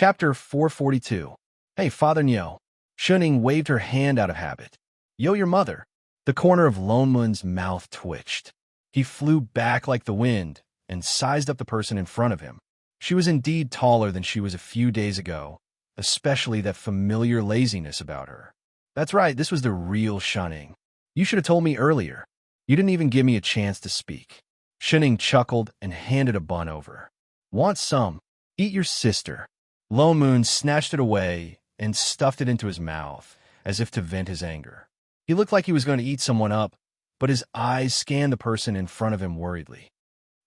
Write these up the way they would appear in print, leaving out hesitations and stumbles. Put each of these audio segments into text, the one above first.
Chapter 442. Hey, Father Nyo. Shuning waved her hand out of habit. Yo, your mother. The corner of Lonmun's mouth twitched. He flew back like the wind and sized up the person in front of him. She was indeed taller than she was a few days ago, especially that familiar laziness about her. That's right, this was the real Shuning. You should have told me earlier. You didn't even give me a chance to speak. Shuning chuckled and handed a bun over. Want some? Eat your sister. Lonmun snatched it away and stuffed it into his mouth, as if to vent his anger. He looked like he was going to eat someone up, but his eyes scanned the person in front of him worriedly.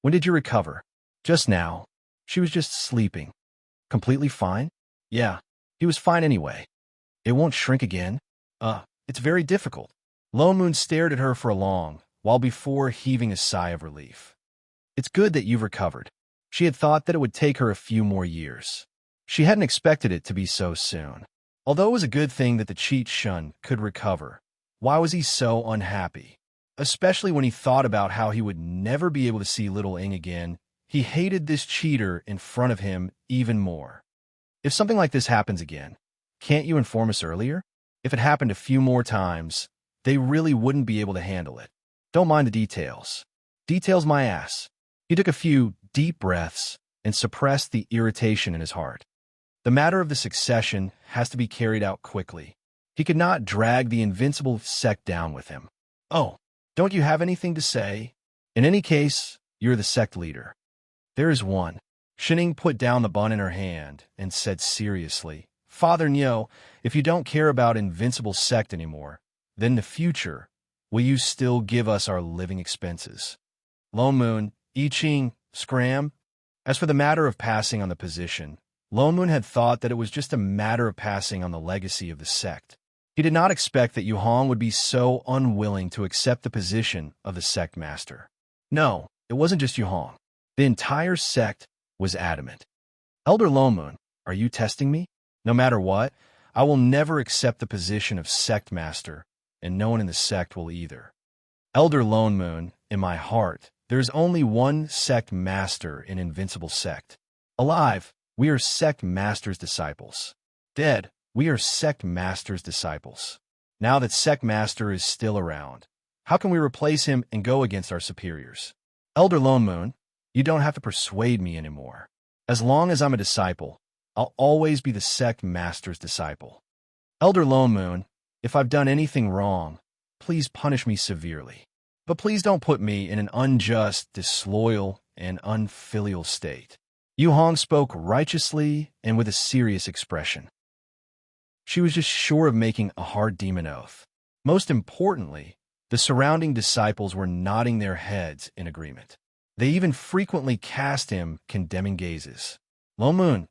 When did you recover? Just now. She was just sleeping. Completely fine? Yeah, he was fine anyway. It won't shrink again? It's very difficult. Lonmun stared at her for a long while before heaving a sigh of relief. It's good that you've recovered. She had thought that it would take her a few more years. She hadn't expected it to be so soon. Although it was a good thing that the cheat Shun could recover, why was he so unhappy? Especially when he thought about how he would never be able to see little Ing again, he hated this cheater in front of him even more. If something like this happens again, can't you inform us earlier? If it happened a few more times, they really wouldn't be able to handle it. Don't mind the details. Details my ass. He took a few deep breaths and suppressed the irritation in his heart. The matter of the succession has to be carried out quickly. He could not drag the invincible sect down with him. Oh, don't you have anything to say? In any case, you're the sect leader. There is one. Shuning put down the bun in her hand and said seriously, Father Nyo, if you don't care about invincible sect anymore, then in the future, will you still give us our living expenses? Lonmun, I Ching, Scram. As for the matter of passing on the position, Lonmun had thought that it was just a matter of passing on the legacy of the sect. He did not expect that Yu Hong would be so unwilling to accept the position of the sect master. No, it wasn't just Yu Hong. The entire sect was adamant. Elder Lonmun, are you testing me? No matter what, I will never accept the position of sect master, and no one in the sect will either. Elder Lonmun, in my heart, there is only one sect master in Invincible Sect. Alive, we are sect master's disciples. Dead, we are sect master's disciples. Now that sect master is still around, how can we replace him and go against our superiors? Elder Lonmun, you don't have to persuade me anymore. As long as I'm a disciple, I'll always be the sect master's disciple. Elder Lonmun, if I've done anything wrong, please punish me severely. But please don't put me in an unjust, disloyal, and unfilial state. Yu Hong spoke righteously and with a serious expression. She was just sure of making a hard demon oath. Most importantly, the surrounding disciples were nodding their heads in agreement. They even frequently cast him condemning gazes. Lonmun,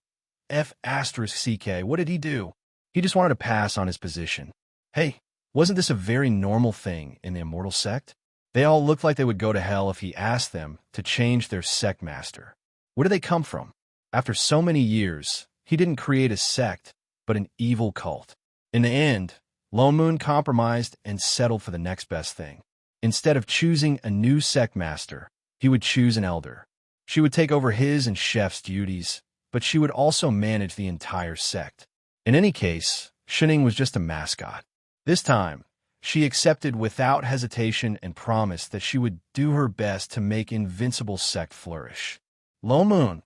F***CK, what did he do? He just wanted to pass on his position. Hey, wasn't this a very normal thing in the Immortal Sect? They all looked like they would go to hell if he asked them to change their sect master. Where do they come from? After so many years, he didn't create a sect, but an evil cult. In the end, Lonmun compromised and settled for the next best thing. Instead of choosing a new sect master, he would choose an elder. She would take over his and Chef's duties, but she would also manage the entire sect. In any case, Shuning was just a mascot. This time, she accepted without hesitation and promised that she would do her best to make Invincible Sect flourish. Lonmun,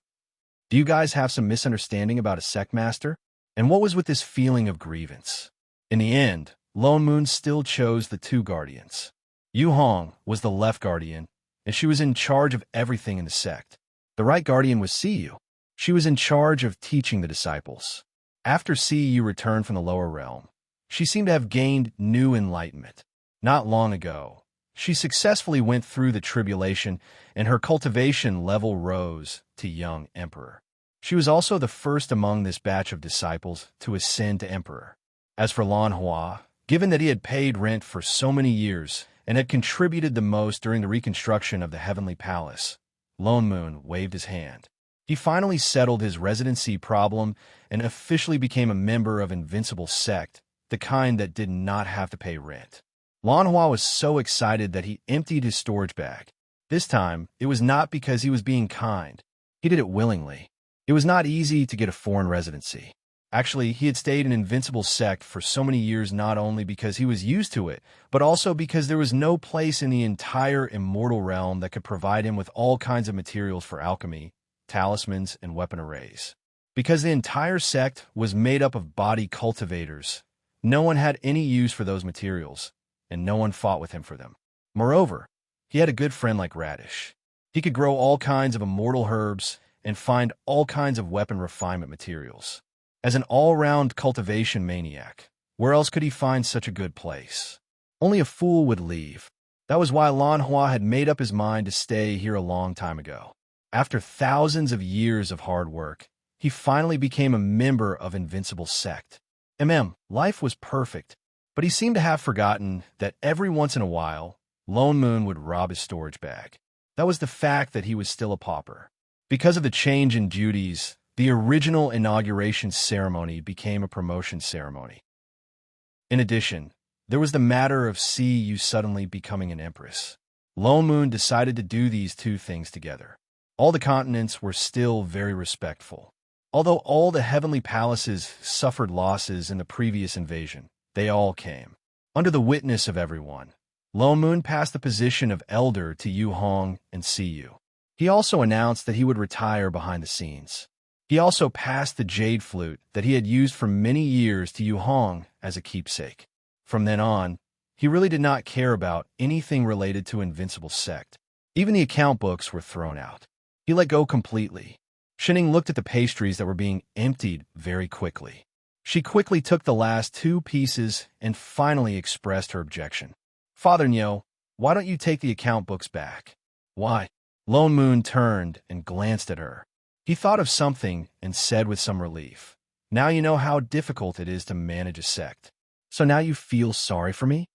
do you guys have some misunderstanding about a sect master? And what was with this feeling of grievance? In the end, Lonmun still chose the two guardians. Yu Hong was the left guardian, and she was in charge of everything in the sect. The right guardian was Siyu. She was in charge of teaching the disciples. After Siyu returned from the lower realm, she seemed to have gained new enlightenment. Not long ago, she successfully went through the tribulation, and her cultivation level rose to young emperor. She was also the first among this batch of disciples to ascend to emperor. As for Lan Hua, given that he had paid rent for so many years and had contributed the most during the reconstruction of the Heavenly Palace, Lonmun waved his hand. He finally settled his residency problem and officially became a member of Invincible Sect, the kind that did not have to pay rent. Lan Hua was so excited that he emptied his storage bag. This time, it was not because he was being kind. He did it willingly. It was not easy to get a foreign residency. Actually, he had stayed in Invincible Sect for so many years not only because he was used to it, but also because there was no place in the entire immortal realm that could provide him with all kinds of materials for alchemy, talismans, and weapon arrays. Because the entire sect was made up of body cultivators, no one had any use for those materials, and no one fought with him for them. Moreover, he had a good friend like Radish. He could grow all kinds of immortal herbs and find all kinds of weapon refinement materials. As an all-round cultivation maniac, where else could he find such a good place? Only a fool would leave. That was why Lan Hua had made up his mind to stay here a long time ago. After thousands of years of hard work, he finally became a member of Invincible Sect. Life was perfect, but he seemed to have forgotten that every once in a while, Lone Moon would rob his storage bag. That was the fact that he was still a pauper. Because of the change in duties, the original inauguration ceremony became a promotion ceremony. In addition, there was the matter of CU suddenly becoming an empress. Lone Moon decided to do these two things together. All the continents were still very respectful. Although all the heavenly palaces suffered losses in the previous invasion, they all came. Under the witness of everyone, Lone Moon passed the position of elder to Yu Hong and CU. He also announced that he would retire behind the scenes. He also passed the jade flute that he had used for many years to Yu Hong as a keepsake. From then on, he really did not care about anything related to Invincible Sect. Even the account books were thrown out. He let go completely. Shining looked at the pastries that were being emptied very quickly. She quickly took the last two pieces and finally expressed her objection. Father Nyo, why don't you take the account books back? Why? Lone Moon turned and glanced at her. He thought of something and said with some relief, now you know how difficult it is to manage a sect. So now you feel sorry for me?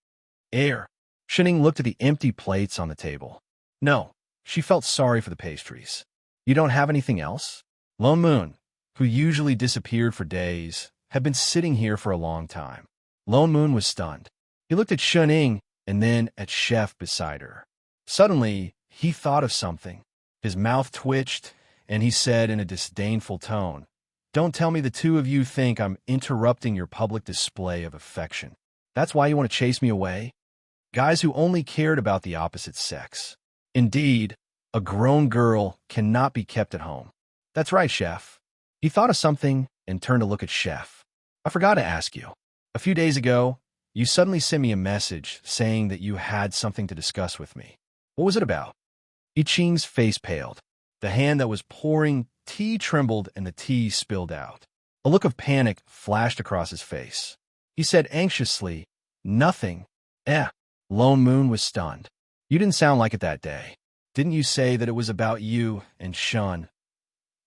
Shining looked at the empty plates on the table. No, she felt sorry for the pastries. You don't have anything else? Lone Moon, who usually disappeared for days, had been sitting here for a long time. Lone Moon was stunned. He looked at Shuning and then at Chef beside her. Suddenly, he thought of something. His mouth twitched, and he said in a disdainful tone, don't tell me the two of you think I'm interrupting your public display of affection. That's why you want to chase me away? Guys who only cared about the opposite sex. Indeed, a grown girl cannot be kept at home. That's right, Chef. He thought of something and turned to look at Chef. I forgot to ask you. A few days ago, you suddenly sent me a message saying that you had something to discuss with me. What was it about? I Ching's face paled. The hand that was pouring tea trembled and the tea spilled out. A look of panic flashed across his face. He said anxiously, nothing. Lone Moon was stunned. You didn't sound like it that day. Didn't you say that it was about you and Shun?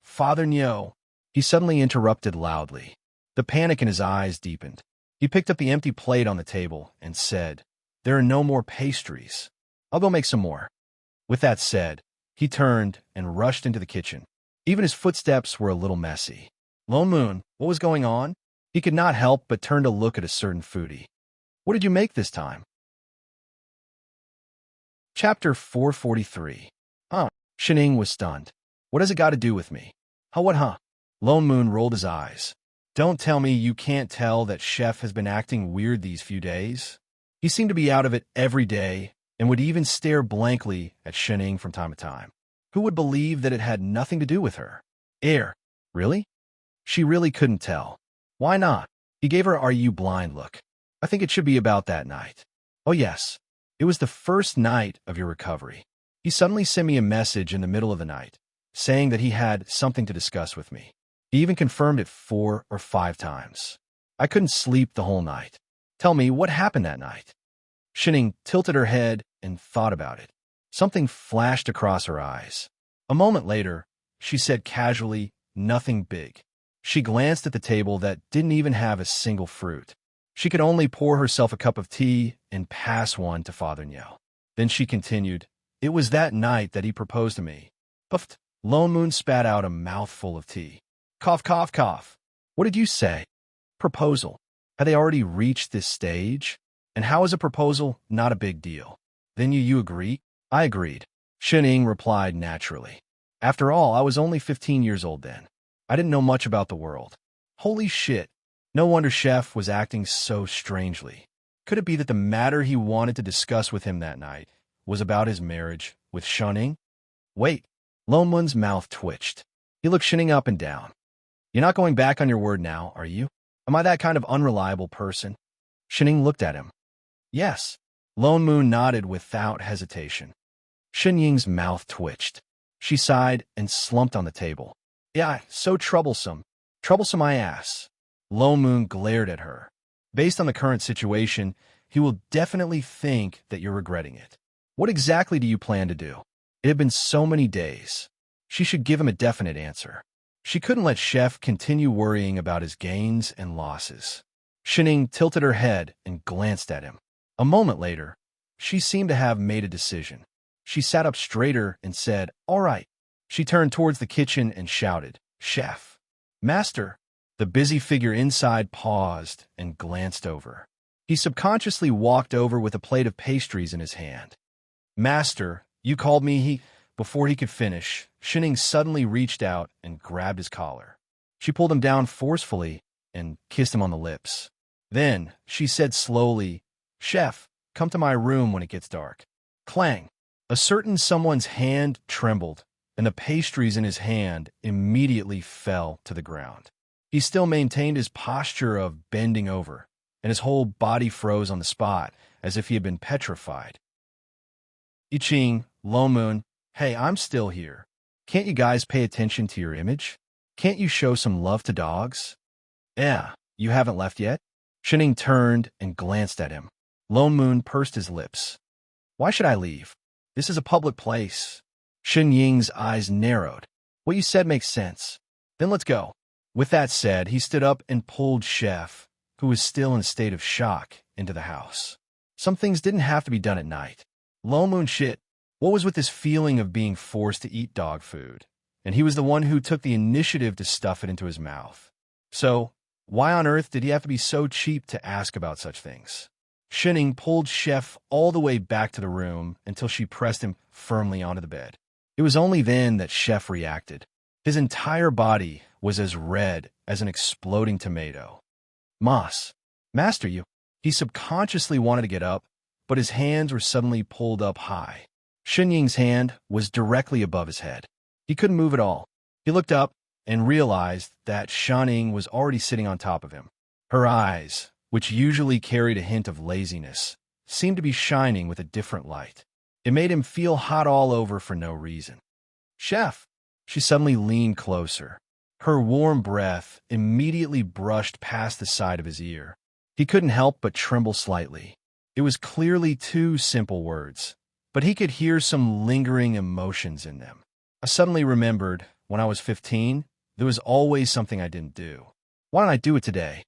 Father Nyo, he suddenly interrupted loudly. The panic in his eyes deepened. He picked up the empty plate on the table and said, there are no more pastries. I'll go make some more. With that said, he turned and rushed into the kitchen. Even his footsteps were a little messy. Lone Moon, what was going on? He could not help but turn to look at a certain foodie. What did you make this time? Chapter 443. Shining was stunned. What has it got to do with me? Lone Moon rolled his eyes. Don't tell me you can't tell that Chef has been acting weird these few days. He seemed to be out of it every day and would even stare blankly at Shining from time to time. Who would believe that it had nothing to do with her? Really? She really couldn't tell. Why not? He gave her "Are you blind?" look. I think it should be about that night. Oh yes, it was the first night of your recovery. He suddenly sent me a message in the middle of the night, saying that he had something to discuss with me. He even confirmed it 4 or 5 times. I couldn't sleep the whole night. Tell me, what happened that night? Shining tilted her head and thought about it. Something flashed across her eyes. A moment later, she said casually, nothing big. She glanced at the table that didn't even have a single fruit. She could only pour herself a cup of tea and pass one to Father Niel. Then she continued, it was that night that he proposed to me. Puffed. Lone Moon spat out a mouthful of tea. Cough, cough, cough. What did you say? Proposal. Had they already reached this stage? And how is a proposal not a big deal? Then you agree? I agreed. Shining replied naturally. After all, I was only 15 years old then. I didn't know much about the world. Holy shit. No wonder Chef was acting so strangely. Could it be that the matter he wanted to discuss with him that night was about his marriage with Shunning? Wait. Lonmun's mouth twitched. He looked Shinning up and down. You're not going back on your word now, are you? Am I that kind of unreliable person? Shinning looked at him. Yes. Lone Moon nodded without hesitation. Shin Ying's mouth twitched. She sighed and slumped on the table. Yeah, so troublesome. Troublesome my ass. Lone Moon glared at her. Based on the current situation, he will definitely think that you're regretting it. What exactly do you plan to do? It had been so many days. She should give him a definite answer. She couldn't let Chef continue worrying about his gains and losses. Shinning tilted her head and glanced at him. A moment later, she seemed to have made a decision. She sat up straighter and said, "All right." She turned towards the kitchen and shouted, "Chef." "Master." The busy figure inside paused and glanced over. He subconsciously walked over with a plate of pastries in his hand. "Master, you called me." Before he could finish, Shinning suddenly reached out and grabbed his collar. She pulled him down forcefully and kissed him on the lips. Then she said slowly, "Chef, come to my room when it gets dark." Clang! A certain someone's hand trembled, and the pastries in his hand immediately fell to the ground. He still maintained his posture of bending over, and his whole body froze on the spot, as if he had been petrified. I Ching, Lone Moon, hey, I'm still here. Can't you guys pay attention to your image? Can't you show some love to dogs? Yeah, you haven't left yet? Shinning turned and glanced at him. Lone Moon pursed his lips. Why should I leave? This is a public place. Shin Ying's eyes narrowed. What you said makes sense. Then let's go. With that said, he stood up and pulled Chef, who was still in a state of shock, into the house. Some things didn't have to be done at night. Lone Moon shit. What was with this feeling of being forced to eat dog food? And he was the one who took the initiative to stuff it into his mouth. So, why on earth did he have to be so cheap to ask about such things? Shinning pulled Chef all the way back to the room until she pressed him firmly onto the bed. It was only then that Chef reacted. His entire body was as red as an exploding tomato. Moss, master you. He subconsciously wanted to get up, but his hands were suddenly pulled up high. Shin Ying's hand was directly above his head. He couldn't move at all. He looked up and realized that Shanning was already sitting on top of him. Her eyes, which usually carried a hint of laziness, seemed to be shining with a different light. It made him feel hot all over for no reason. Chef! She suddenly leaned closer. Her warm breath immediately brushed past the side of his ear. He couldn't help but tremble slightly. It was clearly 2 simple words, but he could hear some lingering emotions in them. I suddenly remembered, when I was 15, there was always something I didn't do. Why don't I do it today?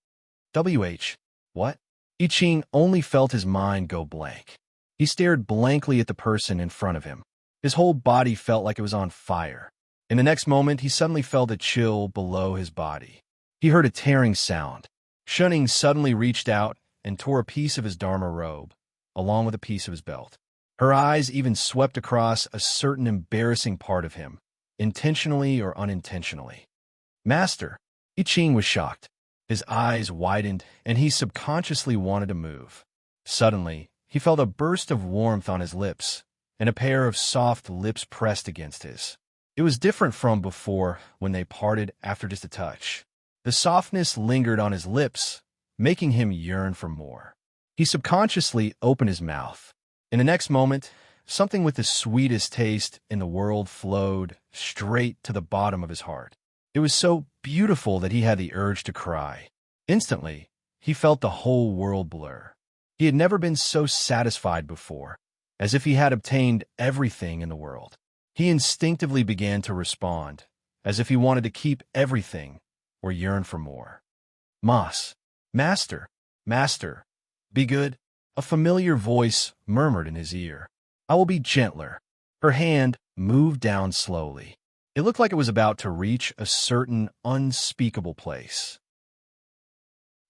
What? I Ching only felt his mind go blank. He stared blankly at the person in front of him. His whole body felt like it was on fire. In the next moment, he suddenly felt a chill below his body. He heard a tearing sound. Shunning suddenly reached out and tore a piece of his Dharma robe, along with a piece of his belt. Her eyes even swept across a certain embarrassing part of him, intentionally or unintentionally. Master! I Ching was shocked. His eyes widened, and he subconsciously wanted to move. Suddenly, he felt a burst of warmth on his lips, and a pair of soft lips pressed against his. It was different from before when they parted after just a touch. The softness lingered on his lips, making him yearn for more. He subconsciously opened his mouth. In the next moment, something with the sweetest taste in the world flowed straight to the bottom of his heart. It was so beautiful that he had the urge to cry. Instantly, he felt the whole world blur. He had never been so satisfied before, as if he had obtained everything in the world. He instinctively began to respond, as if he wanted to keep everything or yearn for more. Moss, master, be good. A familiar voice murmured in his ear. I will be gentler. Her hand moved down slowly. It looked like it was about to reach a certain unspeakable place.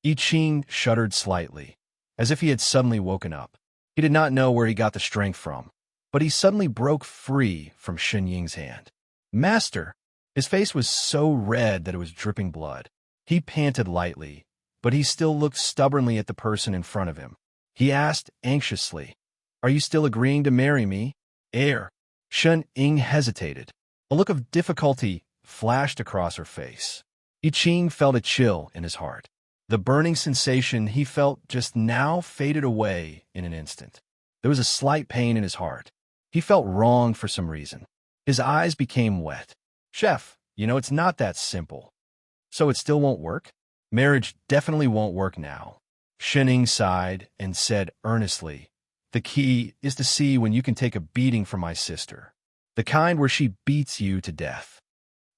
I Ching shuddered slightly, as if he had suddenly woken up. He did not know where he got the strength from, but he suddenly broke free from Shin Ying's hand. Master! His face was so red that it was dripping blood. He panted lightly, but he still looked stubbornly at the person in front of him. He asked anxiously, "Are you still agreeing to marry me?" Air. Shun Ying hesitated. A look of difficulty flashed across her face. I Ching felt a chill in his heart. The burning sensation he felt just now faded away in an instant. There was a slight pain in his heart. He felt wrong for some reason. His eyes became wet. "Chef, it's not that simple." "So it still won't work?" "Marriage definitely won't work now." Shining sighed and said earnestly, "The key is to see when you can take a beating from my sister. The kind where she beats you to death."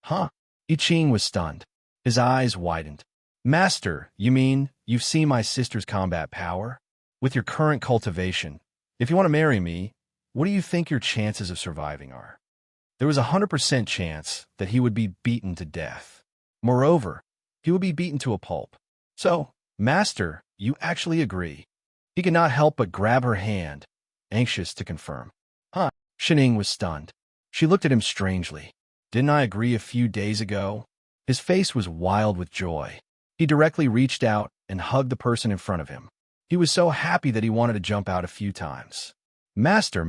"Huh?" I Ching was stunned. His eyes widened. "Master, you mean you've seen my sister's combat power? With your current cultivation, if you want to marry me, what do you think your chances of surviving are?" There was a 100% chance that he would be beaten to death. Moreover, he would be beaten to a pulp. "So, Master, you actually agree?" He could not help but grab her hand, anxious to confirm. "Huh?" Shining was stunned. She looked at him strangely. "Didn't I agree a few days ago?" His face was wild with joy. He directly reached out and hugged the person in front of him. He was so happy that he wanted to jump out a few times. Master.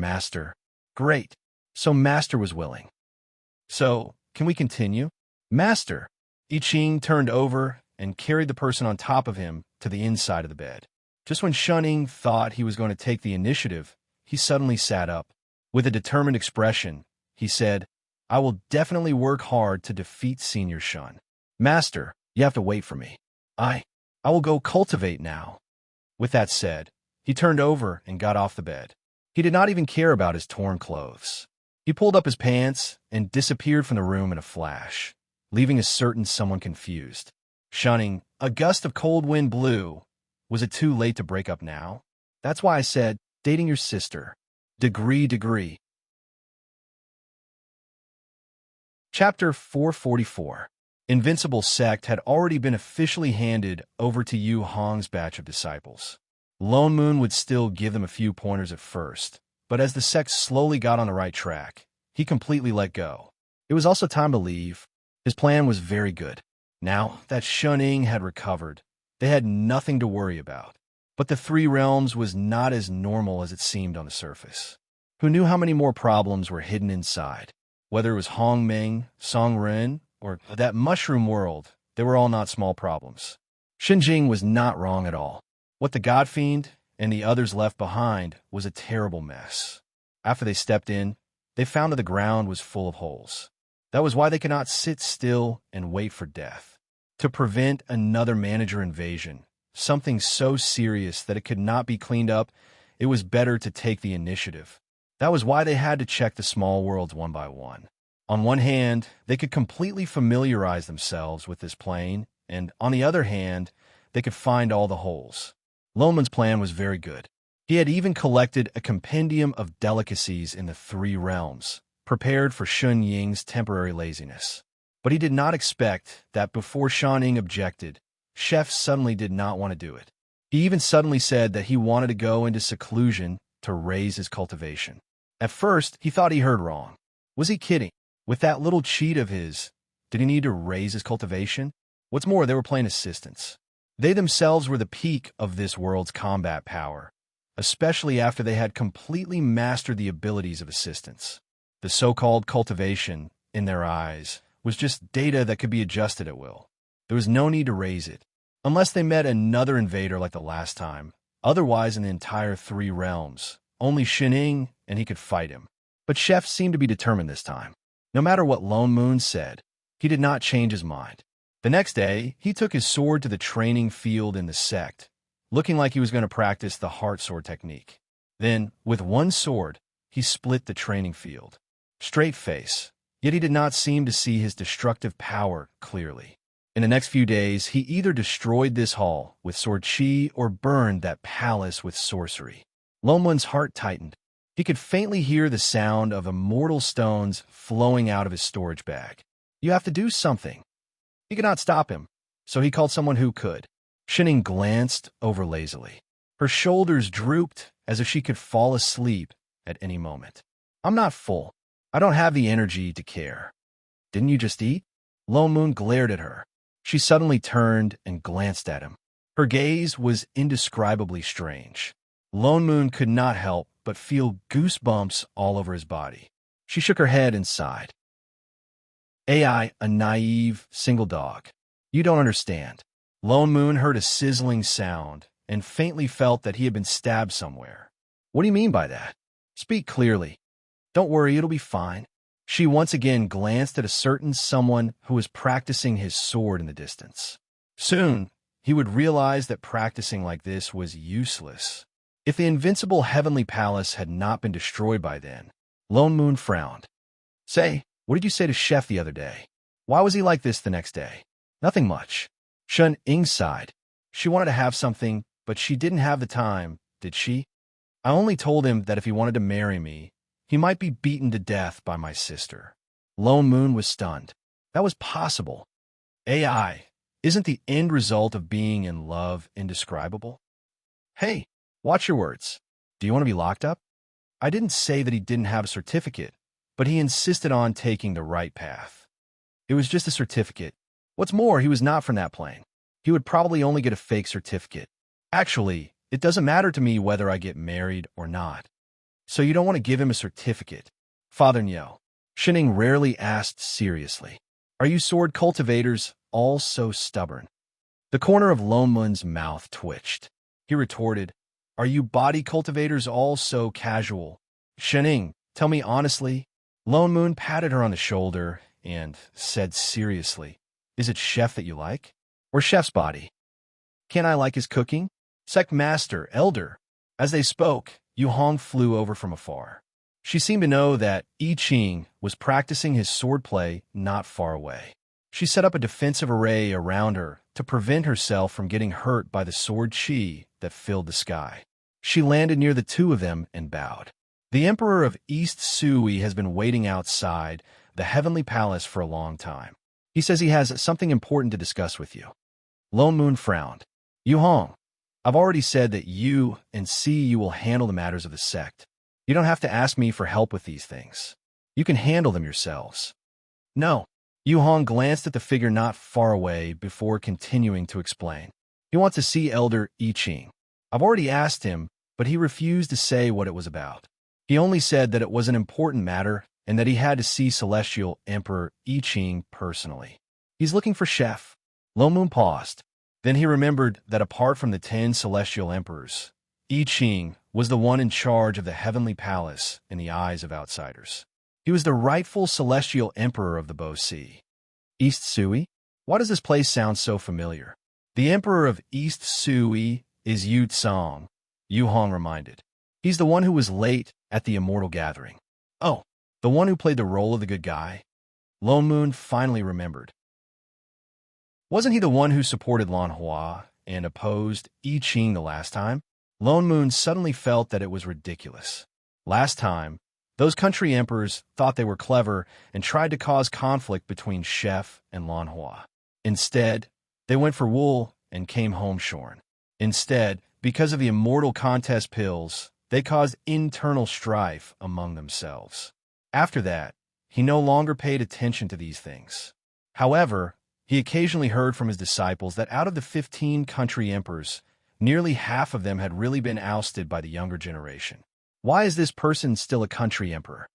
Great. So Master was willing. "So, can we continue?" "Master." I Ching turned over and carried the person on top of him to the inside of the bed. Just when Shunning thought he was going to take the initiative, he suddenly sat up. With a determined expression, he said, "I will definitely work hard to defeat Senior Shun. Master, you have to wait for me. I will go cultivate now." With that said, he turned over and got off the bed. He did not even care about his torn clothes. He pulled up his pants and disappeared from the room in a flash, leaving a certain someone confused. Shunning, a gust of cold wind blew. Was it too late to break up now? That's why I said, dating your sister. Degree. Chapter 444. Invincible Sect had already been officially handed over to Yu Hong's batch of disciples. Lone Moon would still give them a few pointers at first, but as the sect slowly got on the right track, he completely let go. It was also time to leave. His plan was very good. Now that Shunning had recovered, they had nothing to worry about. But the Three Realms was not as normal as it seemed on the surface. Who knew how many more problems were hidden inside? Whether it was Hongmeng, Songren, or that mushroom world, they were all not small problems. Xinjing was not wrong at all. What the God Fiend and the others left behind was a terrible mess. After they stepped in, they found that the ground was full of holes. That was why they could not sit still and wait for death. To prevent another manager invasion, something so serious that it could not be cleaned up, it was better to take the initiative. That was why they had to check the small worlds one by one. On one hand, they could completely familiarize themselves with this plane, and on the other hand, they could find all the holes. Loman's plan was very good. He had even collected a compendium of delicacies in the Three Realms, prepared for Shun Ying's temporary laziness. But he did not expect that before Shan Ying objected, Chef suddenly did not want to do it. He even suddenly said that he wanted to go into seclusion to raise his cultivation. At first, he thought he heard wrong. Was he kidding? With that little cheat of his, did he need to raise his cultivation? What's more, they were playing assistants. They themselves were the peak of this world's combat power, especially after they had completely mastered the abilities of assistants. The so-called cultivation, in their eyes, was just data that could be adjusted at will. There was no need to raise it, unless they met another invader like the last time. Otherwise, in the entire Three Realms, only Shining and he could fight him. But Chef seemed to be determined this time. No matter what Lone Moon said, he did not change his mind. The next day, he took his sword to the training field in the sect, looking like he was going to practice the heart sword technique. Then, with one sword, he split the training field. Straight face, yet he did not seem to see his destructive power clearly. In the next few days, he either destroyed this hall with sword chi or burned that palace with sorcery. Loman's heart tightened. He could faintly hear the sound of immortal stones flowing out of his storage bag. You have to do something. He could not stop him, so he called someone who could. Shining glanced over lazily. Her shoulders drooped as if she could fall asleep at any moment. I'm not full. I don't have the energy to care. Didn't you just eat? Lone Moon glared at her. She suddenly turned and glanced at him. Her gaze was indescribably strange. Lone Moon could not help but feel goosebumps all over his body. She shook her head and sighed. AI, a naive, single dog. You don't understand. Lone Moon heard a sizzling sound and faintly felt that he had been stabbed somewhere. What do you mean by that? Speak clearly. Don't worry, it'll be fine. She once again glanced at a certain someone who was practicing his sword in the distance. Soon, he would realize that practicing like this was useless. If the invincible heavenly palace had not been destroyed by then, Lone Moon frowned. Say, what did you say to Chef the other day? Why was he like this the next day? Nothing much. Shun Ing sighed. She wanted to have something, but she didn't have the time, did she? I only told him that if he wanted to marry me, he might be beaten to death by my sister. Lone Moon was stunned. That was possible. AI, isn't the end result of being in love indescribable? Hey, watch your words. Do you want to be locked up? I didn't say that he didn't have a certificate, but he insisted on taking the right path. It was just a certificate. What's more, he was not from that plane. He would probably only get a fake certificate. Actually, it doesn't matter to me whether I get married or not. So you don't want to give him a certificate? Father Nyo. Shining rarely asked seriously. Are you sword cultivators all so stubborn? The corner of Lone Moon's mouth twitched. He retorted, Are you body cultivators all so casual? Shining, tell me honestly. Lone Moon patted her on the shoulder and said seriously, Is it Chef that you like? Or Chef's body? Can I like his cooking? Sect Master, Elder. As they spoke, Yu Hong flew over from afar. She seemed to know that I Ching was practicing his swordplay not far away. She set up a defensive array around her to prevent herself from getting hurt by the sword chi that filled the sky. She landed near the two of them and bowed. The Emperor of East Sui has been waiting outside the Heavenly Palace for a long time. He says he has something important to discuss with you. Lone Moon frowned. Yu Hong, I've already said that you and you will handle the matters of the sect. You don't have to ask me for help with these things. You can handle them yourselves. No. Yu Hong glanced at the figure not far away before continuing to explain. He wants to see Elder I Ching. I've already asked him, but he refused to say what it was about. He only said that it was an important matter and that he had to see Celestial Emperor I Ching personally. He's looking for Chef. Lone Moon paused. Then he remembered that apart from the 10 Celestial Emperors, I Ching was the one in charge of the Heavenly Palace in the eyes of outsiders. He was the rightful Celestial Emperor of the Bo Sea. East Sui? Why does this place sound so familiar? The Emperor of East Sui is Yu Tsong, Yu Hong reminded. He's the one who was late at the Immortal Gathering. Oh, the one who played the role of the good guy? Lone Moon finally remembered. Wasn't he the one who supported Lan Hua and opposed I Ching the last time? Lone Moon suddenly felt that it was ridiculous. Last time, those country emperors thought they were clever and tried to cause conflict between Chef and Lan Hua. Instead, they went for wool and came home shorn. Instead, because of the immortal contest pills, they caused internal strife among themselves. After that, he no longer paid attention to these things. However, he occasionally heard from his disciples that out of the 15 country emperors, nearly half of them had really been ousted by the younger generation. Why is this person still a country emperor?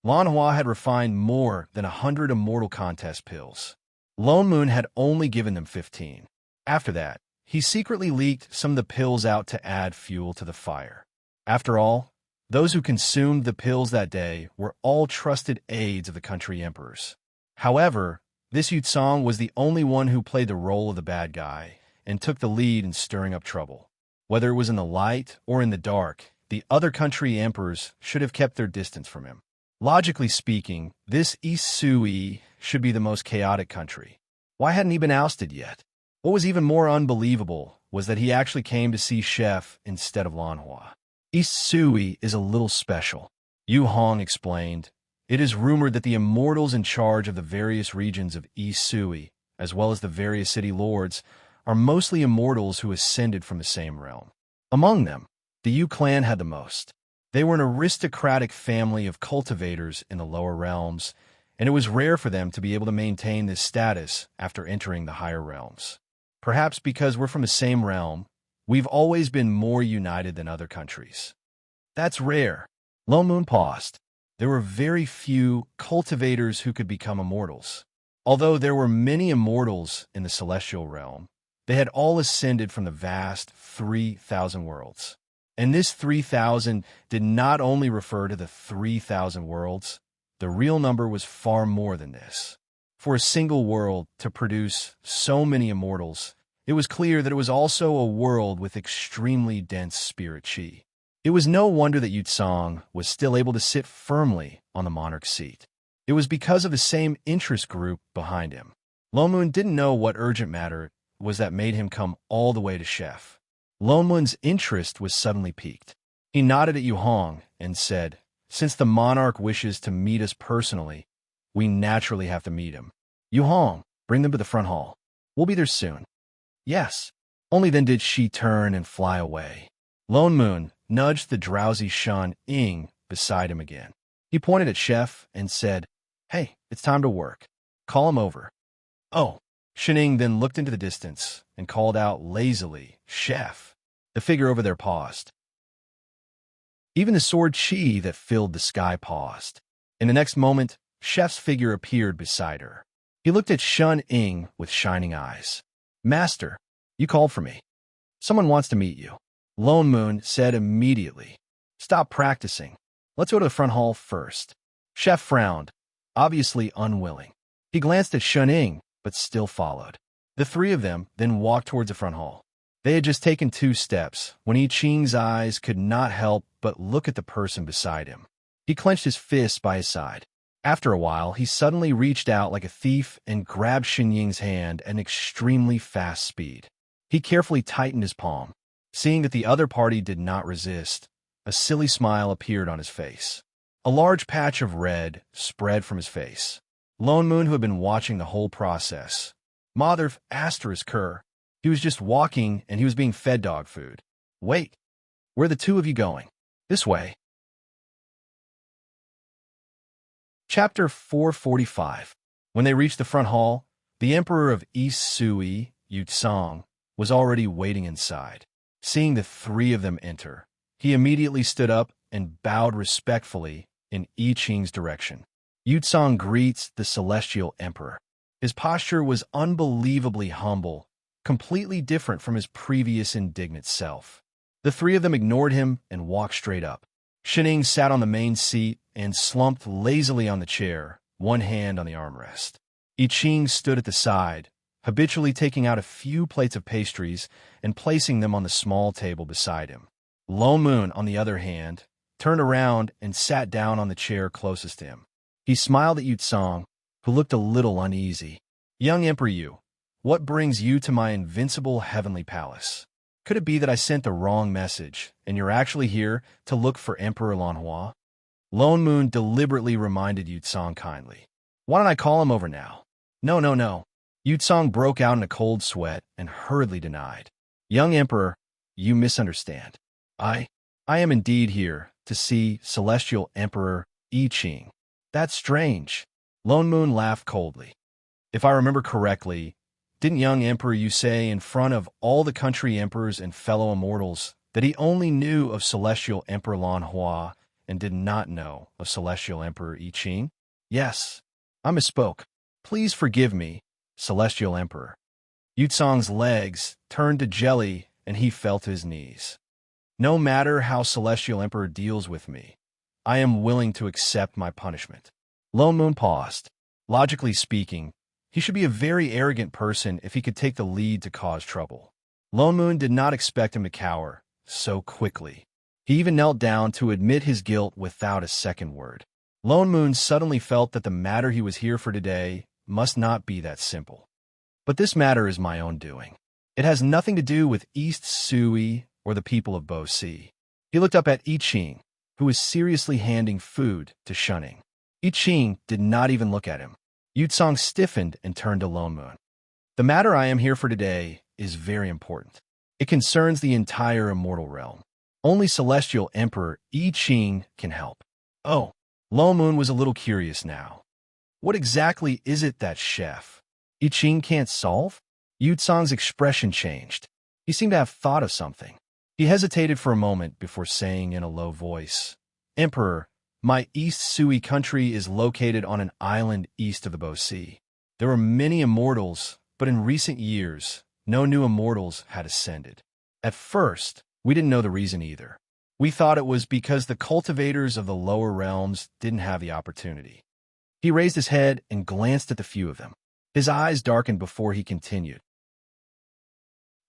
Lan Hua had refined more than 100 immortal contest pills. Lone Moon had only given them 15. After that, he secretly leaked some of the pills out to add fuel to the fire. After all, those who consumed the pills that day were all trusted aides of the country emperors. However, this Yu Tsong was the only one who played the role of the bad guy and took the lead in stirring up trouble. Whether it was in the light or in the dark, the other country emperors should have kept their distance from him. Logically speaking, this East Sui should be the most chaotic country. Why hadn't he been ousted yet? What was even more unbelievable was that he actually came to see Chef instead of Lan Hua. East Sui is a little special. Yu Hong explained. It is rumored that the immortals in charge of the various regions of East Sui, as well as the various city lords, are mostly immortals who ascended from the same realm. Among them, the Yu clan had the most. They were an aristocratic family of cultivators in the lower realms, and it was rare for them to be able to maintain this status after entering the higher realms. Perhaps because we're from the same realm, we've always been more united than other countries. That's rare. Lone Moon paused. There were very few cultivators who could become immortals. Although there were many immortals in the celestial realm, they had all ascended from the vast 3,000 worlds. And this 3,000 did not only refer to the 3,000 worlds, the real number was far more than this. For a single world to produce so many immortals, it was clear that it was also a world with extremely dense spirit chi. It was no wonder that Yutsong was still able to sit firmly on the monarch's seat. It was because of the same interest group behind him. Lone Moon didn't know what urgent matter was that made him come all the way to Chef. Lone Moon's interest was suddenly piqued. He nodded at Yu Hong and said, "Since the monarch wishes to meet us personally, we naturally have to meet him. Yu Hong, bring them to the front hall. We'll be there soon." Yes. Only then did she turn and fly away. Lone Moon nudged the drowsy Shun Ying beside him again. He pointed at Chef and said, "Hey, it's time to work. Call him over." "Oh." Shining then looked into the distance and called out lazily, "Chef." The figure over there paused. Even the sword chi that filled the sky paused. In the next moment, Chef's figure appeared beside her. He looked at Shun Ying with shining eyes. "Master, you called for me. Someone wants to meet you." Lone Moon said immediately, "Stop practicing. Let's go to the front hall first." Chef frowned, obviously unwilling. He glanced at Shun Ying, but still followed. The three of them then walked towards the front hall. They had just taken 2 steps when I Ching's eyes could not help but look at the person beside him. He clenched his fist by his side. After a while, he suddenly reached out like a thief and grabbed Shin Ying's hand at an extremely fast speed. He carefully tightened his palm. Seeing that the other party did not resist, a silly smile appeared on his face. A large patch of red spread from his face. Lone Moon, who had been watching the whole process, Mother asterisk her. He was just walking and he was being fed dog food. "Wait, where are the 2 of you going?" "This way." Chapter 445. When they reached the front hall, the Emperor of East Sui, Yutsong, was already waiting inside. Seeing the 3 of them enter, he immediately stood up and bowed respectfully in I Ching's direction. Yutsong greets the Celestial Emperor. His posture was unbelievably humble, completely different from his previous indignant self. The 3 of them ignored him and walked straight up. Shining sat on the main seat and slumped lazily on the chair, one hand on the armrest. I Ching stood at the side, habitually taking out a few plates of pastries and placing them on the small table beside him. Lone Moon, on the other hand, turned around and sat down on the chair closest to him. He smiled at Yutsong, who looked a little uneasy. "Young Emperor Yu, what brings you to my invincible heavenly palace? Could it be that I sent the wrong message, and you're actually here to look for Emperor Lanhua?" Lone Moon deliberately reminded Yutsong kindly. "Why don't I call him over now?" No. Yutsong broke out in a cold sweat and hurriedly denied. "Young Emperor, you misunderstand. I am indeed here to see Celestial Emperor I Ching." "That's strange." Lone Moon laughed coldly. "If I remember correctly, didn't young Emperor you say in front of all the country emperors and fellow immortals that he only knew of Celestial Emperor Lanhua and did not know of Celestial Emperor I Ching?" "Yes, I misspoke. Please forgive me, Celestial Emperor." Yutsong's legs turned to jelly and he fell to his knees. "No matter how Celestial Emperor deals with me, I am willing to accept my punishment." Lone Moon paused. Logically speaking, he should be a very arrogant person if he could take the lead to cause trouble. Lone Moon did not expect him to cower so quickly. He even knelt down to admit his guilt without a second word. Lone Moon suddenly felt that the matter he was here for today must not be that simple. "But this matter is my own doing. It has nothing to do with East Sui or the people of Bo Si." He looked up at I Ching, who was seriously handing food to Shun Ying. I Ching did not even look at him. Yutsong stiffened and turned to Lone Moon. "The matter I am here for today is very important. It concerns the entire immortal realm. Only Celestial Emperor I Ching can help." Oh, Lone Moon was a little curious now. What exactly is it that Chef I Ching can't solve? Yu Tsang's expression changed. He seemed to have thought of something. He hesitated for a moment before saying in a low voice, Emperor, my East Sui country is located on an island east of the Bo Sea. There were many immortals, but in recent years, no new immortals had ascended. At first, we didn't know the reason either. We thought it was because the cultivators of the lower realms didn't have the opportunity. He raised his head and glanced at the few of them. His eyes darkened before he continued.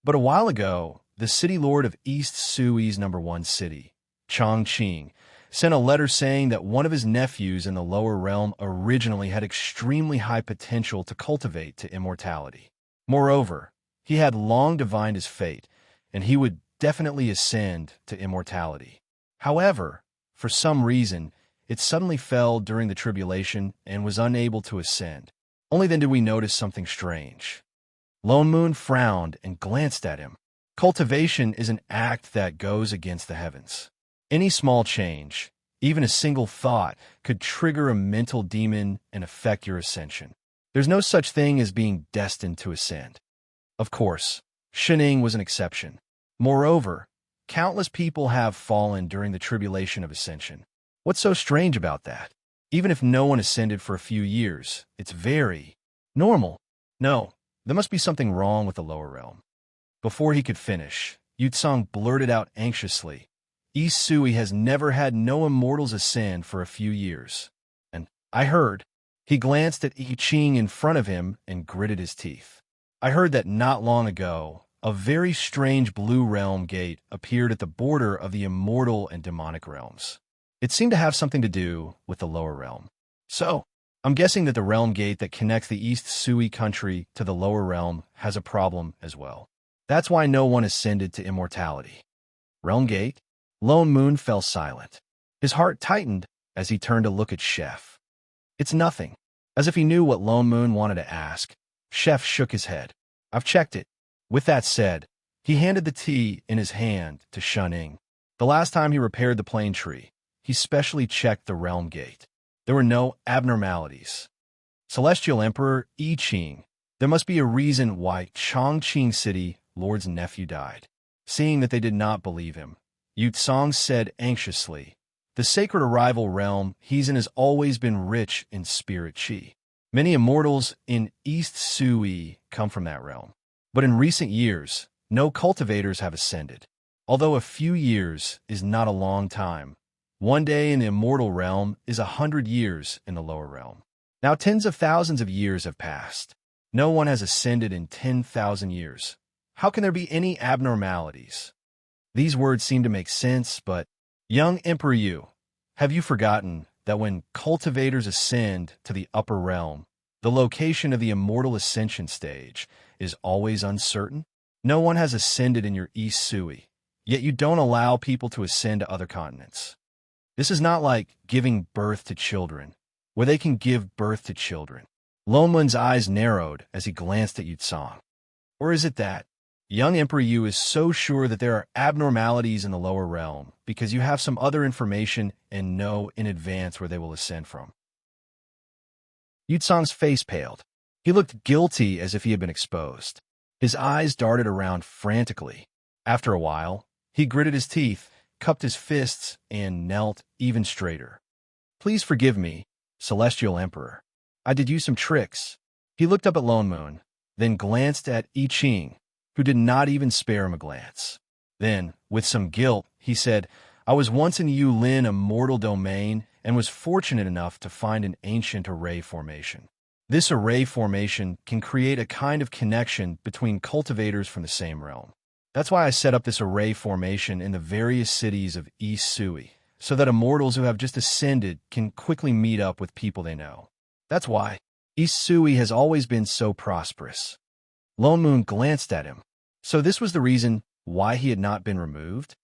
But a while ago, the city lord of East Sui's #1 city, Chongqing, sent a letter saying that one of his nephews in the lower realm originally had extremely high potential to cultivate to immortality. Moreover, he had long divined his fate, and he would definitely ascend to immortality. However, for some reason, it suddenly fell during the tribulation and was unable to ascend. Only then did we notice something strange. Lone Moon frowned and glanced at him. Cultivation is an act that goes against the heavens. Any small change, even a single thought, could trigger a mental demon and affect your ascension. There's no such thing as being destined to ascend. Of course, Shening was an exception. Moreover, countless people have fallen during the tribulation of ascension. What's so strange about that? Even if no one ascended for a few years, it's very normal. No, there must be something wrong with the lower realm. Before he could finish, Yu Tsang blurted out anxiously, East Sui has never had no immortals ascend for a few years. And I heard. He glanced at I Ching in front of him and gritted his teeth. I heard that not long ago, a very strange blue realm gate appeared at the border of the immortal and demonic realms. It seemed to have something to do with the lower realm. So, I'm guessing that the realm gate that connects the East Sui country to the lower realm has a problem as well. That's why no one ascended to immortality. Realm gate? Lone Moon fell silent. His heart tightened as he turned to look at Chef. It's nothing. As if he knew what Lone Moon wanted to ask, Chef shook his head. I've checked it. With that said, he handed the tea in his hand to Shening. The last time he repaired the plane tree, he specially checked the realm gate. There were no abnormalities. Celestial Emperor I Ching, there must be a reason why Chongqing City Lord's nephew died. Seeing that they did not believe him, Yu Tsang said anxiously, the sacred arrival realm he's in has always been rich in spirit chi. Many immortals in East Sui come from that realm. But in recent years, no cultivators have ascended. Although a few years is not a long time, one day in the immortal realm is 100 years in the lower realm. Now tens of thousands of years have passed. No one has ascended in 10,000 years. How can there be any abnormalities? These words seem to make sense, but young Emperor Yu, have you forgotten that when cultivators ascend to the upper realm, the location of the immortal ascension stage is always uncertain? No one has ascended in your East Sui, yet you don't allow people to ascend to other continents. This is not like giving birth to children, where they can give birth to children. Lone Moon's eyes narrowed as he glanced at Yu Tsang. Or is it that young Emperor Yu is so sure that there are abnormalities in the lower realm because you have some other information and know in advance where they will ascend from? Yu Tsang's face paled. He looked guilty as if he had been exposed. His eyes darted around frantically. After a while, he gritted his teeth, cupped his fists, and knelt even straighter. Please forgive me, Celestial Emperor. I did you some tricks. He looked up at Lone Moon, then glanced at I Ching, who did not even spare him a glance. Then, with some guilt, he said, I was once in Yulin immortal domain and was fortunate enough to find an ancient array formation. This array formation can create a kind of connection between cultivators from the same realm. That's why I set up this array formation in the various cities of East Sui, so that immortals who have just ascended can quickly meet up with people they know. That's why East Sui has always been so prosperous. Lone Moon glanced at him. So this was the reason why he had not been removed?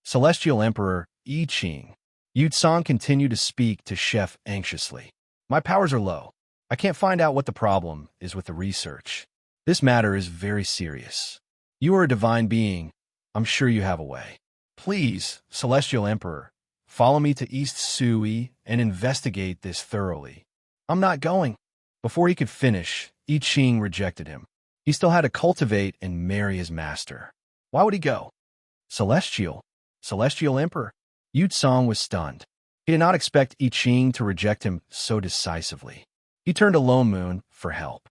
Celestial Emperor I Ching. Yu Tsang continued to speak to Chef anxiously. My powers are low. I can't find out what the problem is with the research. This matter is very serious. You are a divine being. I'm sure you have a way. Please, Celestial Emperor, follow me to East Sui and investigate this thoroughly. I'm not going. Before he could finish, I Ching rejected him. He still had to cultivate and marry his master. Why would he go? Celestial. Celestial Emperor. Yu Tsong was stunned. He did not expect I Ching to reject him so decisively. He turned to Lone Moon for help.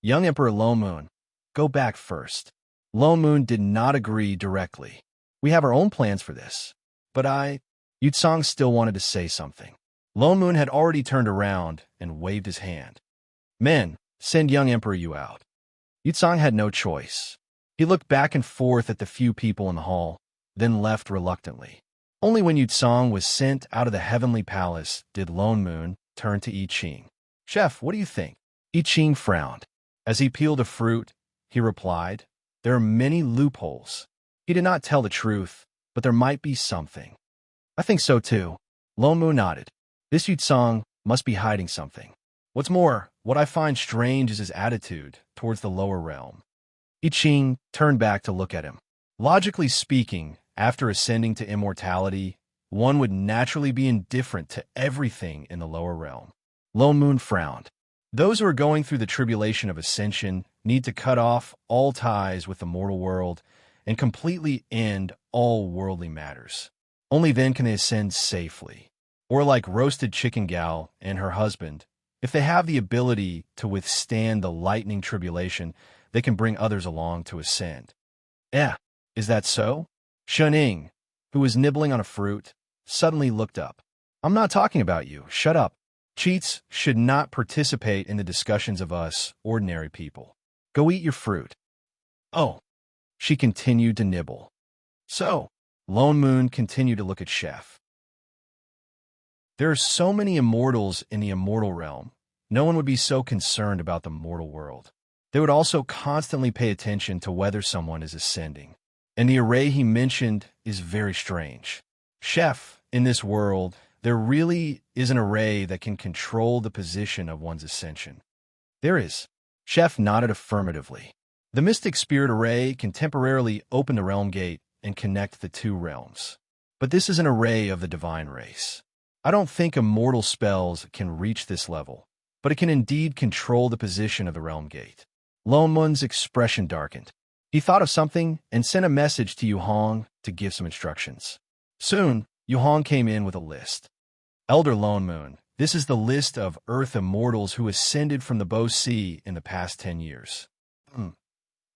Young Emperor Lone Moon, go back first. Lone Moon did not agree directly. We have our own plans for this. But Yu Tsong still wanted to say something. Lone Moon had already turned around and waved his hand. Men, send young Emperor Yu out. Yu Tsong had no choice. He looked back and forth at the few people in the hall, then left reluctantly. Only when Yu Tsong was sent out of the heavenly palace did Lone Moon turn to I Ching. Chef, what do you think? I Ching frowned. As he peeled a fruit, he replied, there are many loopholes. He did not tell the truth, but there might be something. I think so too. Lone Moon nodded. This Yu Tsong must be hiding something. What's more, what I find strange is his attitude towards the lower realm. I Ching turned back to look at him. Logically speaking, after ascending to immortality, one would naturally be indifferent to everything in the lower realm. Lone Moon frowned. Those who are going through the tribulation of ascension need to cut off all ties with the mortal world and completely end all worldly matters. Only then can they ascend safely. Or like Roasted Chicken Gal and her husband, if they have the ability to withstand the lightning tribulation, they can bring others along to ascend. Is that so? Shuning, who was nibbling on a fruit, suddenly looked up. I'm not talking about you. Shut up. Cheats should not participate in the discussions of us, ordinary people. Go eat your fruit. Oh. She continued to nibble. So, Lone Moon continued to look at Chef. There are so many immortals in the immortal realm. No one would be so concerned about the mortal world. They would also constantly pay attention to whether someone is ascending. And the array he mentioned is very strange. Chef, in this world, there really is an array that can control the position of one's ascension. There is. Chef nodded affirmatively. The Mystic Spirit Array can temporarily open the realm gate and connect the two realms. But this is an array of the divine race. I don't think immortal spells can reach this level, but it can indeed control the position of the realm gate. Lone Moon's expression darkened. He thought of something and sent a message to Yu Hong to give some instructions. Soon, Yu Hong came in with a list. Elder Lone Moon, this is the list of Earth immortals who ascended from the Bo Sea in the past 10 years.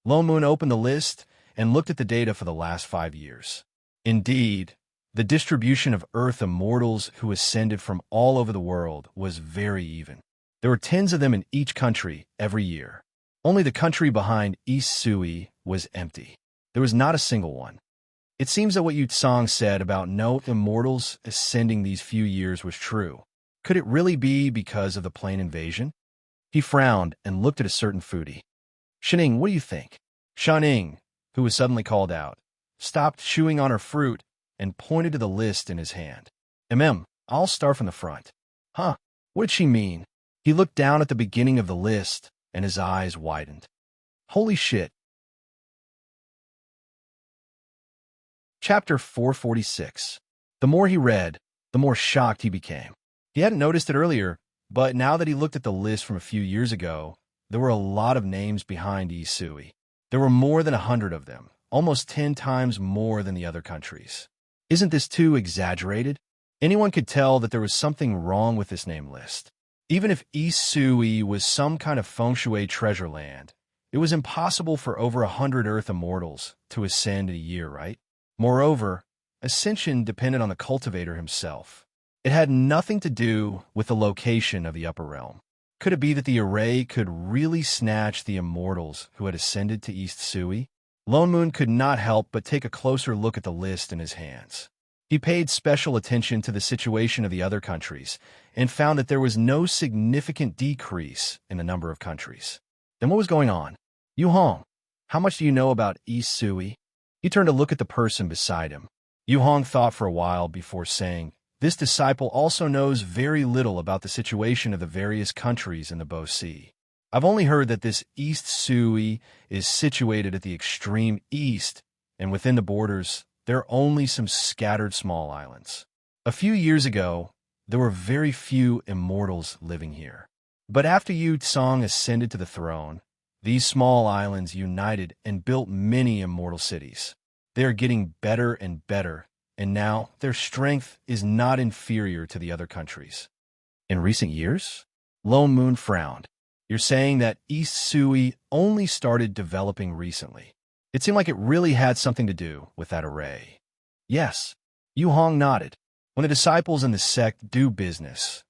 Lone Moon opened the list and looked at the data for the last 5 years. Indeed, the distribution of Earth immortals who ascended from all over the world was very even. There were tens of them in each country every year. Only the country behind East Sui was empty. There was not a single one. It seems that what Yu Tsong said about no immortals ascending these few years was true. Could it really be because of the plane invasion? He frowned and looked at a certain foodie. Shuning, what do you think? Shuning, who was suddenly called out, stopped chewing on her fruit and pointed to the list in his hand. I'll start from the front. Huh, what did she mean? He looked down at the beginning of the list and his eyes widened. Holy shit. Chapter 446. The more he read, the more shocked he became. He hadn't noticed it earlier, but now that he looked at the list from a few years ago, there were a lot of names behind Isui. There were more than 100 of them, almost 10 times more than the other countries. Isn't this too exaggerated? Anyone could tell that there was something wrong with this name list. Even if Isui was some kind of feng shui treasure land, it was impossible for over 100 Earth immortals to ascend in a year, right? Moreover, ascension depended on the cultivator himself. It had nothing to do with the location of the upper realm. Could it be that the array could really snatch the immortals who had ascended to East Sui? Lone Moon could not help but take a closer look at the list in his hands. He paid special attention to the situation of the other countries and found that there was no significant decrease in the number of countries. Then what was going on? Yu Hong, how much do you know about East Sui? He turned to look at the person beside him. Yu Hong thought for a while before saying, this disciple also knows very little about the situation of the various countries in the Bo Sea. I've only heard that this East Sui is situated at the extreme east, and within the borders, there are only some scattered small islands. A few years ago, there were very few immortals living here. But after Yu Tsong ascended to the throne, these small islands united and built many immortal cities. They are getting better and better, and now their strength is not inferior to the other countries. In recent years? Lone Moon frowned. You're saying that East Sui only started developing recently. It seemed like it really had something to do with that array. Yes. Yu Hong nodded. When the disciples in the sect do business,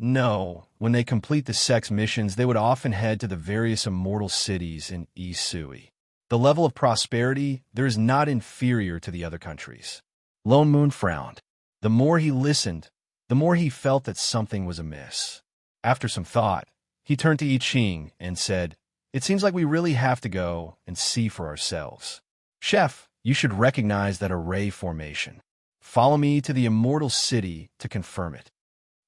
no. When they complete the sect's missions, they would often head to the various immortal cities in East Sui. The level of prosperity there is not inferior to the other countries. Lone Moon frowned. The more he listened, the more he felt that something was amiss. After some thought, he turned to I Ching and said, "It seems like we really have to go and see for ourselves. Chef, you should recognize that array formation. Follow me to the immortal city to confirm it."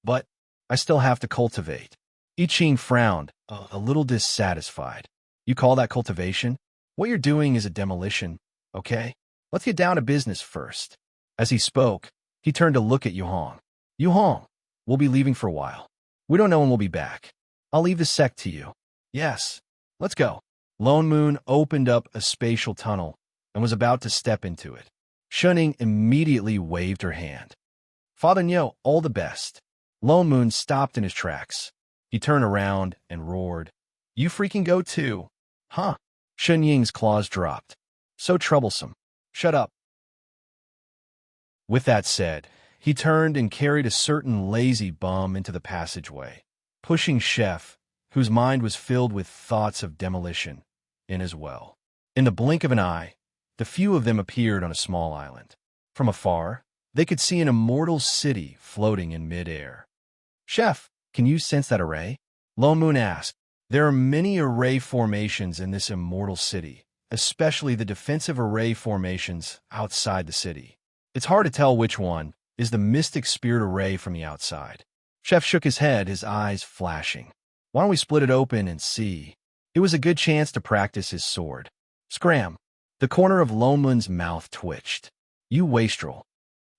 "But I still have to cultivate." I Ching frowned, a little dissatisfied. "You call that cultivation? What you're doing is a demolition, okay? Let's get down to business first." As he spoke, he turned to look at Yu Hong. "Yu Hong, we'll be leaving for a while. We don't know when we'll be back. I'll leave the sect to you." "Yes, let's go." Lone Moon opened up a spatial tunnel and was about to step into it. Shuning immediately waved her hand. "Father Nyo, all the best." Lone Moon stopped in his tracks. He turned around and roared, "You freaking go too, huh?" Shun Ying's claws dropped. "So troublesome. Shut up." With that said, he turned and carried a certain lazy bum into the passageway, pushing Chef, whose mind was filled with thoughts of demolition, in as well. In the blink of an eye, the few of them appeared on a small island. From afar, they could see an immortal city floating in mid-air. "Chef, can you sense that array?" Lone Moon asked. There are many array formations in this immortal city, especially the defensive array formations outside the city. It's hard to tell which one is the mystic spirit array from the outside. Chef shook his head, his eyes flashing. "Why don't we split it open and see?" It was a good chance to practice his sword. Scram! The corner of Lone Moon's mouth twitched. "You wastrel."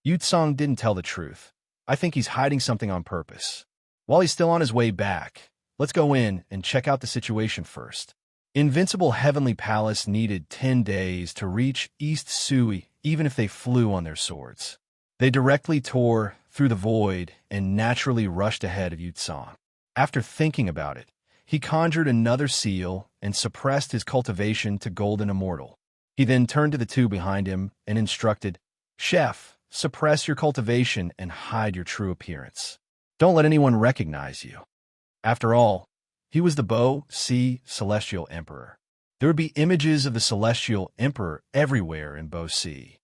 Yu Tsong didn't tell the truth. I think he's hiding something on purpose. While he's still on his way back, let's go in and check out the situation first. Invincible Heavenly Palace needed 10 days to reach East Sui, even if they flew on their swords. They directly tore through the void and naturally rushed ahead of Yu Tsong. After thinking about it, he conjured another seal and suppressed his cultivation to Golden Immortal. He then turned to the two behind him and instructed, "Chef, suppress your cultivation and hide your true appearance. Don't let anyone recognize you." After all, he was the Bo Si Celestial Emperor. There would be images of the Celestial Emperor everywhere in Bo Si.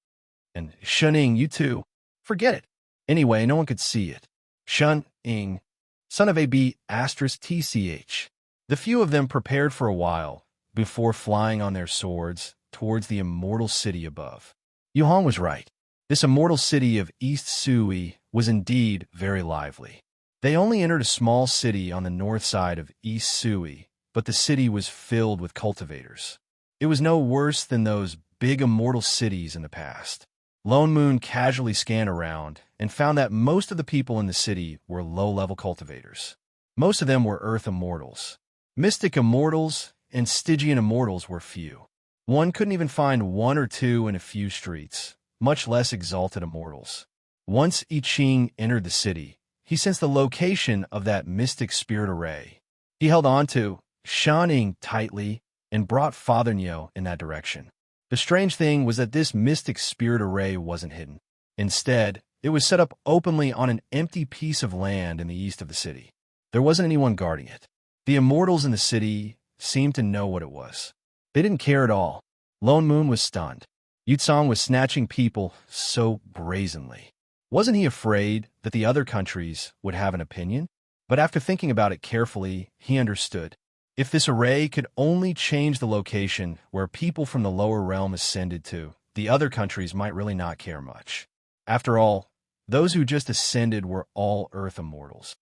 And Shun-ing, you too. Forget it. Anyway, no one could see it. Shun-ing, son of a B *TCH. The few of them prepared for a while before flying on their swords towards the immortal city above. Yu Hong was right. This immortal city of East Sui was indeed very lively. They only entered a small city on the north side of East Sui, but the city was filled with cultivators. It was no worse than those big immortal cities in the past. Lone Moon casually scanned around and found that most of the people in the city were low-level cultivators. Most of them were Earth Immortals. Mystic Immortals and Stygian Immortals were few. One couldn't even find one or two in a few streets, much less exalted Immortals. Once I Ching entered the city, he sensed the location of that mystic spirit array. He held on to Shan-ing tightly and brought Father Nyo in that direction. The strange thing was that this mystic spirit array wasn't hidden. Instead, it was set up openly on an empty piece of land in the east of the city. There wasn't anyone guarding it. The Immortals in the city seemed to know what it was. They didn't care at all. Lone Moon was stunned. Yu Tsong was snatching people so brazenly. Wasn't he afraid that the other countries would have an opinion? But after thinking about it carefully, he understood. If this array could only change the location where people from the lower realm ascended to, the other countries might really not care much. After all, those who just ascended were all Earth Immortals.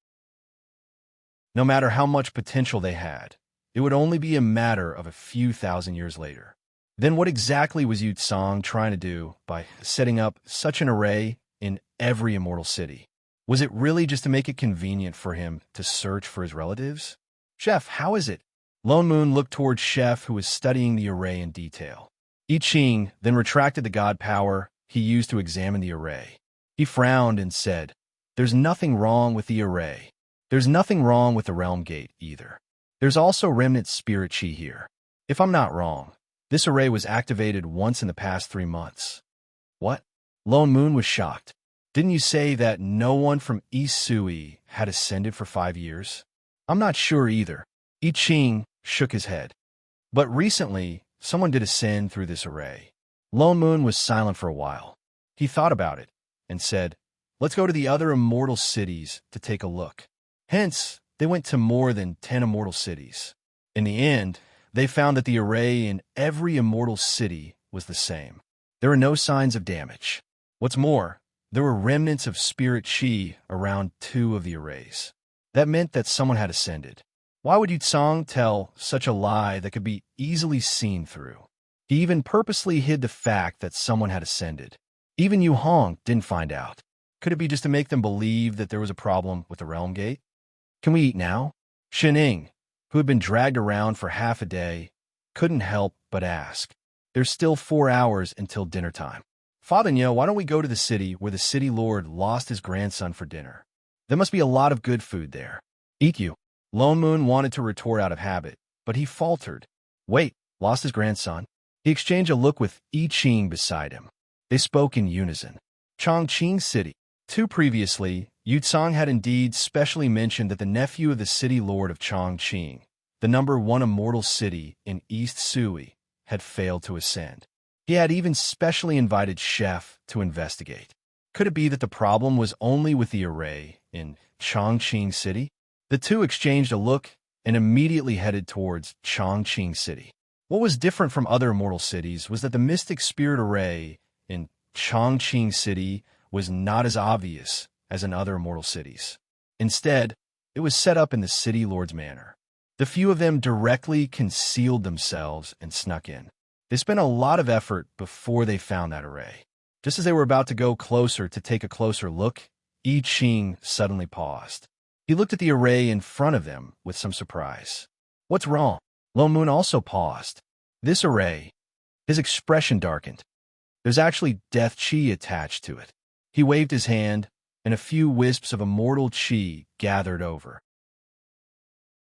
No matter how much potential they had, it would only be a matter of a few thousand years later. Then what exactly was Yu Tsong trying to do by setting up such an array in every immortal city? Was it really just to make it convenient for him to search for his relatives? Chef, how is it? Lone Moon looked towards Chef, who was studying the array in detail. I Ching then retracted the god power he used to examine the array. He frowned and said, "There's nothing wrong with the array. There's nothing wrong with the realm gate either. There's also remnant spirit chi here. If I'm not wrong, this array was activated once in the past 3 months." What? Lone Moon was shocked. Didn't you say that no one from East Sui had ascended for 5 years? I'm not sure either. I Ching shook his head. But recently, someone did ascend through this array. Lone Moon was silent for a while. He thought about it and said, "Let's go to the other immortal cities to take a look." Hence, they went to more than 10 immortal cities. In the end, they found that the array in every immortal city was the same. There were no signs of damage. What's more, there were remnants of spirit chi around 2 of the arrays. That meant that someone had ascended. Why would Yu Tsang tell such a lie that could be easily seen through? He even purposely hid the fact that someone had ascended. Even Yu Hong didn't find out. Could it be just to make them believe that there was a problem with the realm gate? "Can we eat now?" Shening, who had been dragged around for half a day, couldn't help but ask. "There's still 4 hours until dinner time. Father Nyo, why don't we go to the city where the city lord lost his grandson for dinner? There must be a lot of good food there." "Eat you." Lone Moon wanted to retort out of habit, but he faltered. "Wait, lost his grandson?" He exchanged a look with I Ching beside him. They spoke in unison. Chongqing City. 2 previously, Yu Tsang had indeed specially mentioned that the nephew of the city lord of Chongqing, the number 1 immortal city in East Sui, had failed to ascend. He had even specially invited Chef to investigate. Could it be that the problem was only with the array in Chongqing City? The 2 exchanged a look and immediately headed towards Chongqing City. What was different from other immortal cities was that the mystic spirit array in Chongqing City was not as obvious as in other immortal cities. Instead, it was set up in the city lord's manor. The few of them directly concealed themselves and snuck in. They spent a lot of effort before they found that array. Just as they were about to go closer to take a closer look, I Ching suddenly paused. He looked at the array in front of them with some surprise. "What's wrong?" Lone Moon also paused. "This array." His expression darkened. "There's actually death chi attached to it." He waved his hand, and a few wisps of immortal chi gathered over.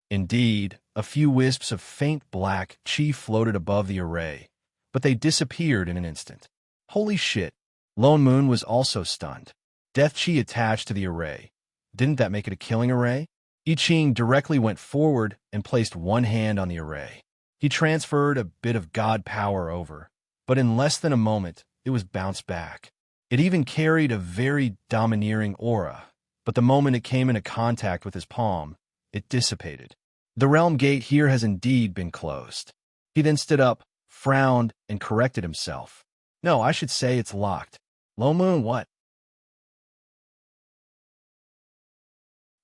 Indeed, a few wisps of faint black chi floated above the array, but they disappeared in an instant. Holy shit! Lone Moon was also stunned. Death chi attached to the array. Didn't that make it a killing array? I Ching directly went forward and placed one hand on the array. He transferred a bit of god power over, but in less than a moment, it was bounced back. It even carried a very domineering aura, but the moment it came into contact with his palm, it dissipated. The realm gate here has indeed been closed. He then stood up, frowned, and corrected himself. "No, I should say it's locked." "Lone Moon, what?"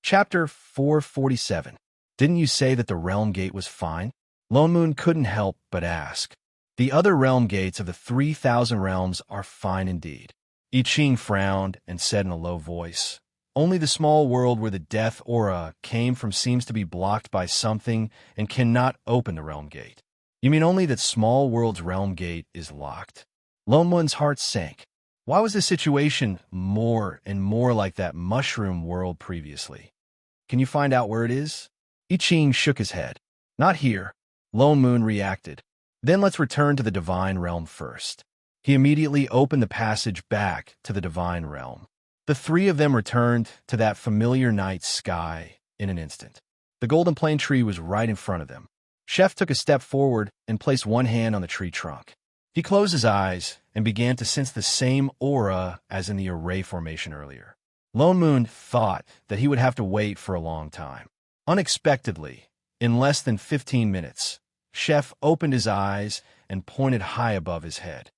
Chapter 447. Didn't you say that the realm gate was fine? Lone Moon couldn't help but ask. The other realm gates of the 3,000 realms are fine indeed. I Ching frowned and said in a low voice, "Only the small world where the death aura came from seems to be blocked by something and cannot open the realm gate." "You mean only that small world's realm gate is locked?" Lone Moon's heart sank. Why was the situation more and more like that mushroom world previously? "Can you find out where it is?" I Ching shook his head. "Not here." Lone Moon reacted. "Then let's return to the divine realm first." He immediately opened the passage back to the divine realm. The 3 of them returned to that familiar night sky in an instant. The golden plane tree was right in front of them. Chef took a step forward and placed one hand on the tree trunk. He closed his eyes and began to sense the same aura as in the array formation earlier. Lone Moon thought that he would have to wait for a long time. Unexpectedly, in less than 15 minutes, Chef opened his eyes and pointed high above his head.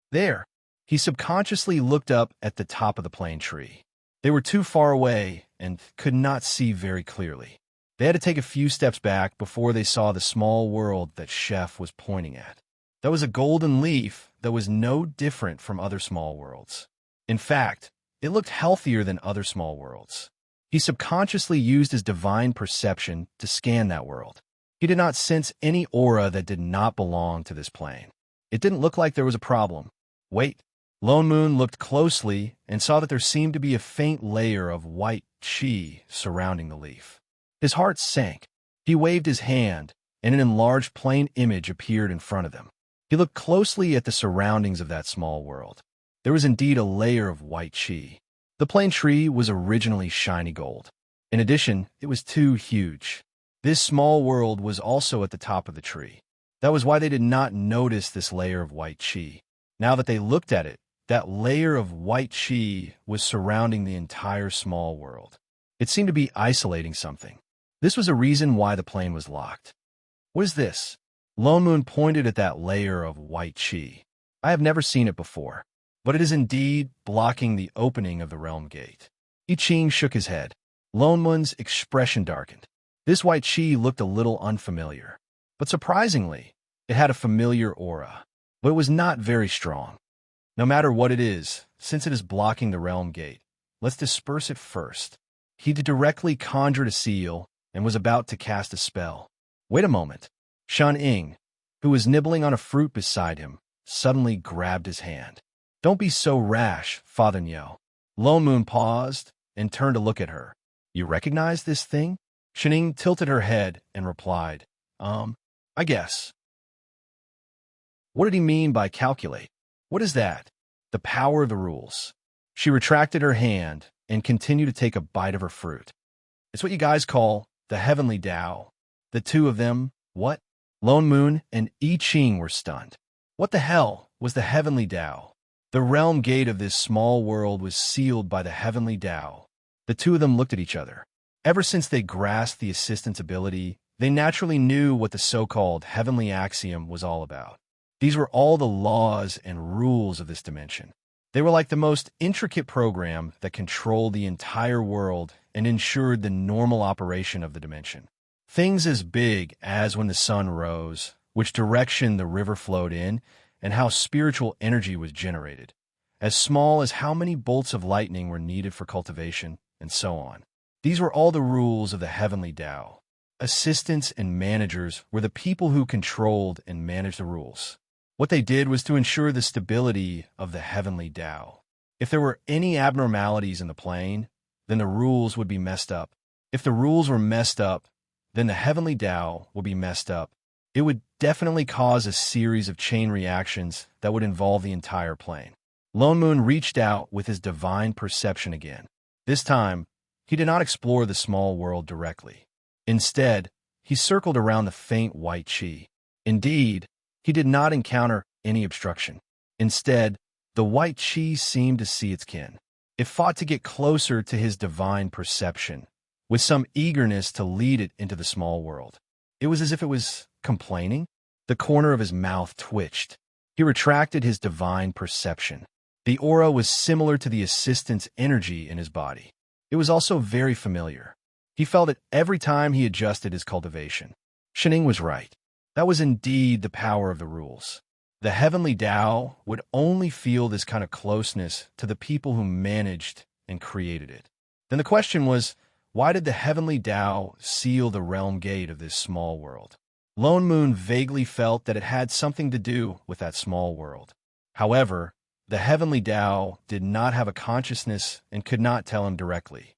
There, he subconsciously looked up at the top of the plane tree. They were too far away and could not see very clearly. They had to take a few steps back before they saw the small world that Chef was pointing at. That was a golden leaf that was no different from other small worlds. In fact, It looked healthier than other small worlds. He subconsciously used his divine perception to scan that world. He did not sense any aura that did not belong to this plane. It didn't look like there was a problem. Wait. Lone Moon looked closely and saw that there seemed to be a faint layer of white chi surrounding the leaf. His heart sank. He waved his hand, and an enlarged plane image appeared in front of them. He looked closely at the surroundings of that small world. There was indeed a layer of white chi. The plane tree was originally shiny gold. In addition, it was too huge. This small world was also at the top of the tree. That was why they did not notice this layer of white chi. Now that they looked at it, that layer of white chi was surrounding the entire small world. It seemed to be isolating something. This was a reason why the plane was locked. What is this? Lone Moon pointed at that layer of white chi. I have never seen it before, but it is indeed blocking the opening of the realm gate. I Ching shook his head. Lone Moon's expression darkened. This white chi looked a little unfamiliar, but surprisingly, it had a familiar aura, but it was not very strong. No matter what it is, since it is blocking the realm gate, let's disperse it first. He directly conjured a seal and was about to cast a spell. Wait a moment. Shan Ying, who was nibbling on a fruit beside him, suddenly grabbed his hand. Don't be so rash, Father Niu. Lone Moon paused and turned to look at her. You recognize this thing? Shan Ying tilted her head and replied, I guess. What did he mean by calculate? What is that? The power of the rules. She retracted her hand and continued to take a bite of her fruit. It's what you guys call the heavenly Tao. The two of them, what? Lone Moon and I Ching were stunned. What the hell was the heavenly Tao? The realm gate of this small world was sealed by the heavenly Tao. The two of them looked at each other. Ever since they grasped the assistant's ability, they naturally knew what the so-called heavenly axiom was all about. These were all the laws and rules of this dimension. They were like the most intricate program that controlled the entire world and ensured the normal operation of the dimension. Things as big as when the sun rose, which direction the river flowed in, and how spiritual energy was generated, as small as how many bolts of lightning were needed for cultivation, and so on. These were all the rules of the heavenly Tao. Assistants and managers were the people who controlled and managed the rules. What they did was to ensure the stability of the heavenly Tao. If there were any abnormalities in the plane, then the rules would be messed up. If the rules were messed up, then the heavenly Tao would be messed up. It would definitely cause a series of chain reactions that would involve the entire plane. Lone Moon reached out with his divine perception again. This time, he did not explore the small world directly. Instead, he circled around the faint white chi. Indeed, he did not encounter any obstruction. Instead, the white chi seemed to see its kin. It fought to get closer to his divine perception, with some eagerness to lead it into the small world. It was as if it was complaining. The corner of his mouth twitched. He retracted his divine perception. The aura was similar to the assistant's energy in his body. It was also very familiar. He felt it every time he adjusted his cultivation. Shan Ying was right. That was indeed the power of the rules. The heavenly Tao would only feel this kind of closeness to the people who managed and created it. Then the question was, why did the heavenly Tao seal the realm gate of this small world? Lone Moon vaguely felt that it had something to do with that small world. However, the heavenly Tao did not have a consciousness and could not tell him directly.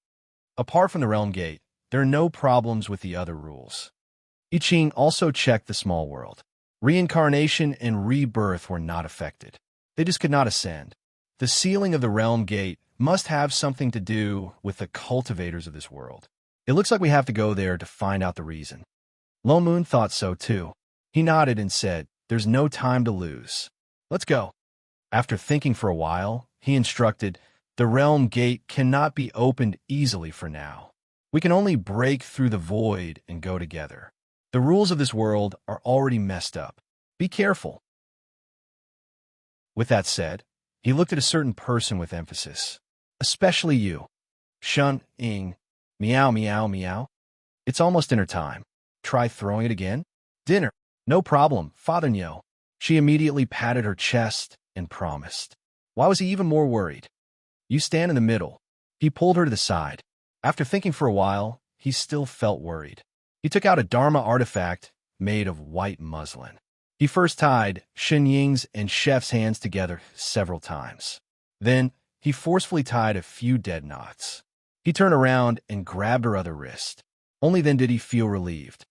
Apart from the realm gate, there are no problems with the other rules. I Ching also checked the small world. Reincarnation and rebirth were not affected. They just could not ascend. The sealing of the realm gate must have something to do with the cultivators of this world. It looks like we have to go there to find out the reason. Lone Moon thought so too. He nodded and said, "There's no time to lose. Let's go." After thinking for a while, he instructed, "The realm gate cannot be opened easily for now. We can only break through the void and go together. The rules of this world are already messed up. Be careful." With that said, he looked at a certain person with emphasis. "Especially you. Shan Ying. Meow, meow, meow. It's almost dinner time. Try throwing it again?" "Dinner. No problem, Father Niu." She immediately patted her chest and promised. Why was he even more worried? You stand in the middle. He pulled her to the side. After thinking for a while, he still felt worried. He took out a Dharma artifact made of white muslin. He first tied Shenying's and Chef's hands together several times. Then, he forcefully tied a few dead knots. He turned around and grabbed her other wrist. Only then did he feel relieved.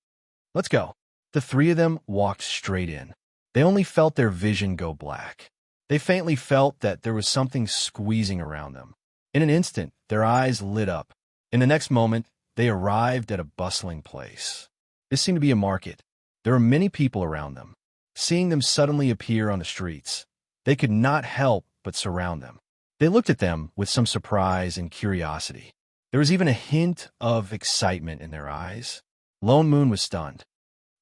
Let's go. The three of them walked straight in. They only felt their vision go black. They faintly felt that there was something squeezing around them. In an instant, their eyes lit up. In the next moment, they arrived at a bustling place. This seemed to be a market. There were many people around them. Seeing them suddenly appear on the streets, they could not help but surround them. They looked at them with some surprise and curiosity. There was even a hint of excitement in their eyes. Lone Moon was stunned.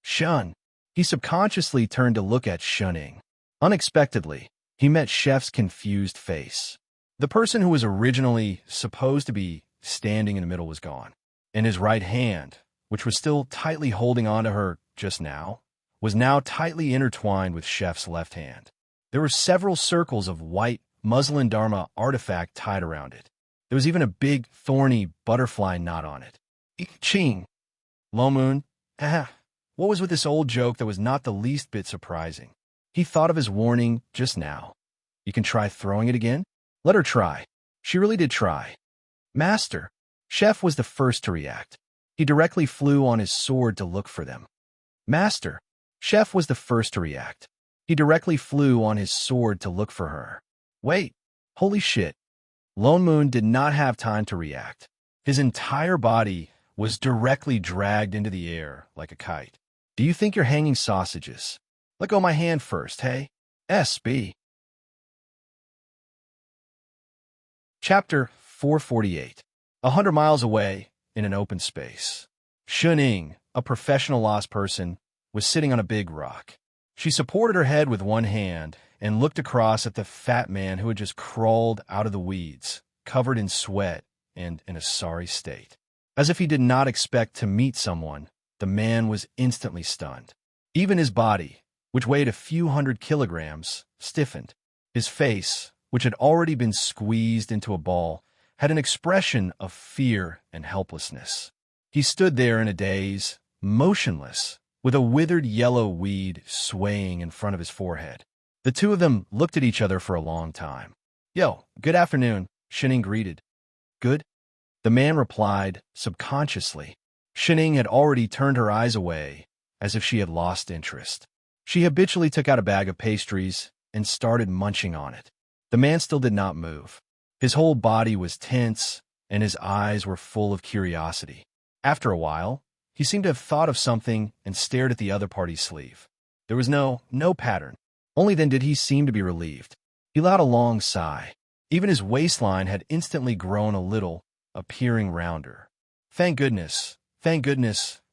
Shun. He subconsciously turned to look at Shenying. Unexpectedly, he met Chef's confused face. The person who was originally supposed to be standing in the middle was gone, and his right hand, which was still tightly holding onto her just now, was now tightly intertwined with Chef's left hand. There were several circles of white muslin Dharma artifact tied around it. There was even a big, thorny butterfly knot on it. Ching. Lone Moon. What was with this old joke that was not the least bit surprising? He thought of his warning just now. You can try throwing it again? Let her try. She really did try. Master. Chef was the first to react. He directly flew on his sword to look for them. Master. Chef was the first to react. He directly flew on his sword to look for her. Wait. Holy shit. Lone Moon did not have time to react. His entire body was directly dragged into the air like a kite. Do you think you're hanging sausages? Let go my hand first, hey? SB. Chapter 448. 100 miles away, in an open space. Shenying, a professional lost person, was sitting on a big rock. She supported her head with one hand and looked across at the fat man who had just crawled out of the weeds, covered in sweat and in a sorry state. As if he did not expect to meet someone, the man was instantly stunned. Even his body, which weighed a few 100 kilograms, stiffened. His face, which had already been squeezed into a ball, had an expression of fear and helplessness. He stood there in a daze, motionless, with a withered yellow weed swaying in front of his forehead. The two of them looked at each other for a long time. Yo, good afternoon, Shenying greeted. Good? The man replied, subconsciously. Shenying had already turned her eyes away, as if she had lost interest. She habitually took out a bag of pastries and started munching on it. The man still did not move. His whole body was tense, and his eyes were full of curiosity. After a while, he seemed to have thought of something and stared at the other party's sleeve. There was no pattern. Only then did he seem to be relieved. He let out a long sigh. Even his waistline had instantly grown a little, appearing rounder. Thank goodness,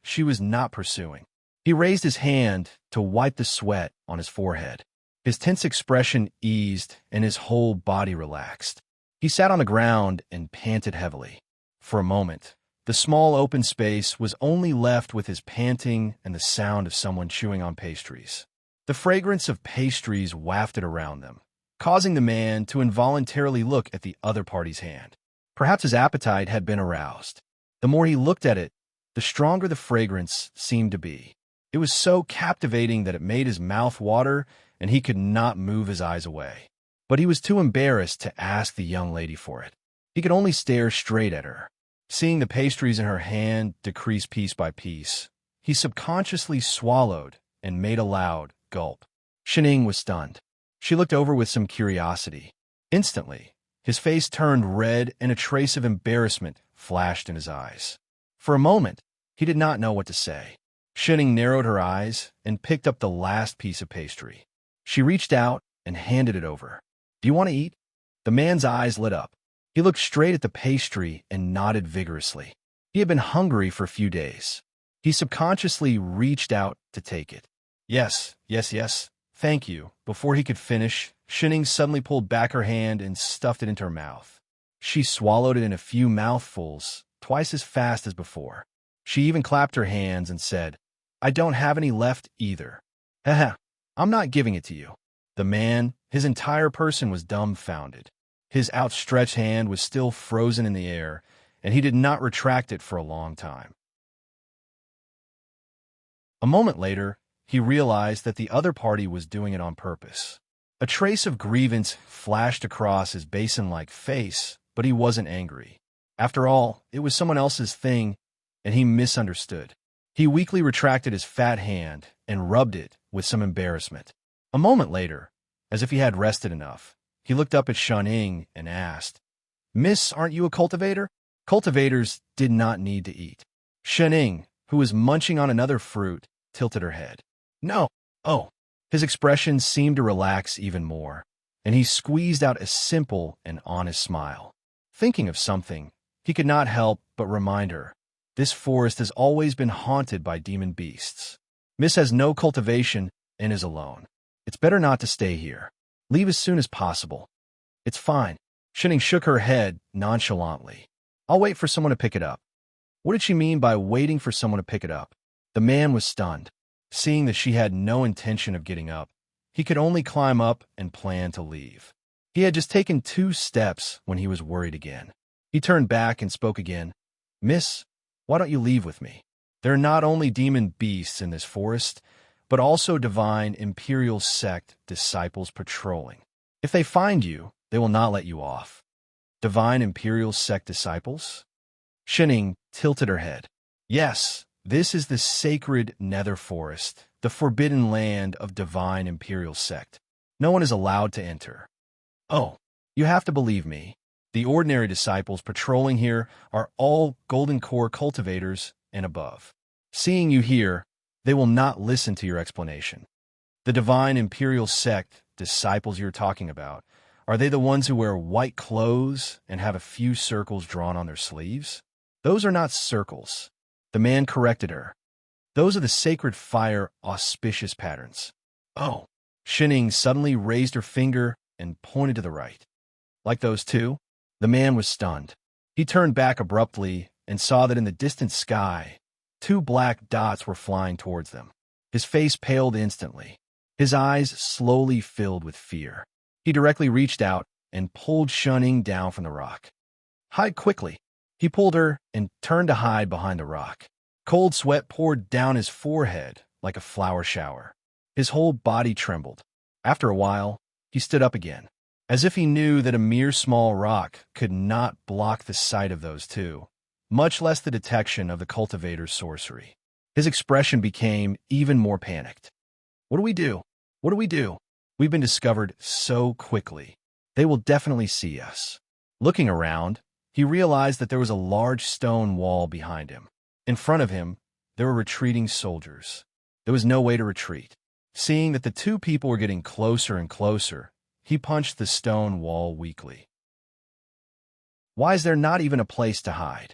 she was not pursuing. He raised his hand to wipe the sweat on his forehead. His tense expression eased, and his whole body relaxed. He sat on the ground and panted heavily. For a moment, the small open space was only left with his panting and the sound of someone chewing on pastries. The fragrance of pastries wafted around them, causing the man to involuntarily look at the other party's hand. Perhaps his appetite had been aroused. The more he looked at it, the stronger the fragrance seemed to be. It was so captivating that it made his mouth water, and he could not move his eyes away. But he was too embarrassed to ask the young lady for it. He could only stare straight at her. Seeing the pastries in her hand decrease piece by piece, he subconsciously swallowed and made a loud gulp. Shenying was stunned. She looked over with some curiosity. Instantly, his face turned red and a trace of embarrassment flashed in his eyes. For a moment, he did not know what to say. Shenying narrowed her eyes and picked up the last piece of pastry. She reached out and handed it over. Do you want to eat? The man's eyes lit up. He looked straight at the pastry and nodded vigorously. He had been hungry for a few days. He subconsciously reached out to take it. Yes, thank you. Before he could finish, Shenying suddenly pulled back her hand and stuffed it into her mouth. She swallowed it in a few mouthfuls, twice as fast as before. She even clapped her hands and said, I don't have any left either. Haha, I'm not giving it to you. The man, his entire person was dumbfounded. His outstretched hand was still frozen in the air, and he did not retract it for a long time. A moment later, he realized that the other party was doing it on purpose. A trace of grievance flashed across his basin-like face, but he wasn't angry. After all, it was someone else's thing, and he misunderstood. He weakly retracted his fat hand and rubbed it with some embarrassment. A moment later, as if he had rested enough, he looked up at Shan-ing and asked, "Miss, aren't you a cultivator?" Cultivators did not need to eat. Shan-ing, who was munching on another fruit, tilted her head. "No." "Oh." His expression seemed to relax even more, and he squeezed out a simple and honest smile. Thinking of something, he could not help but remind her, this forest has always been haunted by demon beasts. Miss has no cultivation and is alone. It's better not to stay here. Leave as soon as possible. It's fine. Shan-ing shook her head nonchalantly. I'll wait for someone to pick it up. What did she mean by waiting for someone to pick it up? The man was stunned. Seeing that she had no intention of getting up, he could only climb up and plan to leave. He had just taken 2 steps when he was worried again. He turned back and spoke again. Miss, why don't you leave with me? There are not only demon beasts in this forest, but also divine imperial sect disciples patrolling. If they find you, they will not let you off. Divine imperial sect disciples? Shan-ing tilted her head. Yes, this is the sacred nether forest, the forbidden land of divine imperial sect. No one is allowed to enter. Oh, you have to believe me. The ordinary disciples patrolling here are all golden core cultivators and above. Seeing you here, they will not listen to your explanation. The divine imperial sect disciples you're talking about, are they the ones who wear white clothes and have a few circles drawn on their sleeves? Those are not circles. The man corrected her. Those are the sacred fire auspicious patterns. Oh. Shan-ing suddenly raised her finger and pointed to the right. Like those 2? The man was stunned. He turned back abruptly and saw that in the distant sky, 2 black dots were flying towards them. His face paled instantly. His eyes slowly filled with fear. He directly reached out and pulled Shan-ing down from the rock. Hide quickly. He pulled her and turned to hide behind the rock. Cold sweat poured down his forehead like a flower shower. His whole body trembled. After a while, he stood up again, as if he knew that a mere small rock could not block the sight of those 2, much less the detection of the cultivator's sorcery. His expression became even more panicked. What do we do? What do we do? We've been discovered so quickly. They will definitely see us. Looking around, he realized that there was a large stone wall behind him. In front of him, there were retreating soldiers. There was no way to retreat. Seeing that the 2 people were getting closer and closer, he punched the stone wall weakly. Why is there not even a place to hide?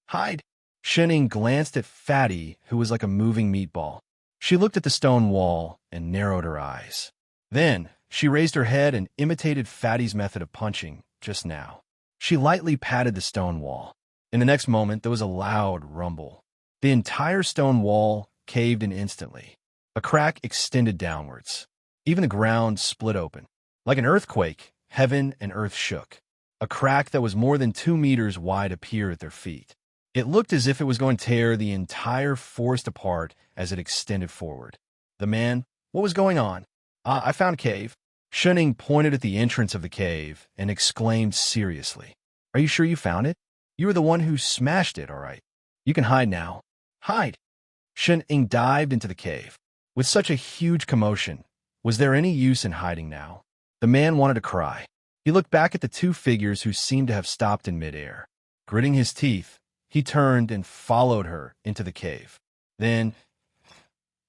Hide! Shan-ing glanced at Fatty, who was like a moving meatball. She looked at the stone wall and narrowed her eyes. Then, she raised her head and imitated Fatty's method of punching just now. She lightly patted the stone wall. In the next moment, there was a loud rumble. The entire stone wall caved in instantly. A crack extended downwards. Even the ground split open. Like an earthquake, heaven and earth shook. A crack that was more than 2 meters wide appeared at their feet. It looked as if it was going to tear the entire forest apart as it extended forward. The man, what was going on? I found a cave. Shan-ing pointed at the entrance of the cave and exclaimed seriously. Are you sure you found it? You were the one who smashed it, all right. You can hide now. Hide! Shan-ing dived into the cave. With such a huge commotion, was there any use in hiding now? The man wanted to cry. He looked back at the 2 figures who seemed to have stopped in midair. Gritting his teeth, he turned and followed her into the cave. Then,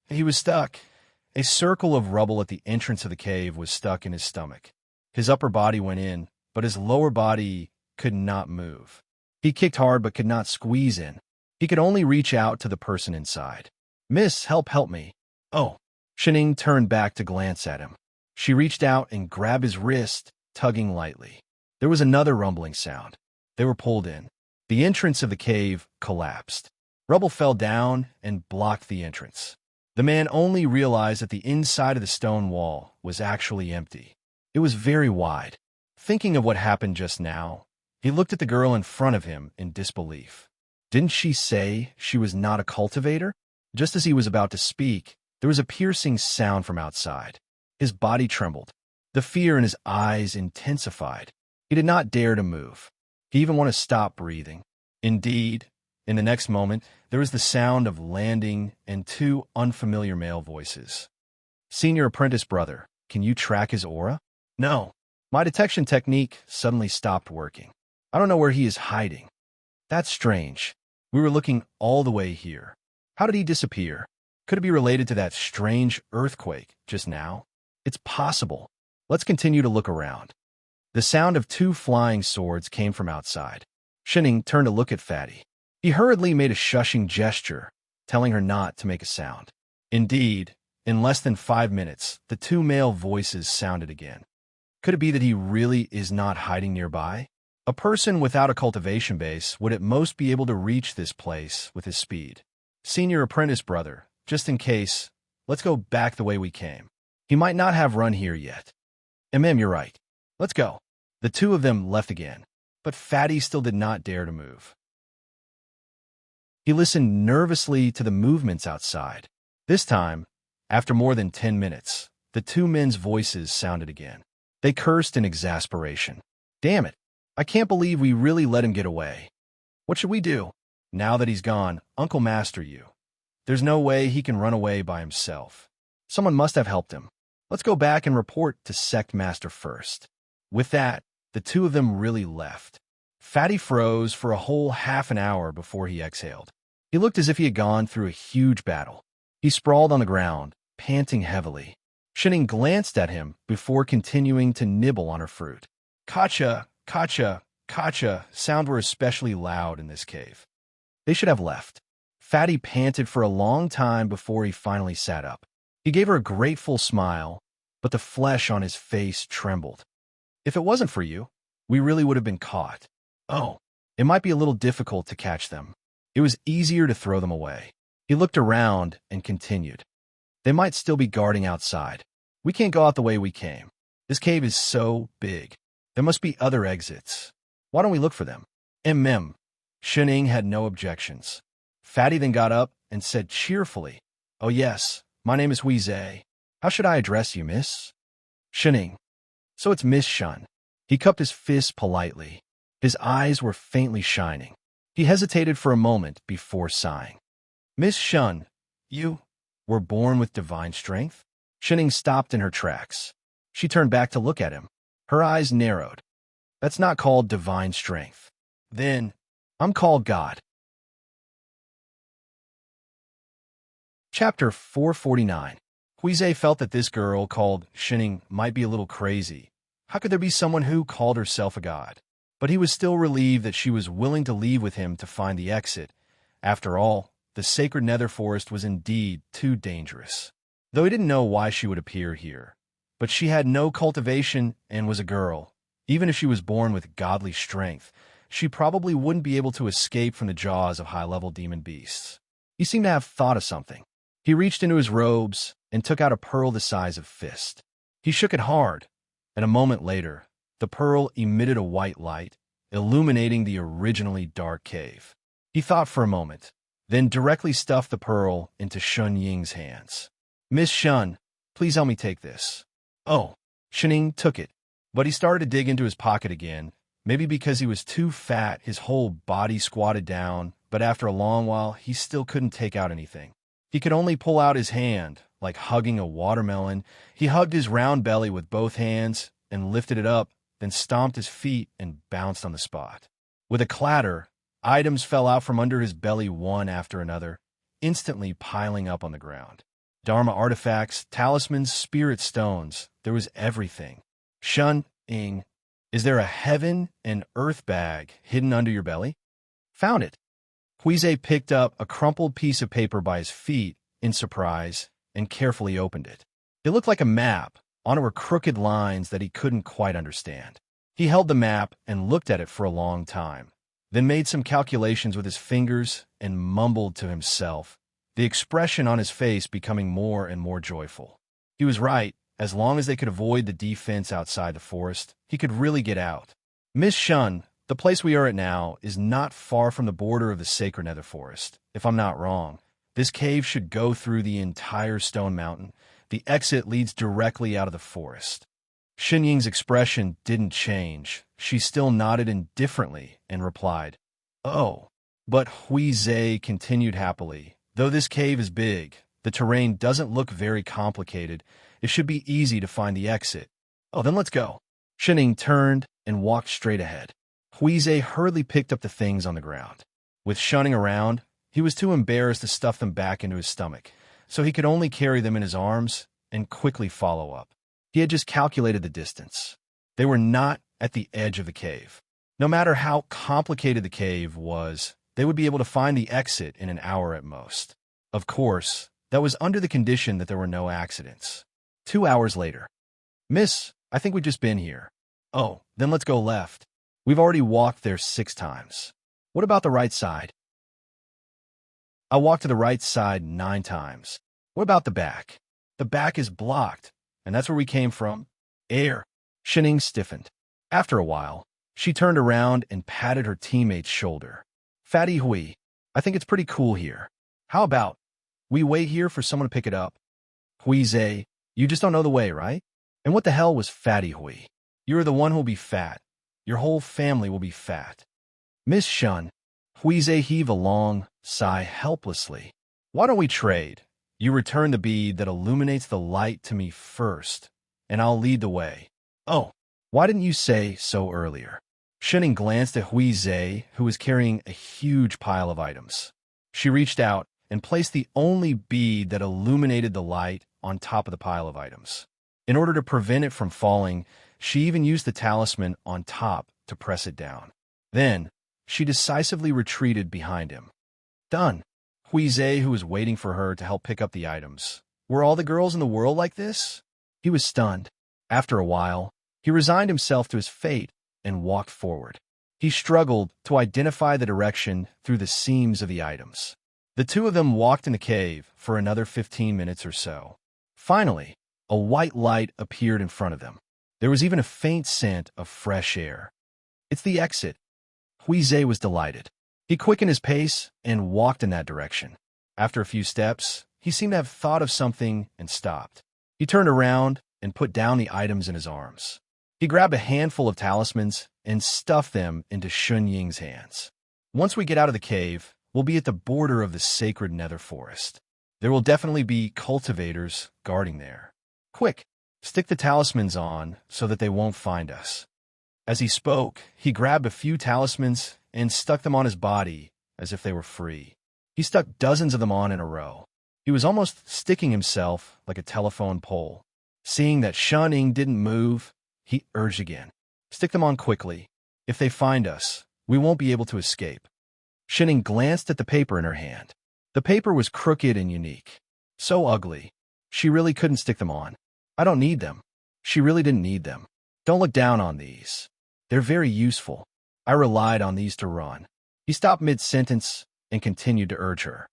he was stuck. A circle of rubble at the entrance of the cave was stuck in his stomach. His upper body went in, but his lower body could not move. He kicked hard but could not squeeze in. He could only reach out to the person inside. Miss, help me. Oh. Shan-ing turned back to glance at him. She reached out and grabbed his wrist, tugging lightly. There was another rumbling sound. They were pulled in. The entrance of the cave collapsed. Rubble fell down and blocked the entrance. The man only realized that the inside of the stone wall was actually empty. It was very wide. Thinking of what happened just now, he looked at the girl in front of him in disbelief. Didn't she say she was not a cultivator? Just as he was about to speak, there was a piercing sound from outside. His body trembled. The fear in his eyes intensified. He did not dare to move. He even wanted to stop breathing. Indeed, in the next moment, there was the sound of landing and two unfamiliar male voices. Senior apprentice brother, can you track his aura? No. My detection technique suddenly stopped working. I don't know where he is hiding. That's strange. We were looking all the way here. How did he disappear? Could it be related to that strange earthquake just now? It's possible. Let's continue to look around. The sound of two flying swords came from outside. Shining turned to look at Fatty. He hurriedly made a shushing gesture, telling her not to make a sound. Indeed, in less than 5 minutes, the two male voices sounded again. Could it be that he really is not hiding nearby? A person without a cultivation base would at most be able to reach this place with his speed. Senior apprentice brother, just in case, let's go back the way we came. He might not have run here yet. You're right. Let's go. The two of them left again, but Fatty still did not dare to move. He listened nervously to the movements outside. This time, after more than 10 minutes, the two men's voices sounded again. They cursed in exasperation. Damn it. I can't believe we really let him get away. What should we do? Now that he's gone, Uncle Master you. There's no way he can run away by himself. Someone must have helped him. Let's go back and report to Sect Master first. With that, the two of them really left. Fatty froze for a whole half an hour before he exhaled. He looked as if he had gone through a huge battle. He sprawled on the ground, panting heavily. Shining glanced at him before continuing to nibble on her fruit. Kacha, kacha, kacha sound were especially loud in this cave. They should have left. Fatty panted for a long time before he finally sat up. He gave her a grateful smile, but the flesh on his face trembled. If it wasn't for you, we really would have been caught. Oh, it might be a little difficult to catch them. It was easier to throw them away. He looked around and continued. They might still be guarding outside. We can't go out the way we came. This cave is so big. There must be other exits. Why don't we look for them? Shining had no objections. Fatty then got up and said cheerfully, Oh yes, my name is Huizhe. How should I address you, miss? Shining. So it's Miss Shun. He cupped his fist politely. His eyes were faintly shining. He hesitated for a moment before sighing. Miss Shun, you were born with divine strength? Shining stopped in her tracks. She turned back to look at him. Her eyes narrowed. That's not called divine strength. Then, I'm called God. Chapter 449. Huizhe felt that this girl called Shining might be a little crazy. How could there be someone who called herself a god? But he was still relieved that she was willing to leave with him to find the exit. After all, the sacred nether forest was indeed too dangerous. Though he didn't know why she would appear here. But she had no cultivation and was a girl. Even if she was born with godly strength, she probably wouldn't be able to escape from the jaws of high-level demon beasts. He seemed to have thought of something. He reached into his robes and took out a pearl the size of a fist. He shook it hard, and a moment later, the pearl emitted a white light, illuminating the originally dark cave. He thought for a moment, then directly stuffed the pearl into Shun Ying's hands. Miss Shun, please help me take this. Oh, Shining took it, but he started to dig into his pocket again, maybe because he was too fat, his whole body squatted down, but after a long while, he still couldn't take out anything. He could only pull out his hand, like hugging a watermelon. He hugged his round belly with both hands and lifted it up, then stomped his feet and bounced on the spot. With a clatter, items fell out from under his belly one after another, instantly piling up on the ground. Dharma artifacts, talismans, spirit stones, there was everything. Shun Ying, is there a heaven and earth bag hidden under your belly? Found it. Huizhe picked up a crumpled piece of paper by his feet in surprise and carefully opened it. It looked like a map. On it were crooked lines that he couldn't quite understand. He held the map and looked at it for a long time, then made some calculations with his fingers and mumbled to himself, the expression on his face becoming more and more joyful. He was right, As long as they could avoid the defense outside the forest, he could really get out. Miss Shun, the place we are at now is not far from the border of the sacred nether forest. If I'm not wrong, this cave should go through the entire stone mountain. The exit leads directly out of the forest. Xinying's expression didn't change. She still nodded indifferently and replied, "Oh." But Huizhe continued happily. "Though this cave is big, the terrain doesn't look very complicated. It should be easy to find the exit." "Oh, then let's go." Xinying turned and walked straight ahead. Huizhe hurriedly picked up the things on the ground. With Shunning around, he was too embarrassed to stuff them back into his stomach, so he could only carry them in his arms and quickly follow up. He had just calculated the distance. They were not at the edge of the cave. No matter how complicated the cave was, they would be able to find the exit in an hour at most. Of course, that was under the condition that there were no accidents. 2 hours later. "Miss, I think we've just been here." "Oh, then let's go left. We've already walked there 6 times. What about the right side?" "I walked to the right side 9 times. What about the back?" "The back is blocked, and that's where we came from." "Air." Xinying stiffened. After a while, she turned around and patted her teammate's shoulder. "Fatty Hui, I think it's pretty cool here. How about we wait here for someone to pick it up?" "Huizhe, you just don't know the way, right?" "And what the hell was Fatty Hui? You're the one who'll be fat. Your whole family will be fat." "Miss Shun." Huizhe heaved a long sigh helplessly. "Why don't we trade? You return the bead that illuminates the light to me first, and I'll lead the way." "Oh, why didn't you say so earlier?" Xinying glanced at Huizhe, who was carrying a huge pile of items. She reached out and placed the only bead that illuminated the light on top of the pile of items. In order to prevent it from falling, she even used the talisman on top to press it down. Then, she decisively retreated behind him. "Done." Huizhe, who was waiting for her to help pick up the items. Were all the girls in the world like this? He was stunned. After a while, he resigned himself to his fate and walked forward. He struggled to identify the direction through the seams of the items. The two of them walked in the cave for another 15 minutes or so. Finally, a white light appeared in front of them. There was even a faint scent of fresh air. "It's the exit." Huizhe was delighted. He quickened his pace and walked in that direction. After a few steps, he seemed to have thought of something and stopped. He turned around and put down the items in his arms. He grabbed a handful of talismans and stuffed them into Xinying's hands. "Once we get out of the cave, we'll be at the border of the sacred nether forest. There will definitely be cultivators guarding there. Quick, stick the talismans on so that they won't find us." As he spoke, he grabbed a few talismans and stuck them on his body as if they were free. He stuck dozens of them on in a row. He was almost sticking himself like a telephone pole. Seeing that Xinying didn't move, he urged again. "Stick them on quickly. If they find us, we won't be able to escape." Xinying glanced at the paper in her hand. The paper was crooked and unique. So ugly. She really couldn't stick them on. "I don't need them." She really didn't need them. "Don't look down on these. They're very useful. I relied on these to run." He stopped mid-sentence and continued to urge her.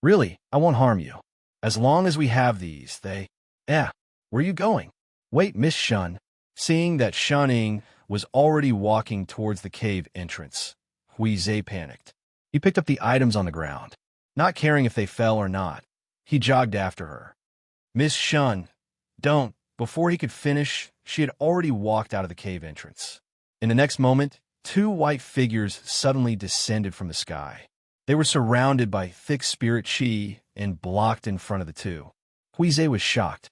"Really, I won't harm you. As long as we have these, they—" "Where are you going?" "Wait, Miss Shun." Seeing that Xinying was already walking towards the cave entrance, Huizhe panicked. He picked up the items on the ground. Not caring if they fell or not, he jogged after her. "Miss Shun, don't." Before he could finish, she had already walked out of the cave entrance. In the next moment, 2 white figures suddenly descended from the sky. They were surrounded by thick spirit chi and blocked in front of the two. Huizhe was shocked.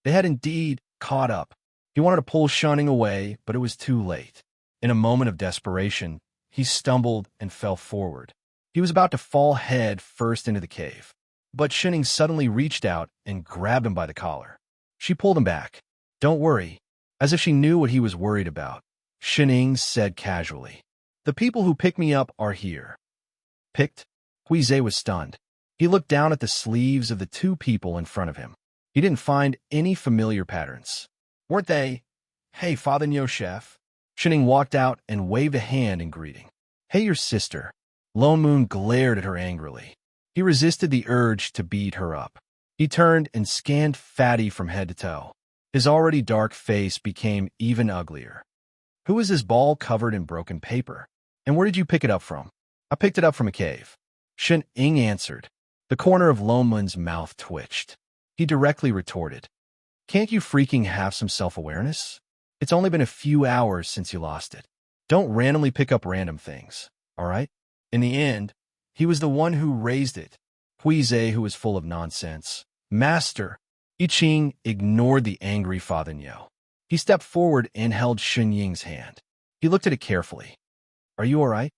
They had indeed caught up. He wanted to pull Xinying away, but it was too late. In a moment of desperation, he stumbled and fell forward. He was about to fall head first into the cave, but Xinying suddenly reached out and grabbed him by the collar. She pulled him back. "Don't worry," as if she knew what he was worried about. Xinying said casually, "The people who picked me up are here." "Picked?" Huizhe was stunned. He looked down at the sleeves of the 2 people in front of him. He didn't find any familiar patterns. "Weren't they? Hey, Father Nyo Chef." Xinying walked out and waved a hand in greeting. "Hey, your sister." Lone Moon glared at her angrily. He resisted the urge to beat her up. He turned and scanned Fatty from head to toe. His already dark face became even uglier. Who is this ball covered in broken paper? And where did you pick it up from? I picked it up from a cave. Shen Ying answered. The corner of Lomun's mouth twitched. He directly retorted. Can't you freaking have some self-awareness? It's only been a few hours since you lost it. Don't randomly pick up random things, all right? In the end, he was the one who raised it. Huize, who was full of nonsense. Master. I Ching ignored the angry Father Niu. He stepped forward and held Shen Ying's hand. He looked at it carefully. Are you all right?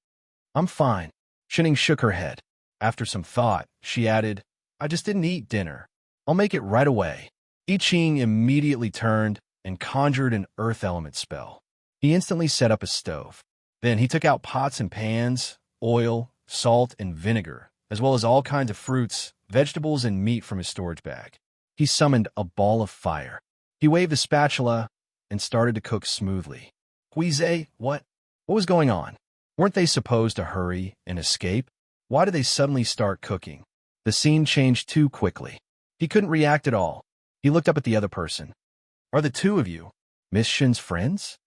I'm fine. Shen Ying shook her head. After some thought, she added, I just didn't eat dinner. I'll make it right away. I Ching immediately turned and conjured an earth element spell. He instantly set up a stove. Then he took out pots and pans, oil, salt, and vinegar, as well as all kinds of fruits, vegetables, and meat from his storage bag. He summoned a ball of fire. He waved a spatula and started to cook smoothly. Huize, what? What was going on? Weren't they supposed to hurry and escape? Why did they suddenly start cooking? The scene changed too quickly. He couldn't react at all. He looked up at the other person. Are the two of you Miss Shen's friends?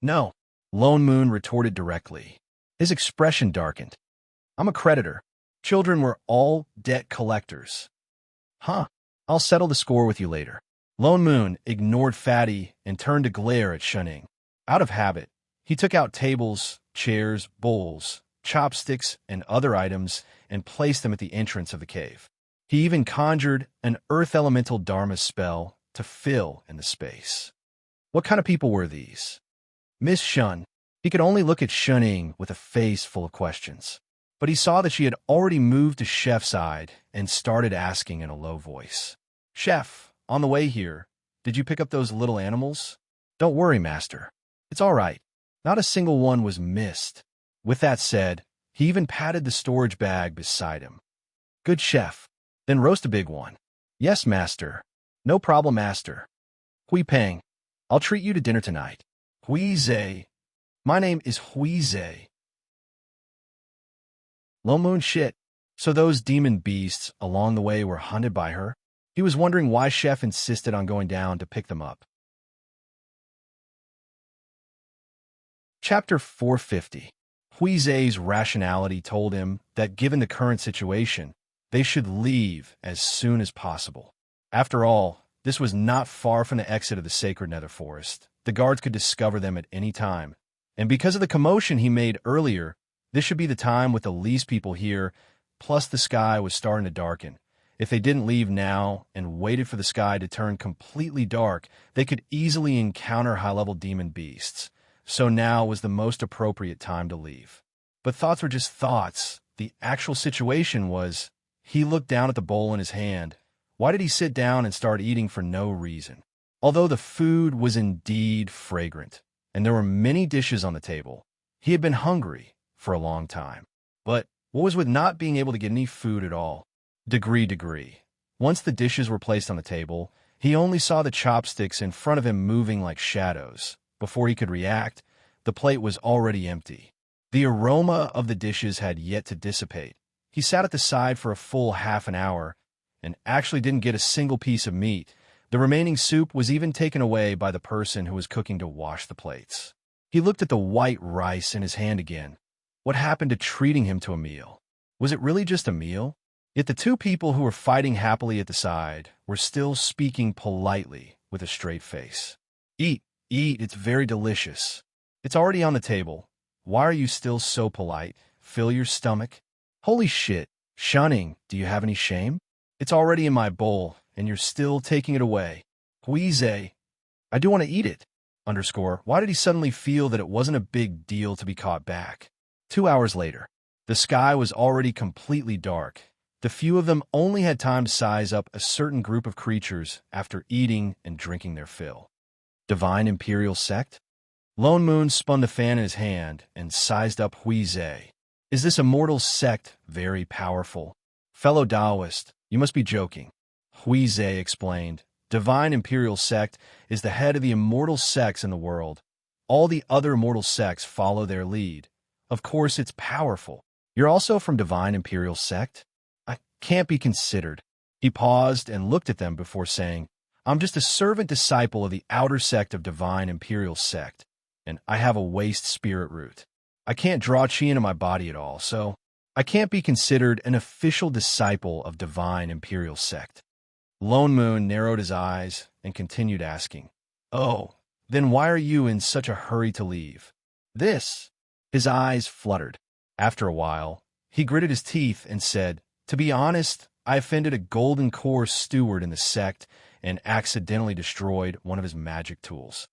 No, Lone Moon retorted directly. His expression darkened. I'm a creditor. Children were all debt collectors. Huh. I'll settle the score with you later. Lone Moon ignored Fatty and turned to glare at Shen Ying. Out of habit, he took out tables, chairs, bowls, chopsticks, and other items and placed them at the entrance of the cave. He even conjured an earth elemental dharma spell to fill in the space. What kind of people were these? Miss Shen. He could only look at Shen Ying with a face full of questions. But he saw that she had already moved to Chef's side and started asking in a low voice. Chef, on the way here, did you pick up those little animals? Don't worry, Master. It's all right. Not a single one was missed. With that said, he even patted the storage bag beside him. Good chef. Then roast a big one. Yes, Master. No problem, Master. Hui Peng, I'll treat you to dinner tonight. Huize. My name is Huize. Lone Moon shit. So those demon beasts along the way were hunted by her? He was wondering why Chef insisted on going down to pick them up. Chapter 450. Huize's rationality told him that given the current situation, they should leave as soon as possible. After all, this was not far from the exit of the sacred nether forest. The guards could discover them at any time. And because of the commotion he made earlier, this should be the time with the least people here, plus the sky was starting to darken. If they didn't leave now and waited for the sky to turn completely dark, they could easily encounter high-level demon beasts. So now was the most appropriate time to leave. But thoughts were just thoughts. The actual situation was, he looked down at the bowl in his hand. Why did he sit down and start eating for no reason? Although the food was indeed fragrant, and there were many dishes on the table, he had been hungry for a long time. But what was with not being able to get any food at all? Degree. Once the dishes were placed on the table, he only saw the chopsticks in front of him moving like shadows. Before he could react, the plate was already empty. The aroma of the dishes had yet to dissipate. He sat at the side for a full half an hour and actually didn't get a single piece of meat. The remaining soup was even taken away by the person who was cooking to wash the plates. He looked at the white rice in his hand again. What happened to treating him to a meal? Was it really just a meal? Yet the two people who were fighting happily at the side were still speaking politely with a straight face. Eat, it's very delicious. It's already on the table. Why are you still so polite? Fill your stomach. Holy shit, Shen Ying, do you have any shame? It's already in my bowl, and you're still taking it away. Huize, I do want to eat it. Why did he suddenly feel that it wasn't a big deal to be caught back? 2 hours later, the sky was already completely dark. The few of them only had time to size up a certain group of creatures after eating and drinking their fill. Divine Imperial Sect? Lone Moon spun the fan in his hand and sized up Huize. Is this immortal sect very powerful? Fellow Taoist, you must be joking. Huize explained. Divine Imperial Sect is the head of the immortal sects in the world. All the other immortal sects follow their lead. Of course, it's powerful. You're also from Divine Imperial Sect? I can't be considered. He paused and looked at them before saying, I'm just a servant disciple of the outer sect of Divine Imperial Sect, and I have a waste spirit root. I can't draw chi into my body at all, so I can't be considered an official disciple of Divine Imperial Sect. Lone Moon narrowed his eyes and continued asking, Oh, then why are you in such a hurry to leave? This? His eyes fluttered. After a while, he gritted his teeth and said, To be honest, I offended a golden core steward in the sect and accidentally destroyed one of his magic tools.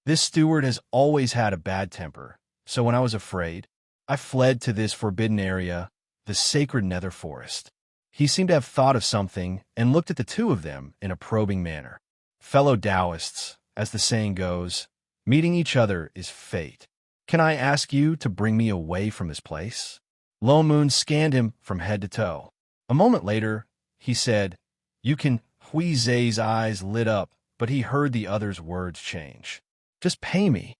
This steward has always had a bad temper, so when I was afraid, I fled to this forbidden area, the sacred nether forest. He seemed to have thought of something and looked at the two of them in a probing manner. Fellow Taoists, as the saying goes, meeting each other is fate. Can I ask you to bring me away from this place? Lone Moon scanned him from head to toe. A moment later, he said, You can. Hui Zai's eyes lit up, but he heard the other's words change. Just pay me.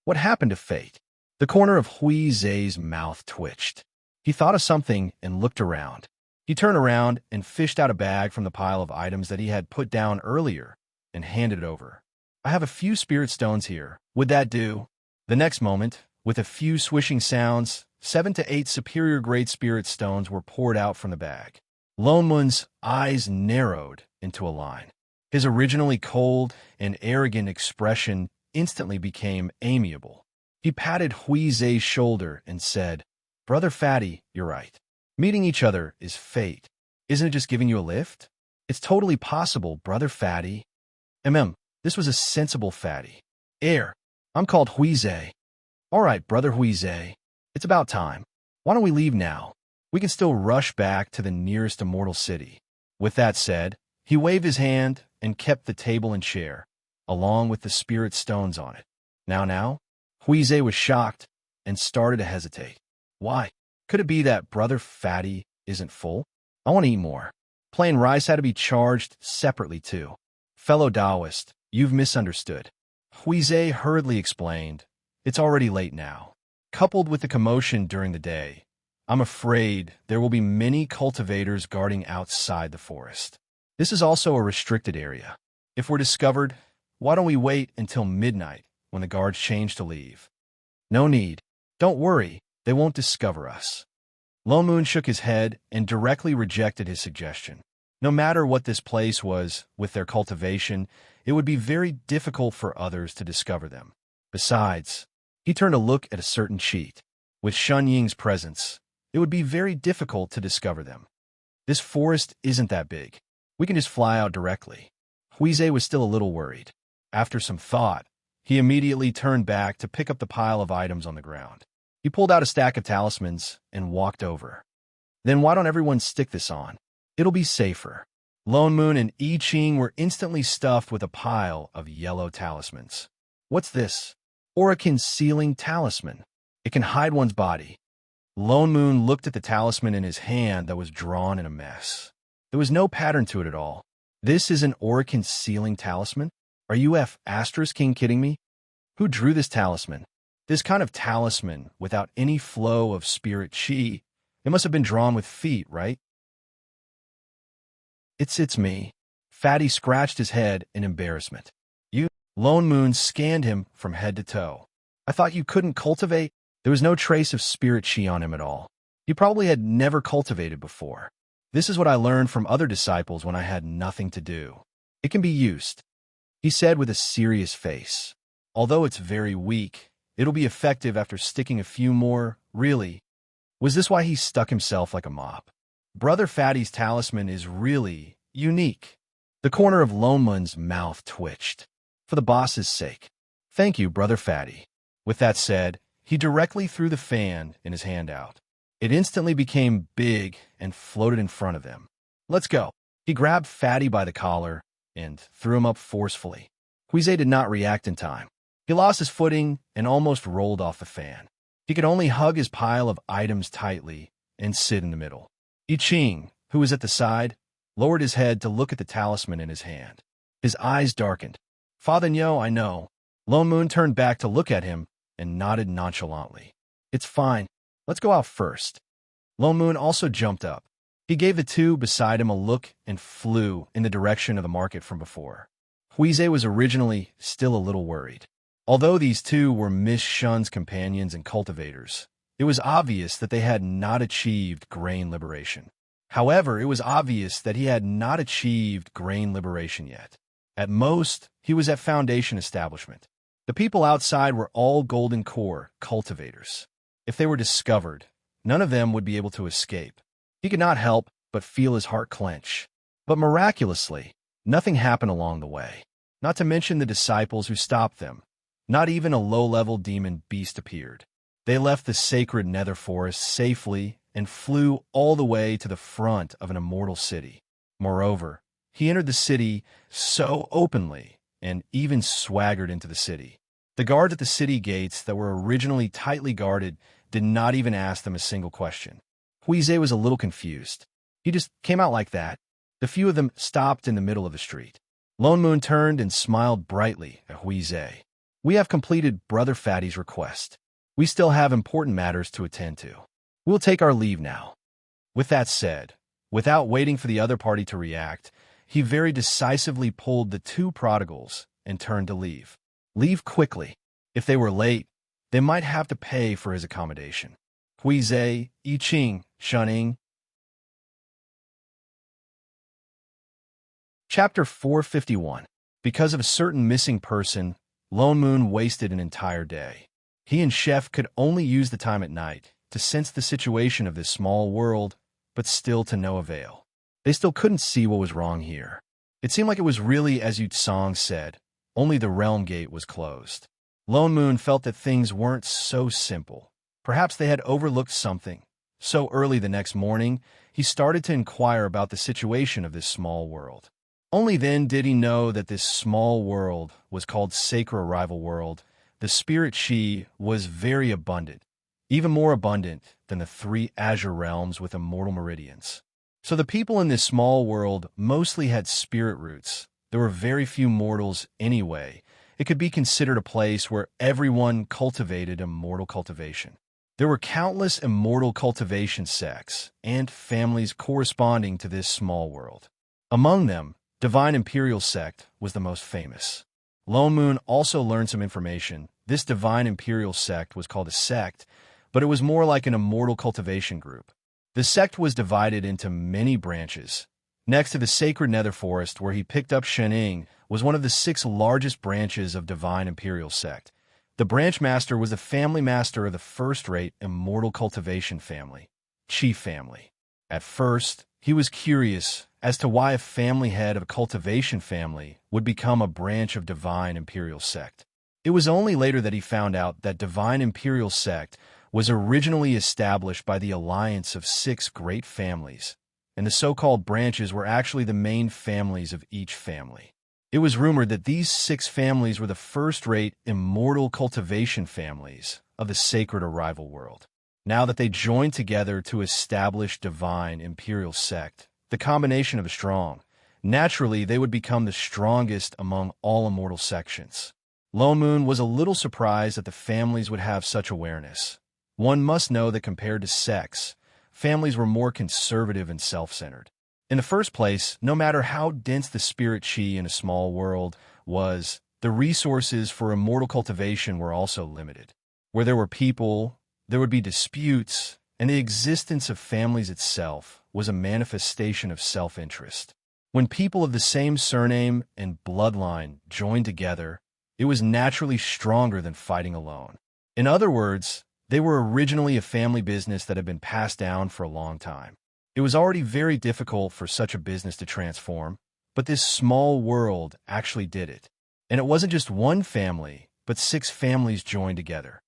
What happened to fate? The corner of Hui Zai's mouth twitched. He thought of something and looked around. He turned around and fished out a bag from the pile of items that he had put down earlier and handed it over. I have a few spirit stones here. Would that do? The next moment, with a few swishing sounds, 7 to 8 superior grade spirit stones were poured out from the bag. Lone Moon's eyes narrowed into a line. His originally cold and arrogant expression instantly became amiable. He patted Hui Zai's shoulder and said, Brother Fatty, you're right. Meeting each other is fate. Isn't it just giving you a lift? It's totally possible, Brother Fatty. This was a sensible Fatty. I'm called Hui Zai. All right, Brother Hui Zai. It's about time. Why don't we leave now? We can still rush back to the nearest immortal city. With that said, he waved his hand and kept the table and chair, along with the spirit stones on it. Now, Hui Zai was shocked and started to hesitate. Why? Could it be that Brother Fatty isn't full? I want to eat more. Plain rice had to be charged separately too. Fellow Taoist, you've misunderstood. Hui Zai hurriedly explained, It's already late now. Coupled with the commotion during the day, I'm afraid there will be many cultivators guarding outside the forest. This is also a restricted area. If we're discovered, why don't we wait until midnight when the guards change to leave? No need. Don't worry, they won't discover us. Lone Moon shook his head and directly rejected his suggestion. No matter what this place was with their cultivation, it would be very difficult for others to discover them. Besides, he turned to look at a certain cheat. With Shun Ying's presence, it would be very difficult to discover them. This forest isn't that big. We can just fly out directly. Hui Zai was still a little worried. After some thought, he immediately turned back to pick up the pile of items on the ground. He pulled out a stack of talismans and walked over. Then why don't everyone stick this on? It'll be safer. Lone Moon and I Ching were instantly stuffed with a pile of yellow talismans. What's this? Aurican sealing talisman. It can hide one's body. Lone Moon looked at the talisman in his hand that was drawn in a mess. There was no pattern to it at all. This is an Aurican sealing talisman? Are you King kidding me? Who drew this talisman? This kind of talisman without any flow of spirit chi. It must have been drawn with feet, right? It's me. Fatty scratched his head in embarrassment. You? Lone Moon scanned him from head to toe. I thought you couldn't cultivate? There was no trace of spirit chi on him at all. He probably had never cultivated before. This is what I learned from other disciples when I had nothing to do. It can be used, he said with a serious face. Although it's very weak, it'll be effective after sticking a few more, really. Was this why he stuck himself like a mop? Brother Fatty's talisman is really unique. The corner of Lone Moon's mouth twitched. For the boss's sake. Thank you, Brother Fatty. With that said, he directly threw the fan in his hand out. It instantly became big and floated in front of him. Let's go. He grabbed Fatty by the collar and threw him up forcefully. Hui Zai did not react in time. He lost his footing and almost rolled off the fan. He could only hug his pile of items tightly and sit in the middle. I Ching, who was at the side, lowered his head to look at the talisman in his hand. His eyes darkened. Father Nyo, I know. Lone Moon turned back to look at him and nodded nonchalantly. It's fine. Let's go out first. Lone Moon also jumped up. He gave the two beside him a look and flew in the direction of the market from before. Huize was originally still a little worried. Although these two were Miss Shun's companions and cultivators, it was obvious that they had not achieved grain liberation. However, it was obvious that he had not achieved grain liberation yet. At most, he was at foundation establishment. The people outside were all golden core cultivators. If they were discovered, none of them would be able to escape. He could not help but feel his heart clench. But miraculously, nothing happened along the way. Not to mention the disciples who stopped them. Not even a low-level demon beast appeared. They left the sacred nether forest safely and flew all the way to the front of an immortal city. Moreover, he entered the city so openly and even swaggered into the city. The guards at the city gates that were originally tightly guarded did not even ask them a single question. Huize was a little confused. He just came out like that. The few of them stopped in the middle of the street. Lone Moon turned and smiled brightly at Huize. We have completed Brother Fatty's request. We still have important matters to attend to. We'll take our leave now. With that said, without waiting for the other party to react, he very decisively pulled the two prodigals and turned to leave. Leave quickly. If they were late, they might have to pay for his accommodation. Huize, Yiqing, Shuning. Chapter 451. Because of a certain missing person, Lone Moon wasted an entire day. He and Chef could only use the time at night to sense the situation of this small world, but still to no avail. They still couldn't see what was wrong here. It seemed like it was really as Yutsong said, only the realm gate was closed. Lone Moon felt that things weren't so simple. Perhaps they had overlooked something. So early the next morning, he started to inquire about the situation of this small world. Only then did he know that this small world was called Sacred Arrival World. The spirit chi was very abundant, even more abundant than the three azure realms with immortal meridians. So the people in this small world mostly had spirit roots. There were very few mortals anyway. It could be considered a place where everyone cultivated immortal cultivation. There were countless immortal cultivation sects and families corresponding to this small world. Among them, Divine Imperial Sect was the most famous. Lone Moon also learned some information. This Divine Imperial Sect was called a sect, but it was more like an immortal cultivation group. The sect was divided into many branches. Next to the sacred nether forest where he picked up Shening was one of the 6 largest branches of Divine Imperial Sect. The branch master was the family master of the first-rate immortal cultivation family, Chi family. At first, he was curious as to why a family head of a cultivation family would become a branch of Divine Imperial Sect. It was only later that he found out that Divine Imperial Sect was originally established by the alliance of 6 great families, and the so-called branches were actually the main families of each family. It was rumored that these 6 families were the first-rate immortal cultivation families of the Sacred Arrival World. Now that they joined together to establish Divine Imperial Sect, the combination of strong, naturally they would become the strongest among all immortal sections. Lone Moon was a little surprised that the families would have such awareness. One must know that compared to sects, families were more conservative and self-centered. In the first place, no matter how dense the spirit chi in a small world was, the resources for immortal cultivation were also limited. Where there were people, there would be disputes, and the existence of families itself was a manifestation of self-interest. When people of the same surname and bloodline joined together, it was naturally stronger than fighting alone. In other words, they were originally a family business that had been passed down for a long time. It was already very difficult for such a business to transform, but this small world actually did it. And it wasn't just one family, but 6 families joined together.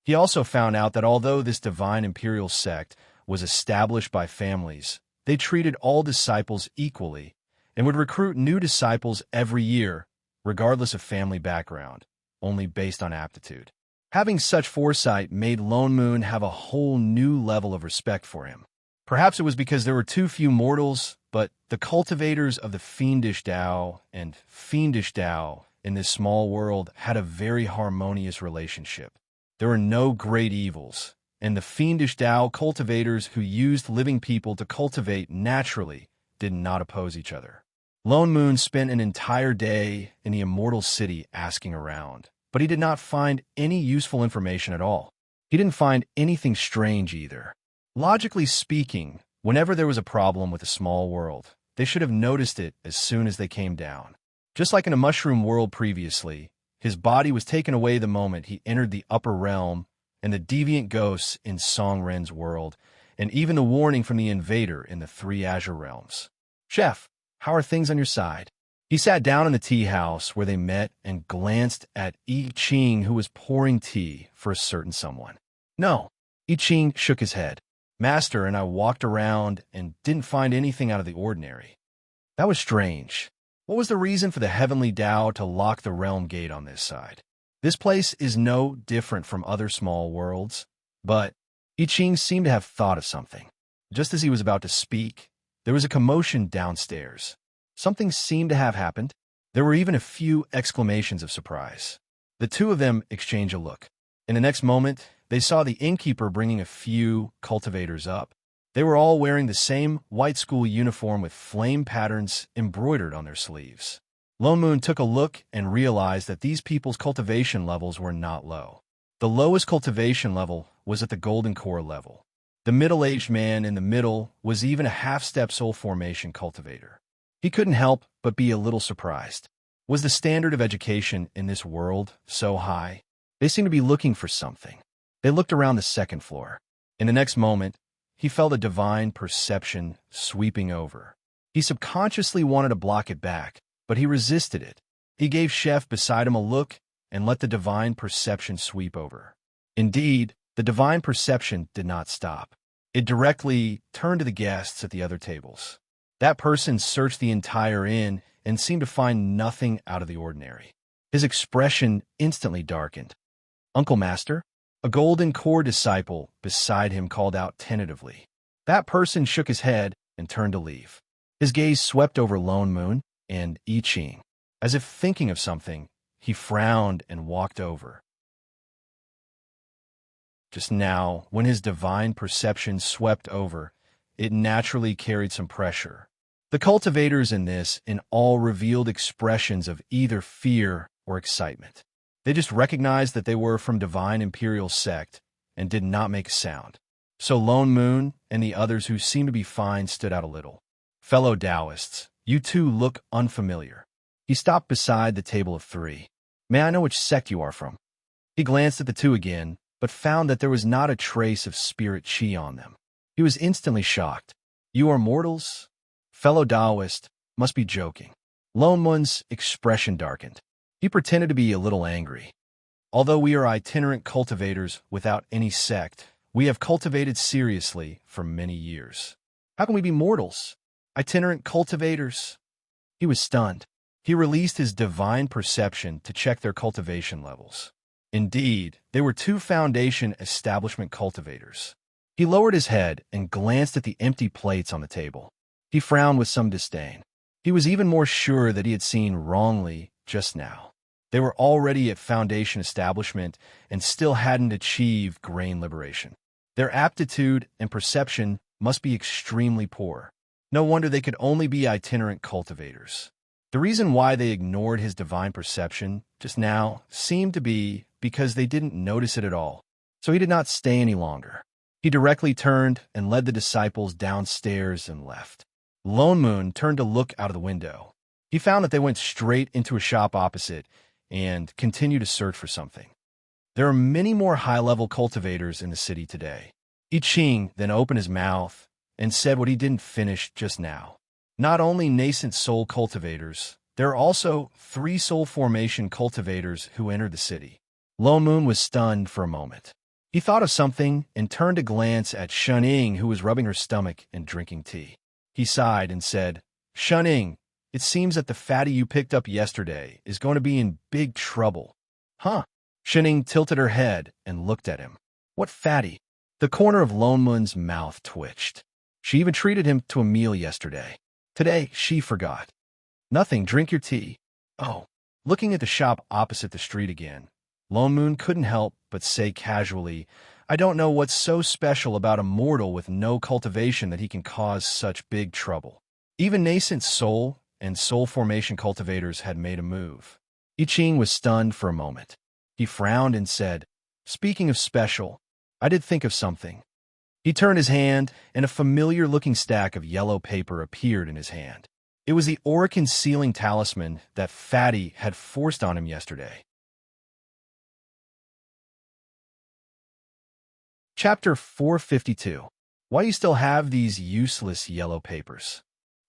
He also found out that although this Divine Imperial Sect was established by families, they treated all disciples equally and would recruit new disciples every year, regardless of family background, only based on aptitude. Having such foresight made Lone Moon have a whole new level of respect for him. Perhaps it was because there were too few mortals, but the cultivators of the Fiendish Tao and Fiendish Tao in this small world had a very harmonious relationship. There were no great evils, and the fiendish Tao cultivators who used living people to cultivate naturally did not oppose each other. Lone Moon spent an entire day in the immortal city asking around, but he did not find any useful information at all. He didn't find anything strange either. Logically speaking, whenever there was a problem with a small world, they should have noticed it as soon as they came down. Just like in a mushroom world previously, his body was taken away the moment he entered the upper realm, and the deviant ghosts in Song Ren's world, and even the warning from the invader in the three azure realms. "Chef, how are things on your side?" He sat down in the tea house where they met and glanced at I Ching, who was pouring tea for a certain someone. "No." I Ching shook his head. "Master and I walked around and didn't find anything out of the ordinary." That was strange. What was the reason for the heavenly Tao to lock the realm gate on this side? This place is no different from other small worlds, but I Ching seemed to have thought of something. Just as he was about to speak, there was a commotion downstairs. Something seemed to have happened. There were even a few exclamations of surprise. The two of them exchanged a look. In the next moment, they saw the innkeeper bringing a few cultivators up. They were all wearing the same white school uniform with flame patterns embroidered on their sleeves. Lone Moon took a look and realized that these people's cultivation levels were not low. The lowest cultivation level was at the golden core level. The middle-aged man in the middle was even a half-step soul formation cultivator. He couldn't help but be a little surprised. Was the standard of education in this world so high? They seemed to be looking for something. They looked around the second floor. In the next moment, he felt a divine perception sweeping over. He subconsciously wanted to block it back, but he resisted it. He gave Chef beside him a look and let the divine perception sweep over. Indeed, the divine perception did not stop. It directly turned to the guests at the other tables. That person searched the entire inn and seemed to find nothing out of the ordinary. His expression instantly darkened. "Uncle Master?" A golden core disciple beside him called out tentatively. That person shook his head and turned to leave. His gaze swept over Lone Moon and I Ching. As if thinking of something, he frowned and walked over. Just now, when his divine perception swept over, it naturally carried some pressure. The cultivators in this all revealed expressions of either fear or excitement. They just recognized that they were from Divine Imperial Sect and did not make a sound. So Lone Moon and the others who seemed to be fine stood out a little. "Fellow Taoists, you two look unfamiliar." He stopped beside the table of three. "May I know which sect you are from?" He glanced at the two again, but found that there was not a trace of spirit chi on them. He was instantly shocked. "You are mortals?" "Fellow Taoist must be joking." Lone Moon's expression darkened. He pretended to be a little angry. "Although we are itinerant cultivators without any sect, we have cultivated seriously for many years." "How can we be mortals? Itinerant cultivators?" He was stunned. He released his divine perception to check their cultivation levels. Indeed, they were two Foundation establishment cultivators. He lowered his head and glanced at the empty plates on the table. He frowned with some disdain. He was even more sure that he had seen wrongly just now. They were already at Foundation establishment and still hadn't achieved grain liberation. Their aptitude and perception must be extremely poor. No wonder they could only be itinerant cultivators. The reason why they ignored his divine perception just now seemed to be because they didn't notice it at all. So he did not stay any longer. He directly turned and led the disciples downstairs and left. Lone Moon turned to look out of the window. He found that they went straight into a shop opposite and continued to search for something. There are many more high-level cultivators in the city today. I Ching then opened his mouth and said what he didn't finish just now. Not only nascent soul cultivators, there are also 3 soul formation cultivators who entered the city. Lone Moon was stunned for a moment. He thought of something and turned to glance at Shuning, who was rubbing her stomach and drinking tea. He sighed and said, "Shuning, it seems that the fatty you picked up yesterday is going to be in big trouble." "Huh?" Shuning tilted her head and looked at him. "What fatty?" The corner of Lone Moon's mouth twitched. She even treated him to a meal yesterday. Today, she forgot. "Nothing, drink your tea." "Oh." Looking at the shop opposite the street again, Lone Moon couldn't help but say casually, I don't know what's so special about a mortal with no cultivation that he can cause such big trouble. Even nascent soul and soul formation cultivators had made a move. I Ching was stunned for a moment. He frowned and said, "Speaking of special, I did think of something." He turned his hand, and a familiar-looking stack of yellow paper appeared in his hand. It was the aura sealing talisman that Fatty had forced on him yesterday. Chapter 452. Why you still have these useless yellow papers?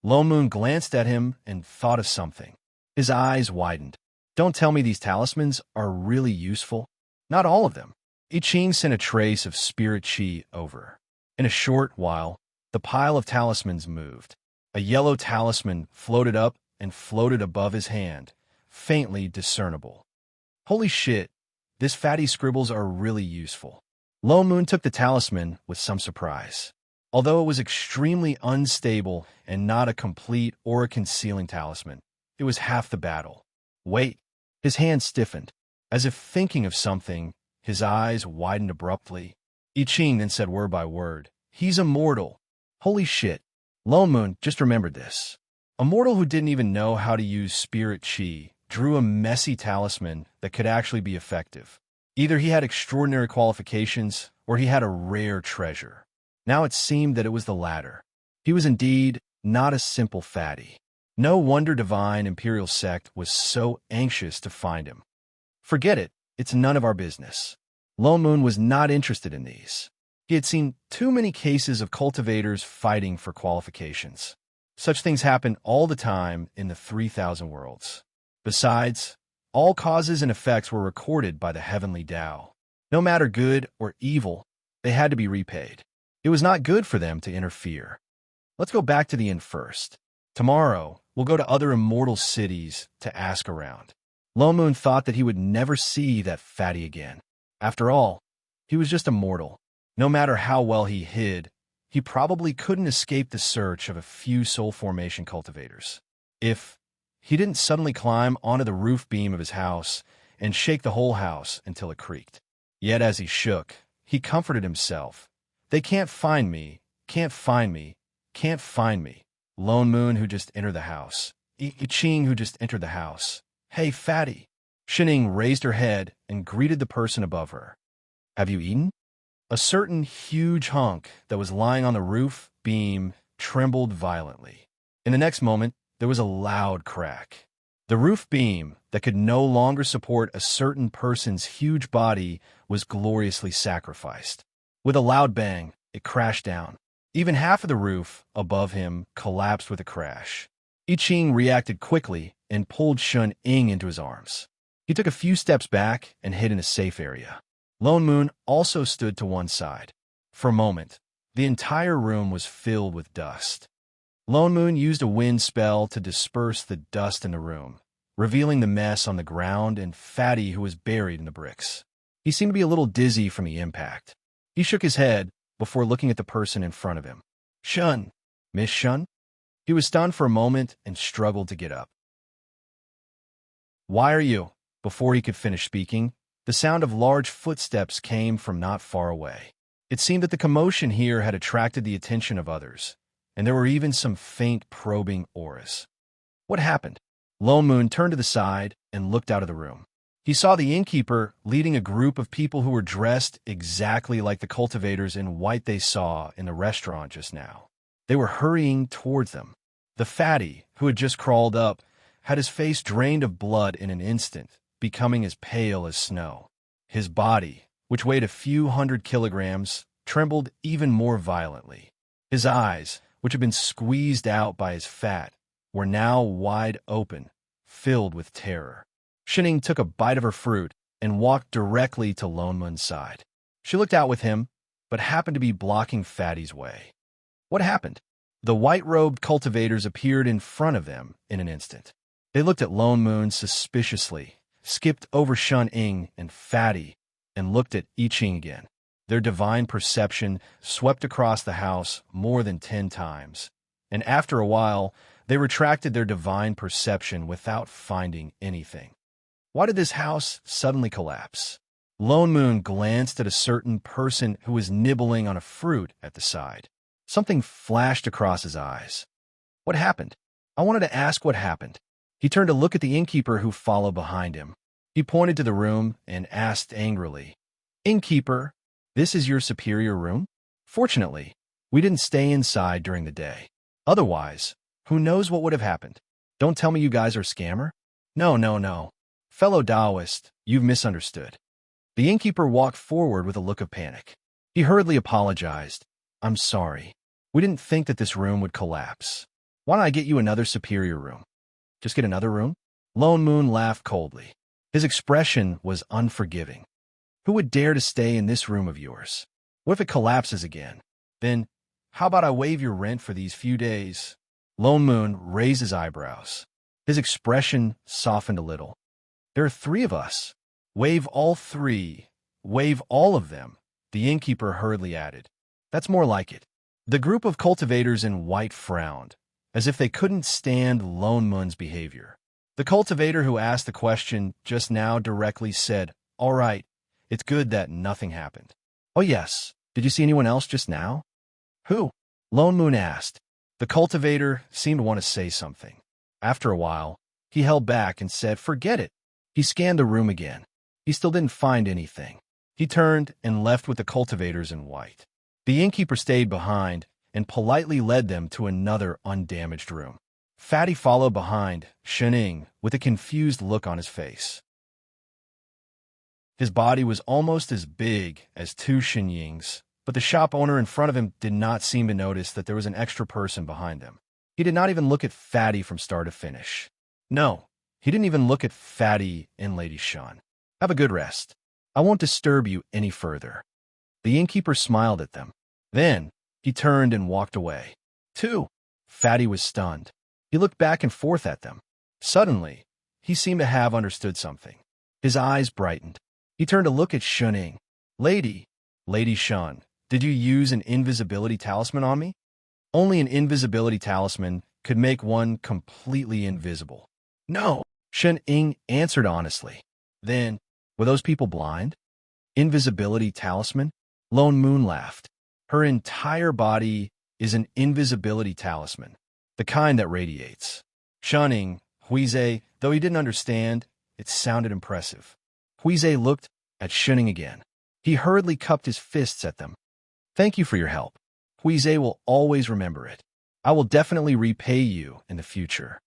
Lone Moon glanced at him and thought of something. His eyes widened. Don't tell me these talismans are really useful. Not all of them. I Ching sent a trace of spirit chi over. In a short while, the pile of talismans moved. A yellow talisman floated up and floated above his hand, faintly discernible. Holy shit, this Fatty's scribbles are really useful. Lone Moon took the talisman with some surprise. Although it was extremely unstable and not a complete aura-concealing talisman, it was half the battle. Wait. His hand stiffened. As if thinking of something, his eyes widened abruptly. I Ching then said word by word, "He's immortal." Holy shit. Lone Moon just remembered this. A mortal who didn't even know how to use spirit chi drew a messy talisman that could actually be effective. Either he had extraordinary qualifications, or he had a rare treasure. Now it seemed that it was the latter. He was indeed not a simple fatty. No wonder Divine Imperial Sect was so anxious to find him. Forget it, it's none of our business. Lone Moon was not interested in these. He had seen too many cases of cultivators fighting for qualifications. Such things happen all the time in the 3,000 worlds. Besides, all causes and effects were recorded by the heavenly Tao. No matter good or evil, they had to be repaid. It was not good for them to interfere. Let's go back to the inn first. Tomorrow, we'll go to other immortal cities to ask around. Lone Moon thought that he would never see that fatty again. After all, he was just a mortal. No matter how well he hid, he probably couldn't escape the search of a few soul formation cultivators. If he didn't suddenly climb onto the roof beam of his house and shake the whole house until it creaked. Yet as he shook, he comforted himself. They can't find me, can't find me, can't find me. Lone Moon who just entered the house. I Ching who just entered the house. Hey, fatty. Shining raised her head and greeted the person above her. Have you eaten? A certain huge hunk that was lying on the roof beam trembled violently. In the next moment, there was a loud crack. The roof beam that could no longer support a certain person's huge body was gloriously sacrificed. With a loud bang, it crashed down. Even half of the roof above him collapsed with a crash. I Ching reacted quickly and pulled Shun Ying into his arms. He took a few steps back and hid in a safe area. Lone Moon also stood to one side. For a moment, the entire room was filled with dust. Lone Moon used a wind spell to disperse the dust in the room, revealing the mess on the ground and Fatty who was buried in the bricks. He seemed to be a little dizzy from the impact. He shook his head before looking at the person in front of him. Shun. Miss Shun? He was stunned for a moment and struggled to get up. Why are you? Before he could finish speaking, the sound of large footsteps came from not far away. It seemed that the commotion here had attracted the attention of others, and there were even some faint probing auras. What happened? Lone Moon turned to the side and looked out of the room. He saw the innkeeper leading a group of people who were dressed exactly like the cultivators in white they saw in the restaurant just now. They were hurrying towards them. The fatty, who had just crawled up, had his face drained of blood in an instant, becoming as pale as snow. His body, which weighed a few 100 kilograms, trembled even more violently. His eyes, which had been squeezed out by his fat, were now wide open, filled with terror. Shining took a bite of her fruit and walked directly to Lone Moon's side. She looked out with him, but happened to be blocking Fatty's way. What happened? The white-robed cultivators appeared in front of them in an instant. They looked at Lone Moon suspiciously, skipped over Shun Ying and Fatty, and looked at I Ching again. Their divine perception swept across the house more than 10 times, and after a while, they retracted their divine perception without finding anything. Why did this house suddenly collapse? Lone Moon glanced at a certain person who was nibbling on a fruit at the side. Something flashed across his eyes. What happened? I wanted to ask what happened. He turned to look at the innkeeper who followed behind him. He pointed to the room and asked angrily, "Innkeeper, this is your superior room? Fortunately, we didn't stay inside during the day. Otherwise, who knows what would have happened? Don't tell me you guys are a scammer? No, no, no. Fellow Taoist, you've misunderstood." The innkeeper walked forward with a look of panic. He hurriedly apologized. "I'm sorry. We didn't think that this room would collapse. Why don't I get you another superior room?" "Just get another room?" Lone Moon laughed coldly. His expression was unforgiving. "Who would dare to stay in this room of yours? What if it collapses again? Then, how about I waive your rent for these few days?" Lone Moon raised his eyebrows. His expression softened a little. "There are 3 of us. Waive all 3. Waive all of them," the innkeeper hurriedly added. "That's more like it." The group of cultivators in white frowned, as if they couldn't stand Lone Moon's behavior. The cultivator who asked the question just now directly said, "All right, it's good that nothing happened." "Oh yes, did you see anyone else just now?" "Who?" Lone Moon asked. The cultivator seemed to want to say something. After a while, he held back and said, "Forget it." He scanned the room again. He still didn't find anything. He turned and left with the cultivators in white. The innkeeper stayed behind and politely led them to another undamaged room. Fatty followed behind, Shening, with a confused look on his face. His body was almost as big as 2 Shenyings, but the shop owner in front of him did not seem to notice that there was an extra person behind them. He did not even look at Fatty from start to finish. No, he didn't even look at Fatty and Lady Shun. "Have a good rest. I won't disturb you any further." The innkeeper smiled at them. Then, he turned and walked away. 2. Fatty was stunned. He looked back and forth at them. Suddenly, he seemed to have understood something. His eyes brightened. He turned to look at Shuning. Lady Shun, did you use an invisibility talisman on me?" "Only an invisibility talisman could make one completely invisible." "No," Shuning answered honestly. "Then, were those people blind?" "Invisibility talisman?" Lone Moon laughed. "Her entire body is an invisibility talisman, the kind that radiates." Shunning, Huize, though he didn't understand, it sounded impressive. Huize looked at Shunning again. He hurriedly cupped his fists at them. "Thank you for your help. Huize will always remember it. I will definitely repay you in the future."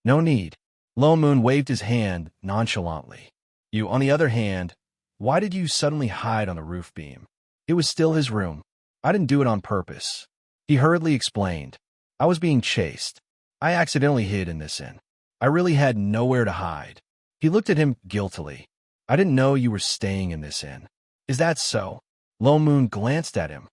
"No need." Lone Moon waved his hand nonchalantly. "You, on the other hand, why did you suddenly hide on the roof beam?" It was still his room. "I didn't do it on purpose." He hurriedly explained. "I was being chased. I accidentally hid in this inn. I really had nowhere to hide." He looked at him guiltily. "I didn't know you were staying in this inn." "Is that so?" Lone Moon glanced at him.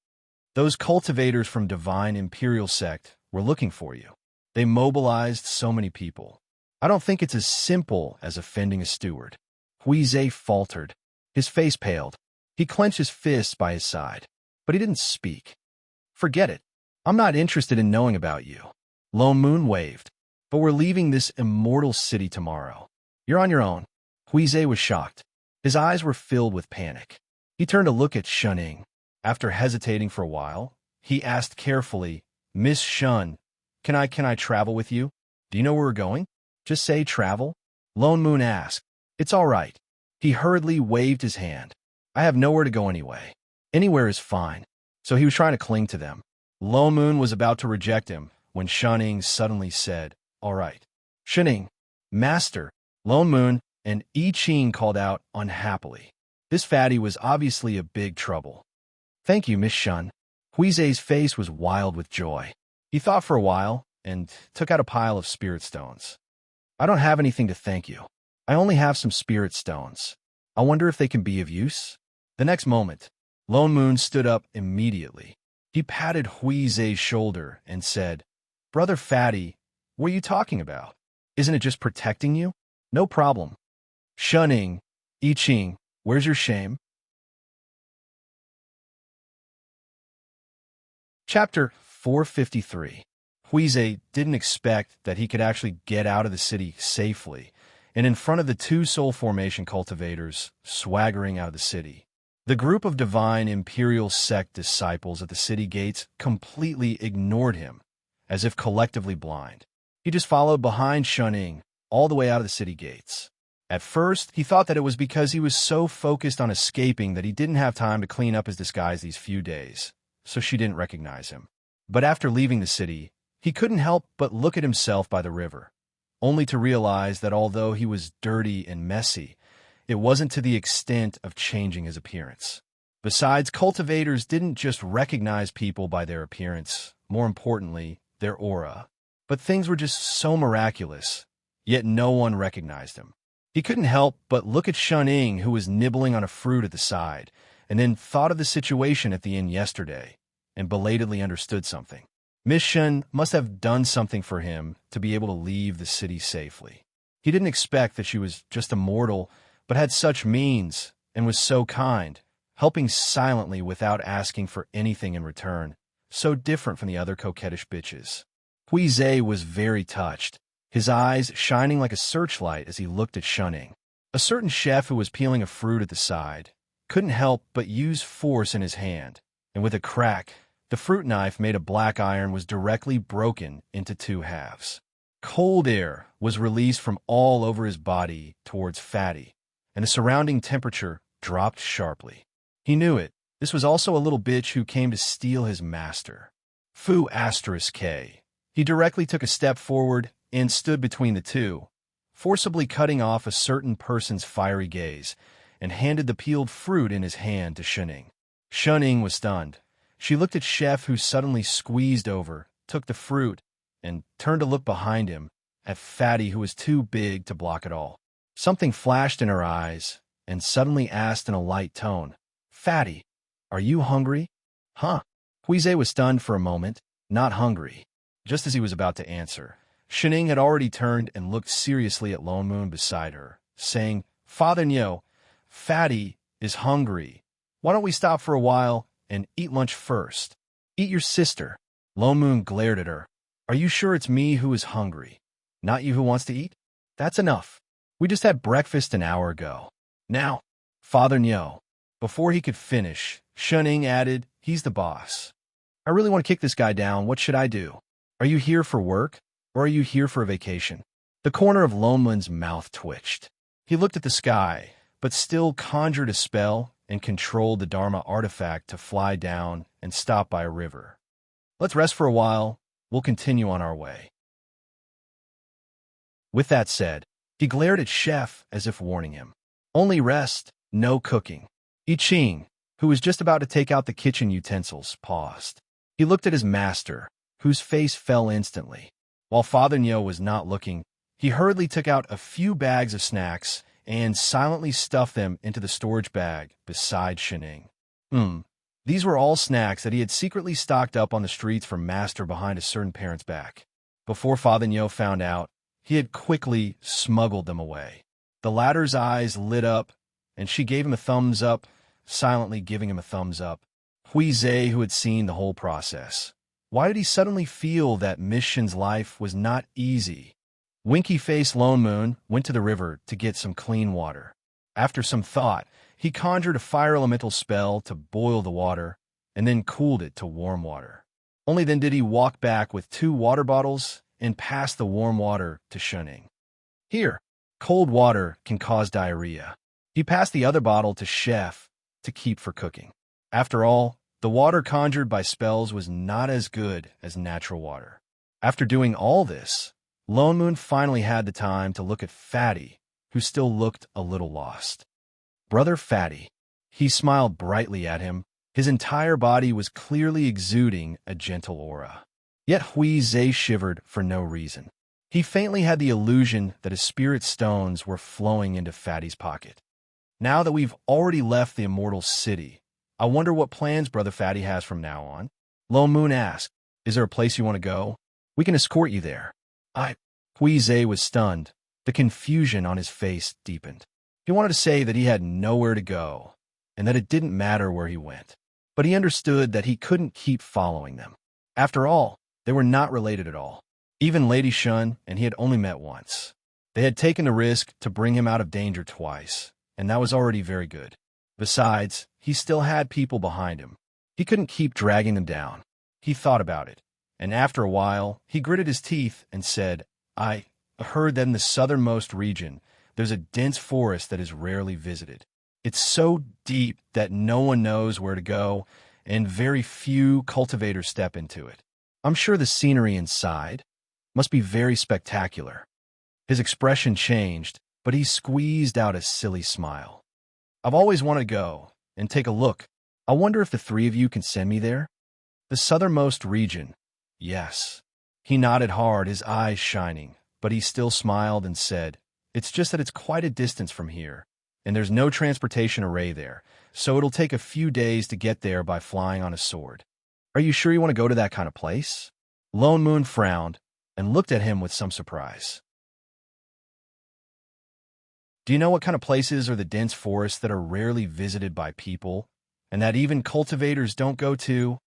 "Those cultivators from Divine Imperial Sect were looking for you. They mobilized so many people. I don't think it's as simple as offending a steward." Huize faltered. His face paled. He clenched his fists by his side, but he didn't speak. "Forget it. I'm not interested in knowing about you." Lone Moon waved. "But we're leaving this immortal city tomorrow. You're on your own." Huize was shocked. His eyes were filled with panic. He turned to look at Shuning. After hesitating for a while, he asked carefully, "Miss Shun, can I travel with you? Do you know where we're going? Just say travel." Lone Moon asked. "It's all right." He hurriedly waved his hand. "I have nowhere to go anyway. Anywhere is fine." So he was trying to cling to them. Lone Moon was about to reject him when Shuning suddenly said, "All right." "Shuning, Master." Lone Moon and I Ching called out unhappily. This fatty was obviously a big trouble. "Thank you, Miss Shun." Huize's face was wild with joy. He thought for a while and took out a pile of spirit stones. "I don't have anything to thank you. I only have some spirit stones. I wonder if they can be of use?" The next moment, Lone Moon stood up immediately. He patted Huize's shoulder and said, "Brother Fatty, what are you talking about? Isn't it just protecting you? No problem." "Shuning, I Ching, where's your shame?" Chapter 453. Huize didn't expect that he could actually get out of the city safely, and in front of the two soul formation cultivators swaggering out of the city. The group of divine imperial sect disciples at the city gates completely ignored him, as if collectively blind. He just followed behind Shunning all the way out of the city gates. At first, he thought that it was because he was so focused on escaping that he didn't have time to clean up his disguise these few days, so she didn't recognize him. But after leaving the city, he couldn't help but look at himself by the river, only to realize that although he was dirty and messy, it wasn't to the extent of changing his appearance. Besides, cultivators didn't just recognize people by their appearance, more importantly, their aura. But things were just so miraculous, yet no one recognized him. He couldn't help but look at Shunning, who was nibbling on a fruit at the side, and then thought of the situation at the inn yesterday, and belatedly understood something. Miss Shun must have done something for him to be able to leave the city safely. He didn't expect that she was just a mortal, but had such means and was so kind, helping silently without asking for anything in return, so different from the other coquettish bitches. Huize was very touched, his eyes shining like a searchlight as he looked at Shunning. A certain chef who was peeling a fruit at the side couldn't help but use force in his hand, and with a crack, the fruit knife made of black iron was directly broken into two halves. Cold air was released from all over his body towards Fatty, and the surrounding temperature dropped sharply. He knew it. This was also a little bitch who came to steal his master. Fu*K. He directly took a step forward and stood between the two, forcibly cutting off a certain person's fiery gaze, and handed the peeled fruit in his hand to Shunning. Shunning was stunned. She looked at Chef, who suddenly squeezed over, took the fruit, and turned to look behind him at Fatty, who was too big to block it all. Something flashed in her eyes, and suddenly asked in a light tone, "Fatty, are you hungry?" "Huh?" Huize was stunned for a moment, not hungry. Just as he was about to answer, Shunning had already turned and looked seriously at Lone Moon beside her, saying, "Father Nyo, Fatty is hungry. Why don't we stop for a while and eat lunch first?" "Eat your sister." Lone Moon glared at her. "Are you sure it's me who is hungry, not you who wants to eat? That's enough. We just had breakfast an hour ago." "Now, Father Nyo." Before he could finish, Shunning added, "He's the boss. I really want to kick this guy down. What should I do? Are you here for work, or are you here for a vacation?" The corner of Lone Moon's mouth twitched. He looked at the sky, but still conjured a spell and controlled the Dharma artifact to fly down and stop by a river. "Let's rest for a while. We'll continue on our way." With that said, he glared at Chef as if warning him. Only rest, no cooking. I Ching, who was just about to take out the kitchen utensils, paused. He looked at his master, whose face fell instantly. While Father Nyo was not looking, he hurriedly took out a few bags of snacks and silently stuffed them into the storage bag beside Shunning. These were all snacks that he had secretly stocked up on the streets for Master behind a certain parent's back. Before Father Nyo found out, he had quickly smuggled them away. The latter's eyes lit up, and she gave him a thumbs up, silently giving him a thumbs up. Huize, who had seen the whole process. Why did he suddenly feel that Miss Shun's life was not easy? Winky-faced Lone Moon went to the river to get some clean water. After some thought, he conjured a fire elemental spell to boil the water, and then cooled it to warm water. Only then did he walk back with 2 water bottles and pass the warm water to Shunning. "Here, cold water can cause diarrhea." He passed the other bottle to Chef to keep for cooking. After all, the water conjured by spells was not as good as natural water. After doing all this, Lone Moon finally had the time to look at Fatty, who still looked a little lost. "Brother Fatty." He smiled brightly at him. His entire body was clearly exuding a gentle aura. Yet Huize shivered for no reason. He faintly had the illusion that his spirit stones were flowing into Fatty's pocket. "Now that we've already left the immortal city, I wonder what plans Brother Fatty has from now on?" Lone Moon asked, "Is there a place you want to go? We can escort you there." Huize was stunned. The confusion on his face deepened. He wanted to say that he had nowhere to go, and that it didn't matter where he went. But he understood that he couldn't keep following them. After all, they were not related at all. Even Lady Shun and he had only met once. They had taken the risk to bring him out of danger twice, and that was already very good. Besides, he still had people behind him. He couldn't keep dragging them down. He thought about it, and after a while, he gritted his teeth and said, I heard that in the southernmost region, there's a dense forest that is rarely visited. It's so deep that no one knows where to go, and very few cultivators step into it. I'm sure the scenery inside must be very spectacular. His expression changed, but he squeezed out a silly smile. I've always wanted to go and take a look. I wonder if the three of you can send me there? The southernmost region. Yes. He nodded hard, his eyes shining, but he still smiled and said, It's just that it's quite a distance from here, and there's no transportation array there, so it'll take a few days to get there by flying on a sword. Are you sure you want to go to that kind of place? Lone Moon frowned and looked at him with some surprise. Do you know what kind of places are the dense forests that are rarely visited by people, and that even cultivators don't go to?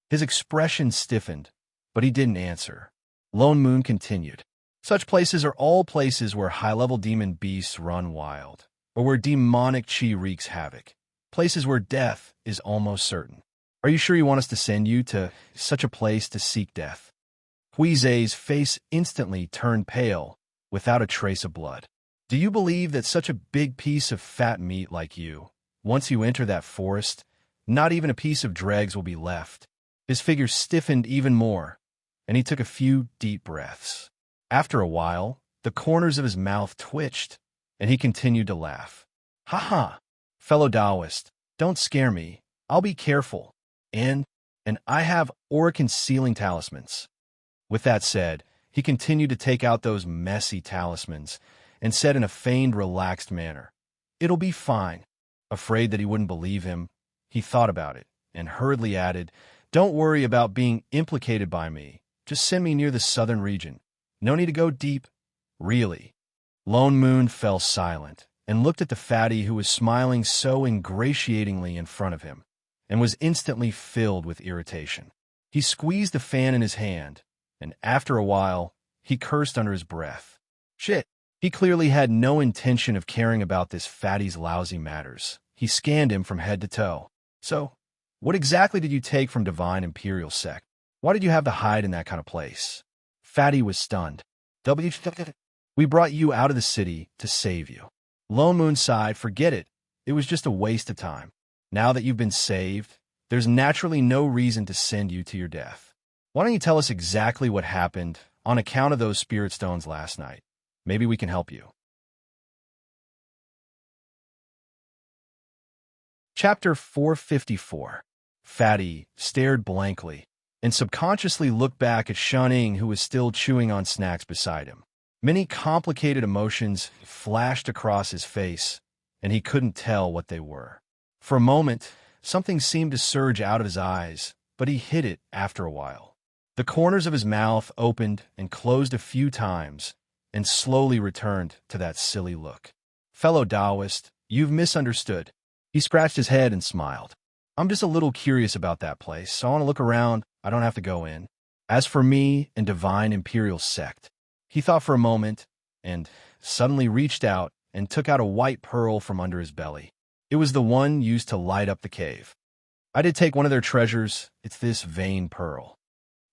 His expression stiffened, but he didn't answer. Lone Moon continued. Such places are all places where high-level demon beasts run wild, or where demonic chi wreaks havoc. Places where death is almost certain. Are you sure you want us to send you to such a place to seek death? Huizei's face instantly turned pale, without a trace of blood. Do you believe that such a big piece of fat meat like you, once you enter that forest, not even a piece of dregs will be left? His figure stiffened even more, and he took a few deep breaths. After a while, the corners of his mouth twitched, and he continued to laugh. Ha ha! Fellow Taoist, don't scare me. I'll be careful. And I have aura-concealing talismans. With that said, he continued to take out those messy talismans, and said in a feigned, relaxed manner, It'll be fine. Afraid that he wouldn't believe him, he thought about it, and hurriedly added, Don't worry about being implicated by me. Just send me near the southern region. No need to go deep. Really. Lone Moon fell silent, and looked at the fatty who was smiling so ingratiatingly in front of him, and was instantly filled with irritation. He squeezed the fan in his hand, and after a while, he cursed under his breath. Shit. He clearly had no intention of caring about this fatty's lousy matters. He scanned him from head to toe. So, what exactly did you take from Divine Imperial Sect? Why did you have to hide in that kind of place? Fatty was stunned. We brought you out of the city to save you. Lone Moon sighed. Forget it. It was just a waste of time. Now that you've been saved, there's naturally no reason to send you to your death. Why don't you tell us exactly what happened on account of those spirit stones last night? Maybe we can help you. Chapter 454. Fatty stared blankly and subconsciously looked back at Shuning, who was still chewing on snacks beside him. Many complicated emotions flashed across his face, and he couldn't tell what they were. For a moment, something seemed to surge out of his eyes, but he hid it after a while. The corners of his mouth opened and closed a few times, and slowly returned to that silly look. Fellow Taoist, you've misunderstood. He scratched his head and smiled. I'm just a little curious about that place, so I want to look around. I don't have to go in. As for me and Divine Imperial Sect, he thought for a moment, and suddenly reached out and took out a white pearl from under his belly. It was the one used to light up the cave. I did take one of their treasures. It's this vein pearl.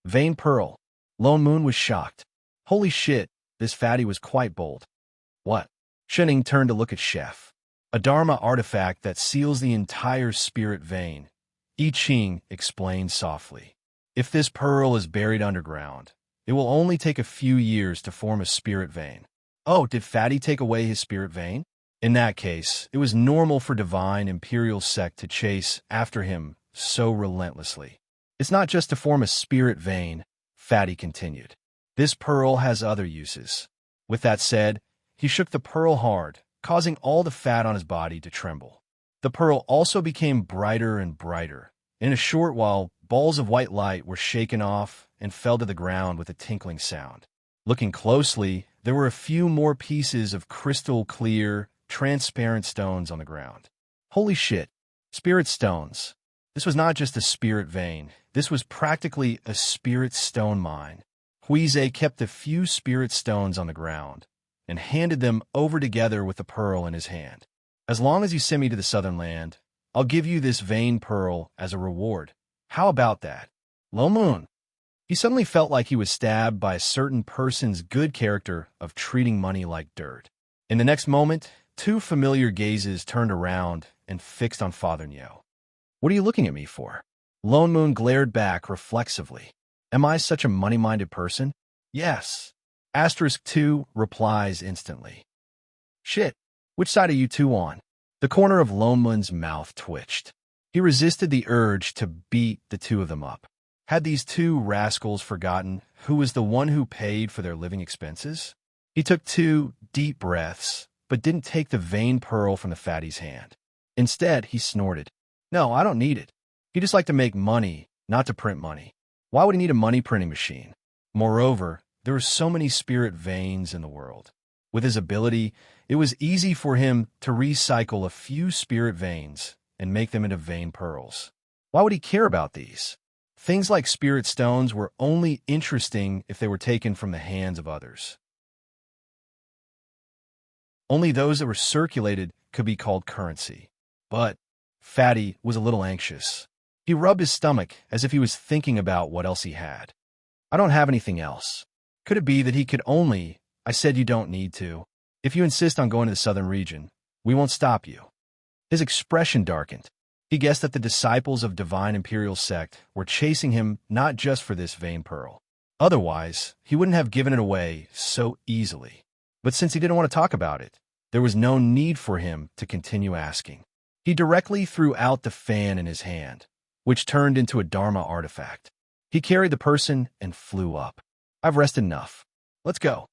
Vein pearl. Lone Moon was shocked. Holy shit. This fatty was quite bold. What? Shuning turned to look at Chef. A Dharma artifact that seals the entire spirit vein. I Ching explained softly. If this pearl is buried underground, it will only take a few years to form a spirit vein. Oh, did Fatty take away his spirit vein? In that case, it was normal for Divine Imperial Sect to chase after him so relentlessly. It's not just to form a spirit vein, Fatty continued. This pearl has other uses. With that said, he shook the pearl hard, causing all the fat on his body to tremble. The pearl also became brighter and brighter. In a short while, balls of white light were shaken off and fell to the ground with a tinkling sound. Looking closely, there were a few more pieces of crystal clear, transparent stones on the ground. Holy shit! Spirit stones. This was not just a spirit vein. This was practically a spirit stone mine. Huizei kept the few spirit stones on the ground, and handed them over together with the pearl in his hand. As long as you send me to the southern land, I'll give you this vein pearl as a reward. How about that? Lone Moon. He suddenly felt like he was stabbed by a certain person's good character of treating money like dirt. In the next moment, two familiar gazes turned around and fixed on Father Nyo. What are you looking at me for? Lone Moon glared back reflexively. Am I such a money-minded person? Yes. Asterisk 2 replies instantly. Shit. Which side are you two on? The corner of Lone Moon's mouth twitched. He resisted the urge to beat the two of them up. Had these two rascals forgotten who was the one who paid for their living expenses? He took 2 deep breaths, but didn't take the vein pearl from the fatty's hand. Instead, he snorted. No, I don't need it. He'd just like to make money, not to print money. Why would he need a money printing machine? Moreover, there were so many spirit veins in the world. With his ability, it was easy for him to recycle a few spirit veins and make them into vein pearls. Why would he care about these? Things like spirit stones were only interesting if they were taken from the hands of others. Only those that were circulated could be called currency. But Fatty was a little anxious. He rubbed his stomach as if he was thinking about what else he had. I don't have anything else. Could it be that he could only... I said you don't need to. If you insist on going to the southern region, we won't stop you. His expression darkened. He guessed that the disciples of Divine Imperial Sect were chasing him not just for this vein pearl. Otherwise, he wouldn't have given it away so easily. But since he didn't want to talk about it, there was no need for him to continue asking. He directly threw out the fan in his hand, which turned into a Dharma artifact. He carried the person and flew up. I've rested enough. Let's go.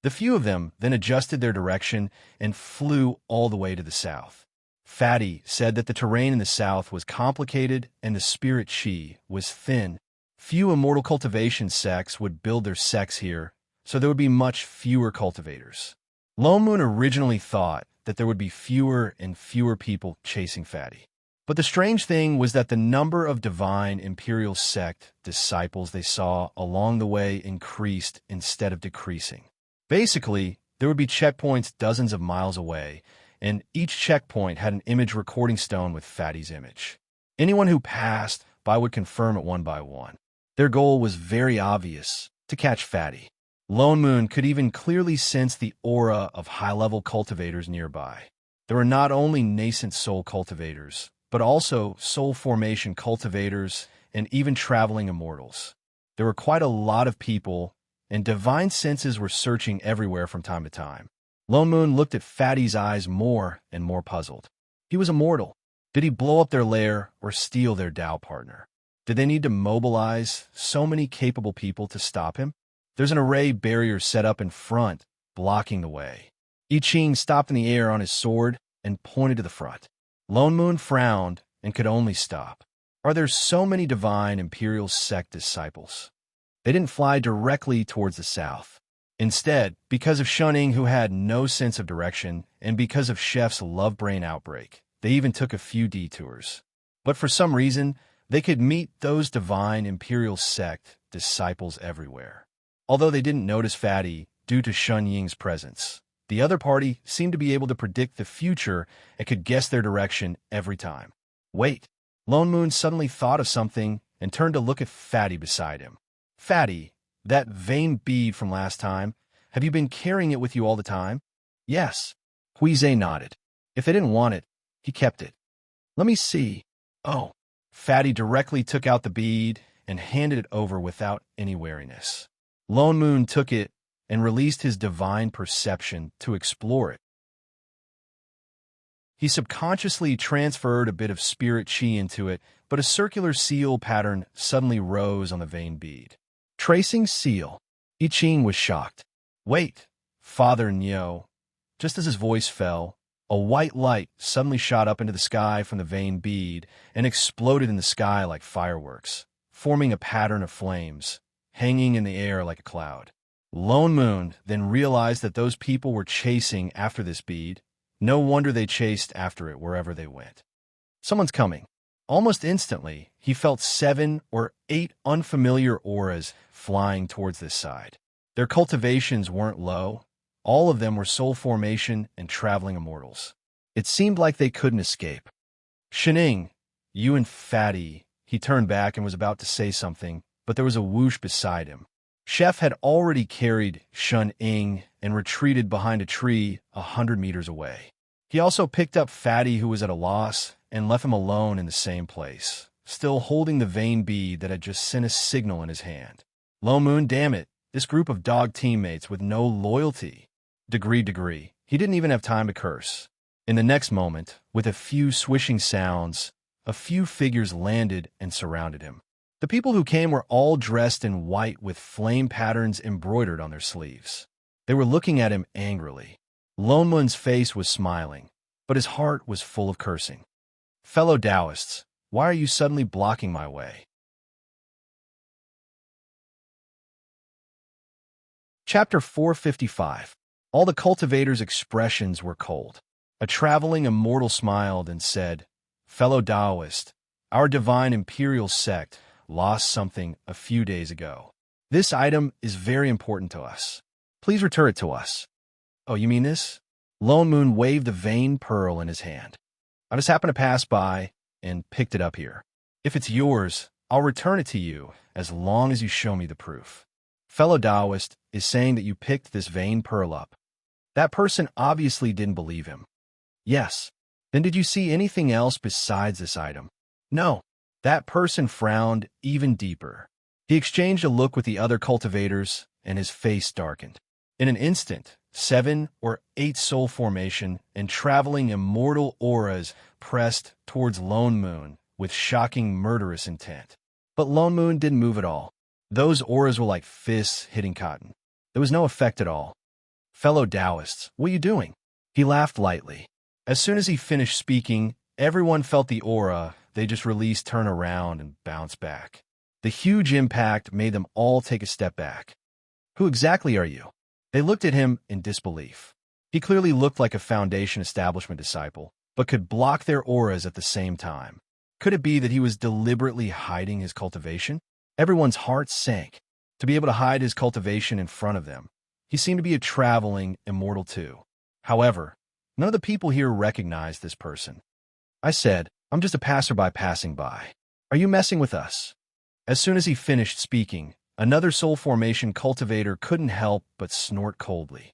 The few of them then adjusted their direction and flew all the way to the south. Fatty said that the terrain in the south was complicated and the spirit chi was thin. Few immortal cultivation sects would build their sects here, so there would be much fewer cultivators. Lone Moon originally thought that there would be fewer and fewer people chasing Fatty. But the strange thing was that the number of Divine Imperial Sect disciples they saw along the way increased instead of decreasing. Basically, there would be checkpoints dozens of miles away, and each checkpoint had an image recording stone with Fatty's image. Anyone who passed by would confirm it one by one. Their goal was very obvious, to catch Fatty. Lone Moon could even clearly sense the aura of high-level cultivators nearby. There were not only nascent soul cultivators, but also soul formation cultivators and even traveling immortals. There were quite a lot of people, and divine senses were searching everywhere from time to time. Lone Moon looked at Fatty's eyes more and more puzzled. He was immortal. Did he blow up their lair or steal their Tao partner? Did they need to mobilize so many capable people to stop him? There's an array barrier set up in front, blocking the way. I Ching stopped in the air on his sword and pointed to the front. Lone Moon frowned and could only stop. Are there so many Divine Imperial Sect disciples? They didn't fly directly towards the south. Instead, because of Shunning, who had no sense of direction, and because of Chef's love brain outbreak, they even took a few detours. But for some reason, they could meet those Divine Imperial Sect disciples everywhere. Although they didn't notice Fatty due to Shun Ying's presence, the other party seemed to be able to predict the future and could guess their direction every time. Wait, Lone Moon suddenly thought of something and turned to look at Fatty beside him. Fatty, that vein bead from last time, have you been carrying it with you all the time? Yes. Huize nodded. If they didn't want it, he kept it. Let me see. Oh. Fatty directly took out the bead and handed it over without any wariness. Lone Moon took it and released his divine perception to explore it. He subconsciously transferred a bit of spirit chi into it, but a circular seal pattern suddenly rose on the vein bead. Tracing seal. I Ching was shocked. Wait, Father Nyo. Just as his voice fell, a white light suddenly shot up into the sky from the vein bead and exploded in the sky like fireworks, forming a pattern of flames, hanging in the air like a cloud. Lone Moon then realized that those people were chasing after this bead. No wonder they chased after it wherever they went. Someone's coming. Almost instantly, he felt 7 or 8 unfamiliar auras flying towards this side. Their cultivations weren't low, All of them were soul formation and traveling immortals. It seemed like they couldn't escape. Shining, you and Fatty. He turned back and was about to say something, but there was a whoosh beside him. Chef had already carried Shun Ing and retreated behind a tree 100 meters away. He also picked up Fatty, who was at a loss, and left him alone in the same place, still holding the vain bead that had just sent a signal in his hand. Lone Moon, damn it, this group of dog teammates with no loyalty. Degree. He didn't even have time to curse. In the next moment, with a few swishing sounds, a few figures landed and surrounded him. The people who came were all dressed in white with flame patterns embroidered on their sleeves. They were looking at him angrily. Lone Moon's face was smiling, but his heart was full of cursing. Fellow Taoists, why are you suddenly blocking my way? Chapter 455. All the cultivators' expressions were cold. A traveling immortal smiled and said, Fellow Taoist, our divine imperial sect lost something a few days ago. This item is very important to us. Please return it to us. Oh, you mean this? Lone Moon waved the vein pearl in his hand. I just happened to pass by and picked it up here. If it's yours, I'll return it to you as long as you show me the proof. Fellow Taoist is saying that you picked this vein pearl up. That person obviously didn't believe him. Yes. Then did you see anything else besides this item? No. That person frowned even deeper. He exchanged a look with the other cultivators, and his face darkened. In an instant, 7 or 8 soul formation and traveling immortal auras pressed towards Lone Moon with shocking murderous intent. But Lone Moon didn't move at all. Those auras were like fists hitting cotton. There was no effect at all. Fellow Taoists, what are you doing? He laughed lightly. As soon as he finished speaking, everyone felt the aura they just released turn around and bounce back. The huge impact made them all take a step back. Who exactly are you? They looked at him in disbelief. He clearly looked like a Foundation establishment disciple, but could block their auras at the same time. Could it be that he was deliberately hiding his cultivation? Everyone's heart sank. To be able to hide his cultivation in front of them, he seemed to be a traveling immortal too. However, none of the people here recognized this person. I said, I'm just a passerby passing by. Are you messing with us? As soon as he finished speaking, another soul formation cultivator couldn't help but snort coldly.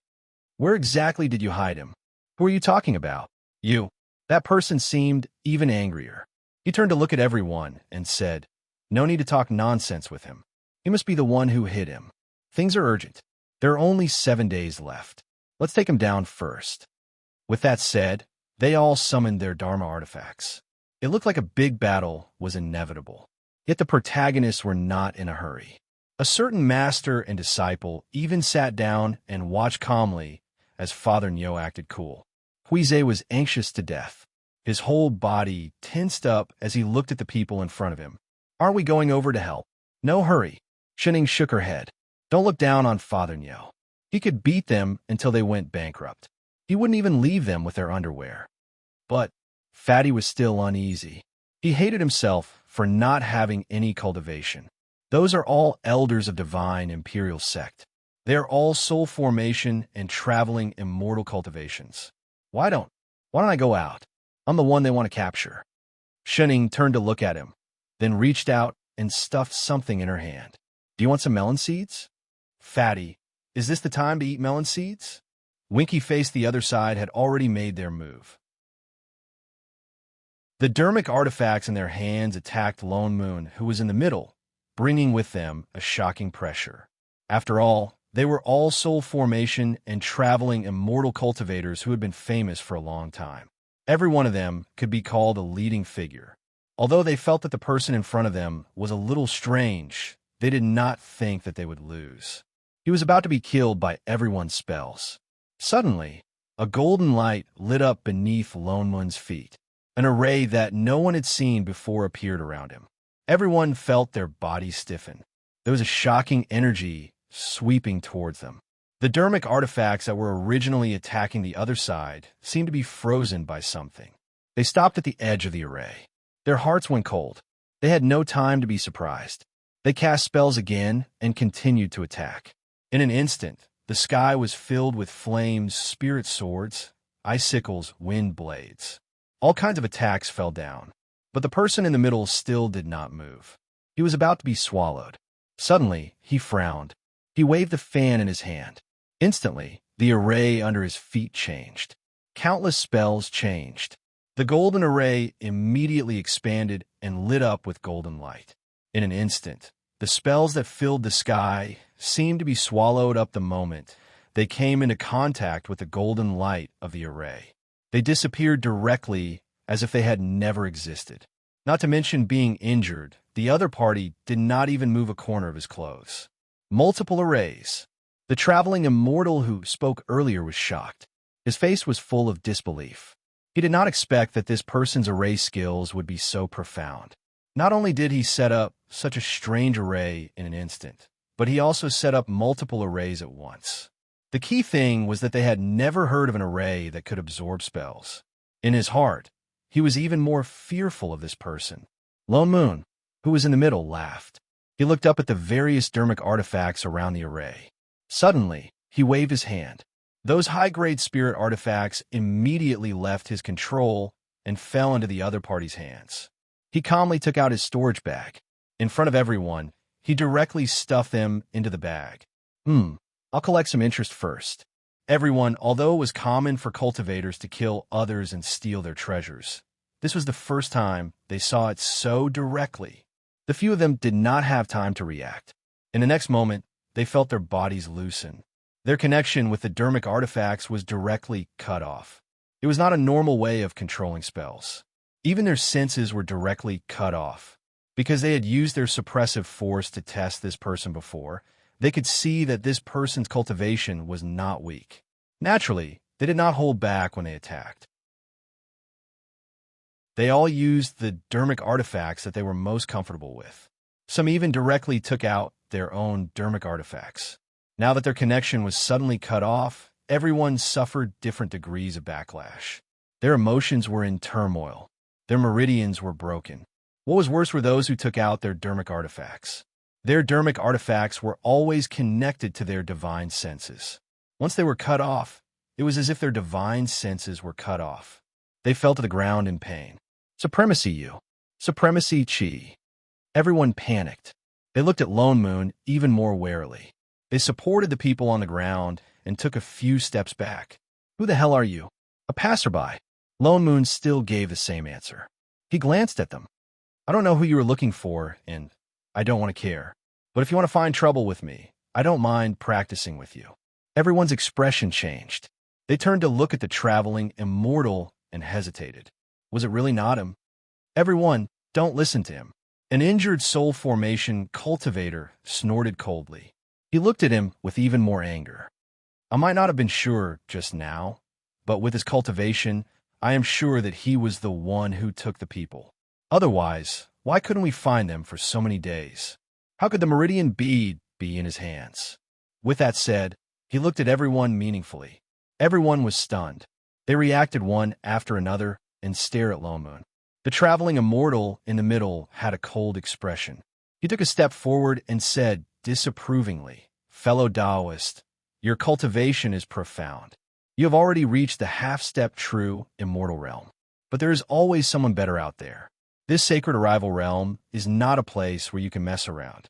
Where exactly did you hide him? Who are you talking about? You. That person seemed even angrier. He turned to look at everyone and said, No need to talk nonsense with him. He must be the one who hid him. Things are urgent. There are only 7 days left. Let's take him down first. With that said, they all summoned their Dharma artifacts. It looked like a big battle was inevitable. Yet the protagonists were not in a hurry. A certain master and disciple even sat down and watched calmly as Father Nyo acted cool. Huize was anxious to death. His whole body tensed up as he looked at the people in front of him. Aren't we going over to help? No hurry. Shining shook her head. Don't look down on Father Nyo. He could beat them until they went bankrupt. He wouldn't even leave them with their underwear. But Fatty was still uneasy. He hated himself for not having any cultivation. Those are all elders of divine imperial sect. They are all soul formation and traveling immortal cultivations. Why don't I go out? I'm the one they want to capture. Shining turned to look at him, then reached out and stuffed something in her hand. Do you want some melon seeds? Fatty, is this the time to eat melon seeds? Winky Face the other side had already made their move. The dermic artifacts in their hands attacked Lone Moon, who was in the middle, bringing with them a shocking pressure. After all, they were all soul formation and traveling immortal cultivators who had been famous for a long time. Every one of them could be called a leading figure. Although they felt that the person in front of them was a little strange, they did not think that they would lose. He was about to be killed by everyone's spells. Suddenly, a golden light lit up beneath Lone Moon's feet. An array that no one had seen before appeared around him. Everyone felt their bodies stiffen. There was a shocking energy sweeping towards them. The dermic artifacts that were originally attacking the other side seemed to be frozen by something. They stopped at the edge of the array. Their hearts went cold. They had no time to be surprised. They cast spells again and continued to attack. In an instant, the The sky was filled with flames, spirit swords, icicles, wind blades. All kinds of attacks fell down, but the person in the middle still did not move. He was about to be swallowed. Suddenly, he frowned. He waved the fan in his hand. Instantly, the array under his feet changed. Countless spells changed. The golden array immediately expanded and lit up with golden light. In an instant, the spells that filled the sky seemed to be swallowed up the moment they came into contact with the golden light of the array. They disappeared directly as if they had never existed. Not to mention being injured, the other party did not even move a corner of his clothes. Multiple arrays. The traveling immortal who spoke earlier was shocked. His face was full of disbelief. He did not expect that this person's array skills would be so profound. Not only did he set up such a strange array in an instant, but he also set up multiple arrays at once. The key thing was that they had never heard of an array that could absorb spells. In his heart, he was even more fearful of this person. Lone Moon, who was in the middle, laughed. He looked up at the various dermic artifacts around the array. Suddenly, he waved his hand. Those high-grade spirit artifacts immediately left his control and fell into the other party's hands. He calmly took out his storage bag. In front of everyone, he directly stuffed them into the bag. I'll collect some interest first. Everyone, although it was common for cultivators to kill others and steal their treasures, this was the first time they saw it so directly. The few of them did not have time to react. In the next moment, they felt their bodies loosen. Their connection with the dermic artifacts was directly cut off. It was not a normal way of controlling spells. Even their senses were directly cut off. Because they had used their suppressive force to test this person before, they could see that this person's cultivation was not weak. Naturally, they did not hold back when they attacked. They all used the dermic artifacts that they were most comfortable with. Some even directly took out their own dermic artifacts. Now that their connection was suddenly cut off, everyone suffered different degrees of backlash. Their emotions were in turmoil. Their meridians were broken. What was worse were those who took out their dermic artifacts. Their dermic artifacts were always connected to their divine senses. Once they were cut off, it was as if their divine senses were cut off. They fell to the ground in pain. Supremacy you. Supremacy chi. Everyone panicked. They looked at Lone Moon even more warily. They supported the people on the ground and took a few steps back. Who the hell are you? A passerby. Lone Moon still gave the same answer. He glanced at them. I don't know who you were looking for, and I don't want to care. But if you want to find trouble with me, I don't mind practicing with you. Everyone's expression changed. They turned to look at the traveling immortal and hesitated. Was it really not him? Everyone, don't listen to him. An injured soul formation cultivator snorted coldly. He looked at him with even more anger. I might not have been sure just now, but with his cultivation, I am sure that he was the one who took the people. Otherwise, why couldn't we find them for so many days? How could the meridian bead be in his hands? With that said, he looked at everyone meaningfully. Everyone was stunned. They reacted one after another and stared at Lone Moon. The traveling immortal in the middle had a cold expression. He took a step forward and said disapprovingly, "Fellow Taoist, your cultivation is profound. You have already reached the half-step true immortal realm. But there is always someone better out there. This sacred arrival realm is not a place where you can mess around."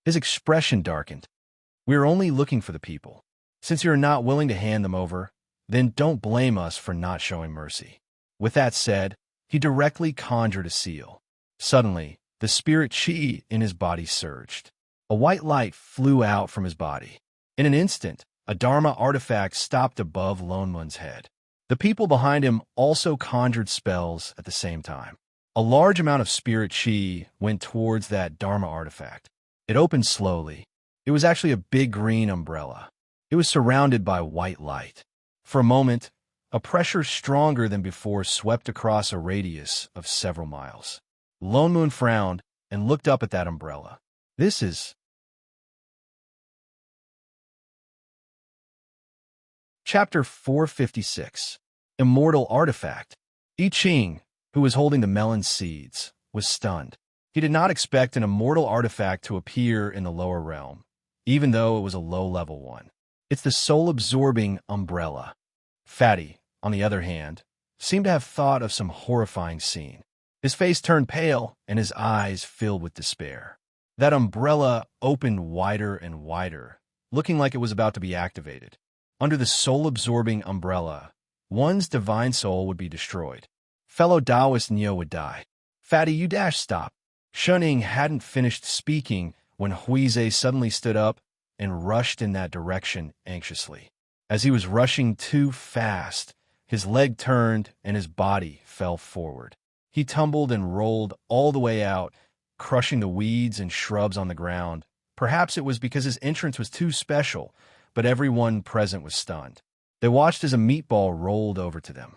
His expression darkened. "We are only looking for the people. Since you are not willing to hand them over, then don't blame us for not showing mercy." With that said, he directly conjured a seal. Suddenly, the spirit chi in his body surged. A white light flew out from his body. In an instant, a Dharma artifact stopped above Lone Moon's head. The people behind him also conjured spells at the same time. A large amount of spirit chi went towards that Dharma artifact. It opened slowly. It was actually a big green umbrella. It was surrounded by white light. For a moment, a pressure stronger than before swept across a radius of several miles. Lone Moon frowned and looked up at that umbrella. This is... Chapter 456. Immortal Artifact. I Ching, who was holding the melon seeds, was stunned. He did not expect an immortal artifact to appear in the lower realm, even though it was a low-level one. It's the soul-absorbing umbrella. Fatty, on the other hand, seemed to have thought of some horrifying scene. His face turned pale and his eyes filled with despair. That umbrella opened wider and wider, looking like it was about to be activated. Under the soul-absorbing umbrella, one's divine soul would be destroyed. Fellow Taoist Neo would die. Fatty, you stop. Shuning hadn't finished speaking when Huize suddenly stood up and rushed in that direction anxiously. As he was rushing too fast, his leg turned and his body fell forward. He tumbled and rolled all the way out, crushing the weeds and shrubs on the ground. Perhaps it was because his entrance was too special, but everyone present was stunned. They watched as a meatball rolled over to them.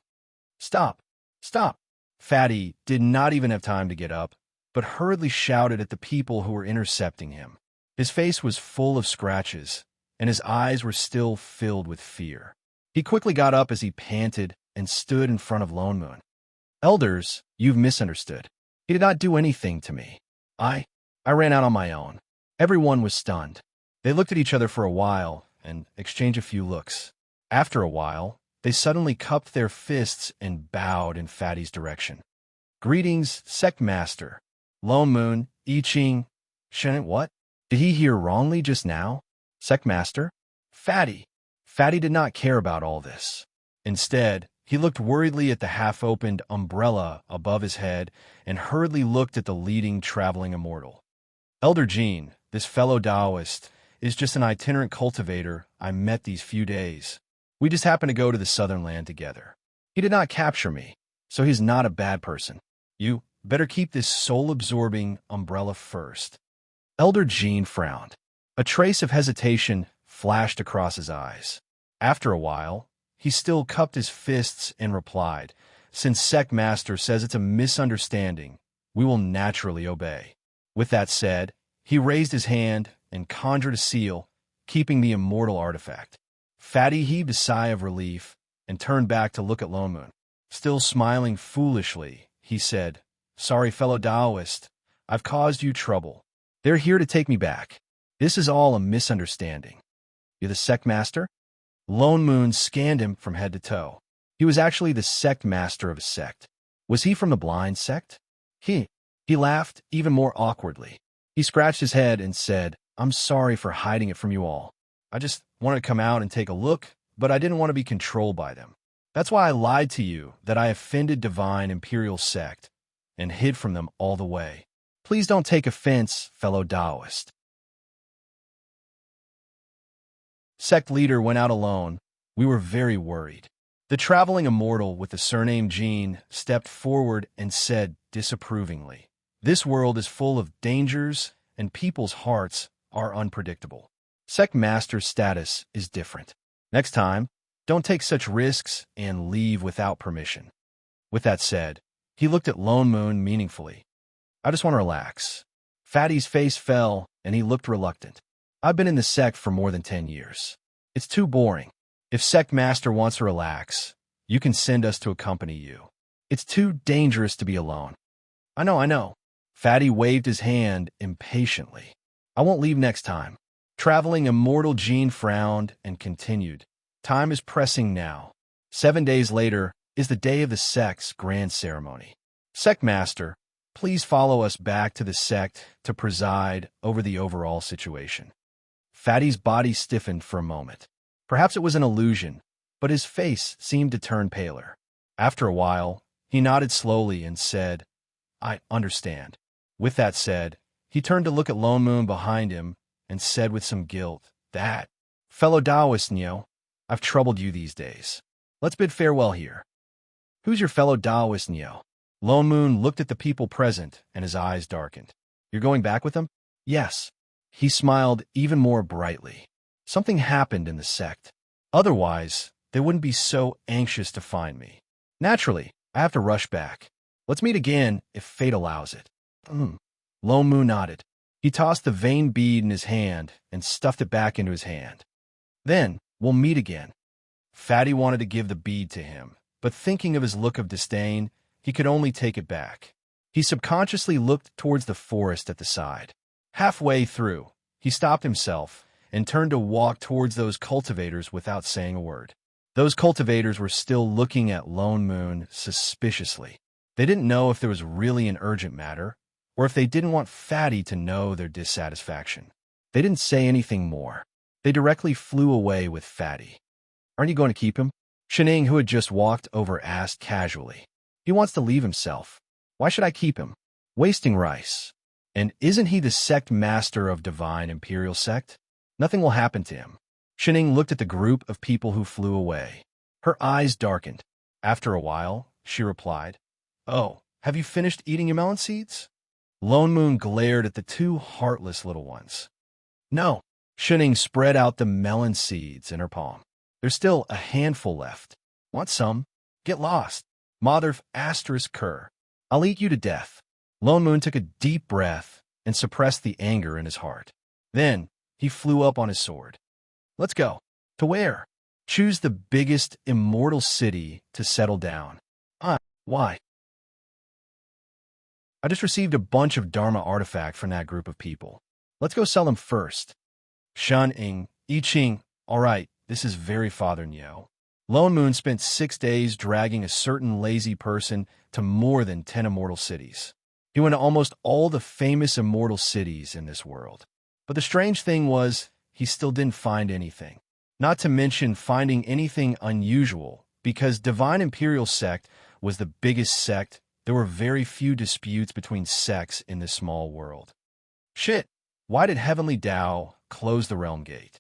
Stop! Stop! Fatty did not even have time to get up, but hurriedly shouted at the people who were intercepting him. His face was full of scratches, and his eyes were still filled with fear. He quickly got up as he panted and stood in front of Lone Moon. Elders, you've misunderstood. He did not do anything to me. I ran out on my own. Everyone was stunned. They looked at each other for a while and exchanged a few looks. After a while, they suddenly cupped their fists and bowed in Fatty's direction. Greetings, Sect Master. Lone Moon, I Ching. Shen, what? Did he hear wrongly just now? Sect Master? Fatty. Fatty did not care about all this. Instead, he looked worriedly at the half-opened umbrella above his head and hurriedly looked at the leading traveling immortal. Elder Jean, this fellow Taoist, is just an itinerant cultivator I met these few days. We just happened to go to the southern land together. He did not capture me, so he's not a bad person. You better keep this soul-absorbing umbrella first. Elder Jean frowned. A trace of hesitation flashed across his eyes. After a while, he still cupped his fists and replied, Since Sect Master says it's a misunderstanding, we will naturally obey. With that said, he raised his hand and conjured a seal, keeping the immortal artifact. Fatty heaved a sigh of relief and turned back to look at Lone Moon. Still smiling foolishly, he said, Sorry, fellow Taoist, I've caused you trouble. They're here to take me back. This is all a misunderstanding. You're the Sect Master? Lone Moon scanned him from head to toe. He was actually the Sect Master of a sect. Was he from the Blind Sect? He laughed even more awkwardly. He scratched his head and said, I'm sorry for hiding it from you all. I just wanted to come out and take a look, but I didn't want to be controlled by them. That's why I lied to you that I offended Divine Imperial Sect and hid from them all the way. Please don't take offense, fellow Taoist. Sect leader went out alone. We were very worried. The traveling immortal with the surname Jean stepped forward and said disapprovingly, This world is full of dangers and people's hearts are unpredictable. Sect Master's status is different. Next time, don't take such risks and leave without permission. With that said, he looked at Lone Moon meaningfully. I just want to relax. Fatty's face fell and he looked reluctant. I've been in the sect for more than 10 years. It's too boring. If Sect Master wants to relax, you can send us to accompany you. It's too dangerous to be alone. I know. Fatty waved his hand impatiently. I won't leave next time. Traveling immortal Jean frowned and continued. Time is pressing now. 7 days later is the day of the sect's grand ceremony. Sect Master, please follow us back to the sect to preside over the overall situation. Fatty's body stiffened for a moment. Perhaps it was an illusion, but his face seemed to turn paler. After a while, he nodded slowly and said, I understand. With that said, he turned to look at Lone Moon behind him and said with some guilt, That, fellow Taoist Neo, I've troubled you these days. Let's bid farewell here. Who's your fellow Taoist Neo? Lone Moon looked at the people present and his eyes darkened. You're going back with them? Yes. He smiled even more brightly. Something happened in the sect. Otherwise, they wouldn't be so anxious to find me. Naturally, I have to rush back. Let's meet again if fate allows it. Lone Moon nodded. He tossed the vein bead in his hand and stuffed it back into his hand. Then, we'll meet again. Fatty wanted to give the bead to him, but thinking of his look of disdain, he could only take it back. He subconsciously looked towards the forest at the side. Halfway through, he stopped himself and turned to walk towards those cultivators without saying a word. Those cultivators were still looking at Lone Moon suspiciously. They didn't know if there was really an urgent matter, or if they didn't want Fatty to know their dissatisfaction. They didn't say anything more. They directly flew away with Fatty. "Aren't you going to keep him?" Shining, who had just walked over, asked casually. "He wants to leave himself. Why should I keep him? Wasting rice. And isn't he the sect master of Divine Imperial Sect? Nothing will happen to him." Shining looked at the group of people who flew away. Her eyes darkened. After a while, she replied, "Oh, have you finished eating your melon seeds?" Lone Moon glared at the two heartless little ones. "No." Shining spread out the melon seeds in her palm. "There's still a handful left. Want some? Get lost. Mother asterisk cur. I'll eat you to death." Lone Moon took a deep breath and suppressed the anger in his heart. Then he flew up on his sword. "Let's go." "To where?" "Choose the biggest immortal city to settle down." Why?" "I just received a bunch of Dharma artifact from that group of people. Let's go sell them first." Shan-ing, I-Ching, "All right, this is very Father Nyo." Lone Moon spent 6 days dragging a certain lazy person to more than 10 immortal cities. He went to almost all the famous immortal cities in this world. But the strange thing was, he still didn't find anything. Not to mention finding anything unusual, because Divine Imperial Sect was the biggest sect. There were very few disputes between sects in this small world. Shit, why did Heavenly Tao close the realm gate?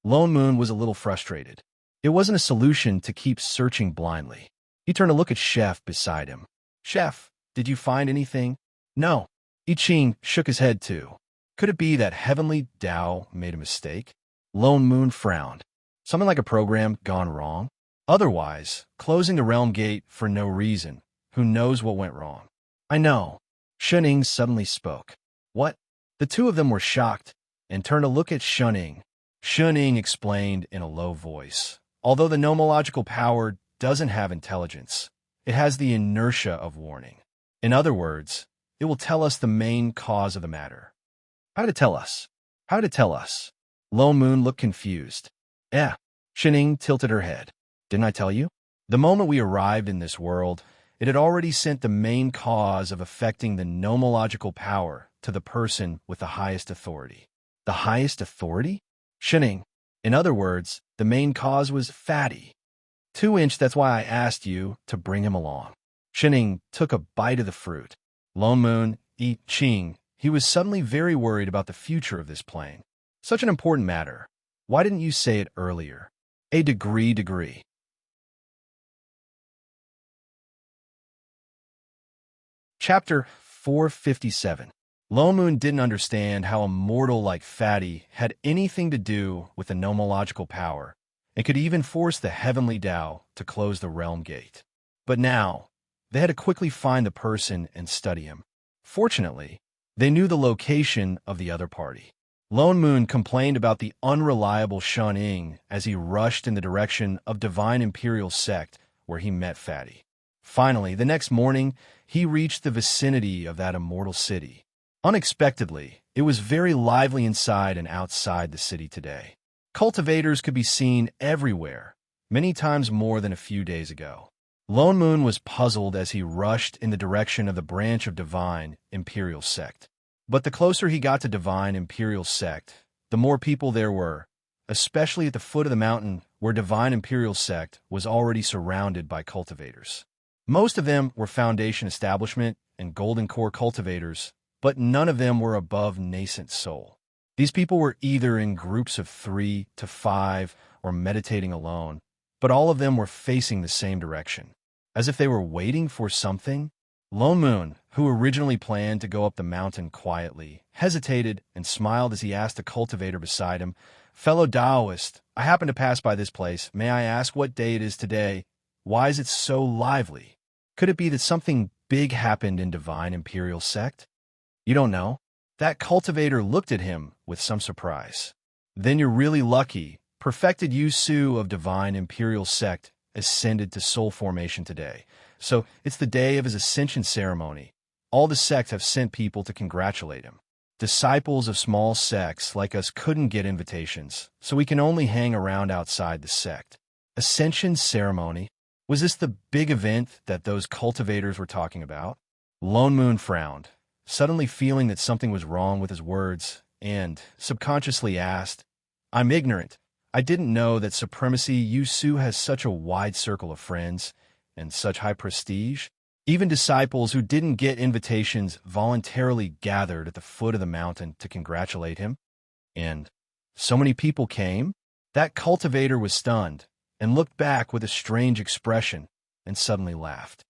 Lone Moon was a little frustrated. It wasn't a solution to keep searching blindly. He turned to look at Chef beside him. "Chef, did you find anything?" "No." I-Ching shook his head too. Could it be that Heavenly Tao made a mistake? Lone Moon frowned. Something like a program gone wrong? Otherwise, closing the realm gate for no reason. Who knows what went wrong? "I know." Shuning suddenly spoke. "What?" The two of them were shocked and turned to look at Shuning. Shuning explained in a low voice. Although the nomological power doesn't have intelligence, it has the inertia of warning. In other words, it will tell us the main cause of the matter. How to tell us? How to tell us? Lone Moon looked confused. Shining tilted her head. "Didn't I tell you? The moment we arrived in this world, it had already sent the main cause of affecting the nomological power to the person with the highest authority." "The highest authority?" Shining. "In other words, the main cause was Fatty. 2-inch, that's why I asked you to bring him along." Shining took a bite of the fruit. Lone Moon, I-Ching, he was suddenly very worried about the future of this plane. Such an important matter. Why didn't you say it earlier? A degree. Chapter 457. Lone Moon didn't understand how a mortal like Fatty had anything to do with the nomological power, and could even force the Heavenly Tao to close the realm gate. But now, they had to quickly find the person and study him. Fortunately, they knew the location of the other party. Lone Moon complained about the unreliable Shun-Ing as he rushed in the direction of Divine Imperial Sect, where he met Fatty. Finally, the next morning, he reached the vicinity of that immortal city. Unexpectedly, it was very lively inside and outside the city today. Cultivators could be seen everywhere, many times more than a few days ago. Lone Moon was puzzled as he rushed in the direction of the branch of Divine Imperial Sect. But the closer he got to Divine Imperial Sect, the more people there were, especially at the foot of the mountain where Divine Imperial Sect was already surrounded by cultivators. Most of them were Foundation Establishment and Golden Core cultivators, but none of them were above Nascent Soul. These people were either in groups of 3 to 5 or meditating alone, but all of them were facing the same direction, as if they were waiting for something. Lone Moon, who originally planned to go up the mountain quietly, hesitated and smiled as he asked the cultivator beside him, "Fellow Taoist, I happen to pass by this place. May I ask what day it is today? Why is it so lively? Could it be that something big happened in Divine Imperial Sect?" "You don't know?" That cultivator looked at him with some surprise. "Then you're really lucky. Perfected Yusu of Divine Imperial Sect ascended to soul formation today. So it's the day of his ascension ceremony. All the sects have sent people to congratulate him." Disciples of small sects like us couldn't get invitations, so we can only hang around outside the sect. Ascension ceremony? Was this the big event that those cultivators were talking about? Lone Moon frowned, suddenly feeling that something was wrong with his words, and subconsciously asked, "I'm ignorant. I didn't know that Supremacy Yusu has such a wide circle of friends and such high prestige." Even disciples who didn't get invitations voluntarily gathered at the foot of the mountain to congratulate him. And so many people came? That cultivator was stunned and looked back with a strange expression and suddenly laughed.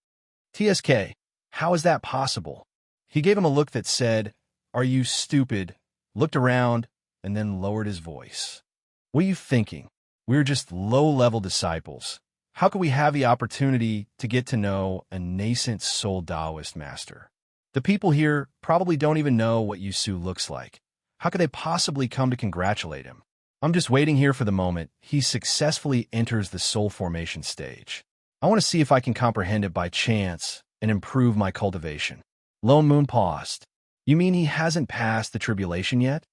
"TSK, how is that possible?" He gave him a look that said, "Are you stupid?" Looked around and then lowered his voice. "What are you thinking? We're just low-level disciples. How could we have the opportunity to get to know a nascent soul Taoist master? The people here probably don't even know what Yusu looks like. How could they possibly come to congratulate him? I'm just waiting here for the moment he successfully enters the soul formation stage. I want to see if I can comprehend it by chance and improve my cultivation." Lone Moon paused. "You mean he hasn't passed the tribulation yet?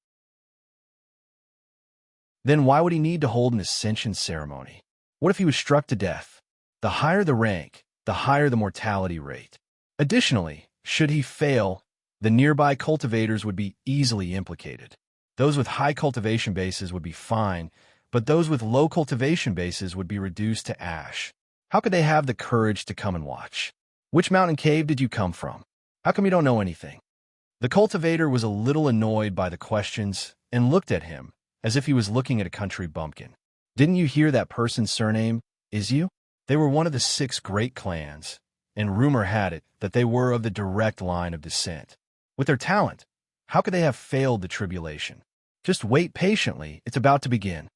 Then why would he need to hold an ascension ceremony? What if he was struck to death? The higher the rank, the higher the mortality rate. Additionally, should he fail, the nearby cultivators would be easily implicated. Those with high cultivation bases would be fine, but those with low cultivation bases would be reduced to ash. How could they have the courage to come and watch? Which mountain cave did you come from? How come you don't know anything?" The cultivator was a little annoyed by the questions and looked at him as if he was looking at a country bumpkin. "Didn't you hear that person's surname, Izu? They were one of the 6 great clans, and rumor had it that they were of the direct line of descent. With their talent, how could they have failed the tribulation? Just wait patiently, it's about to begin."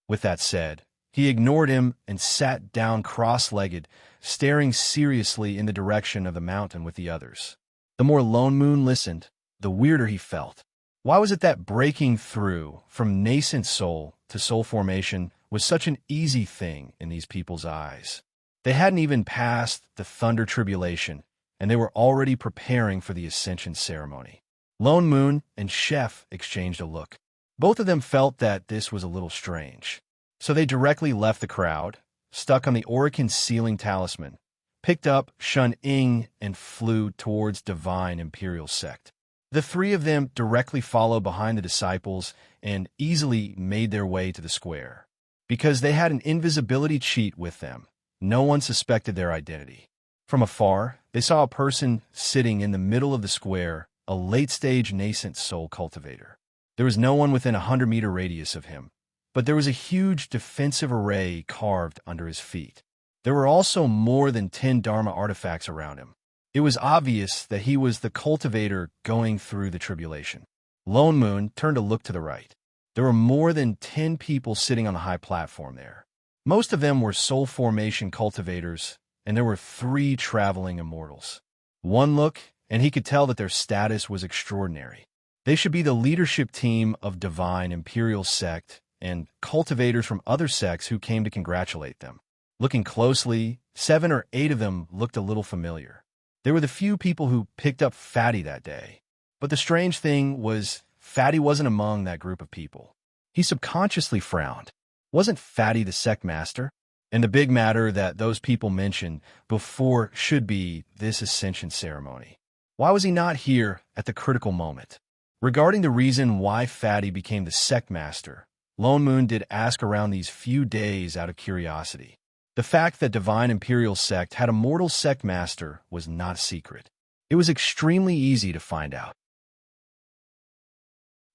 With that said, he ignored him and sat down cross-legged, staring seriously in the direction of the mountain with the others. The more Lone Moon listened, the weirder he felt. Why was it that breaking through from nascent soul to soul formation was such an easy thing in these people's eyes? They hadn't even passed the thunder tribulation, and they were already preparing for the ascension ceremony. Lone Moon and Chef exchanged a look. Both of them felt that this was a little strange. So they directly left the crowd, stuck on the Orican ceiling talisman, picked up Shun Ing, and flew towards Divine Imperial Sect. The 3 of them directly followed behind the disciples and easily made their way to the square. Because they had an invisibility cheat with them, no one suspected their identity. From afar, they saw a person sitting in the middle of the square, a late-stage nascent soul cultivator. There was no one within a 100-meter radius of him, but there was a huge defensive array carved under his feet. There were also more than 10 Dharma artifacts around him. It was obvious that he was the cultivator going through the tribulation. Lone Moon turned to look to the right. There were more than 10 people sitting on the high platform there. Most of them were soul formation cultivators, and there were 3 traveling immortals. One look, and he could tell that their status was extraordinary. They should be the leadership team of Divine Imperial Sect and cultivators from other sects who came to congratulate them. Looking closely, 7 or 8 of them looked a little familiar. They were the few people who picked up Fatty that day. But the strange thing was, Fatty wasn't among that group of people. He subconsciously frowned. Wasn't Fatty the sect master? And the big matter that those people mentioned before should be this ascension ceremony. Why was he not here at the critical moment? Regarding the reason why Fatty became the sect master, Lone Moon did ask around these few days out of curiosity. The fact that Divine Imperial Sect had a mortal sect master was not a secret. It was extremely easy to find out.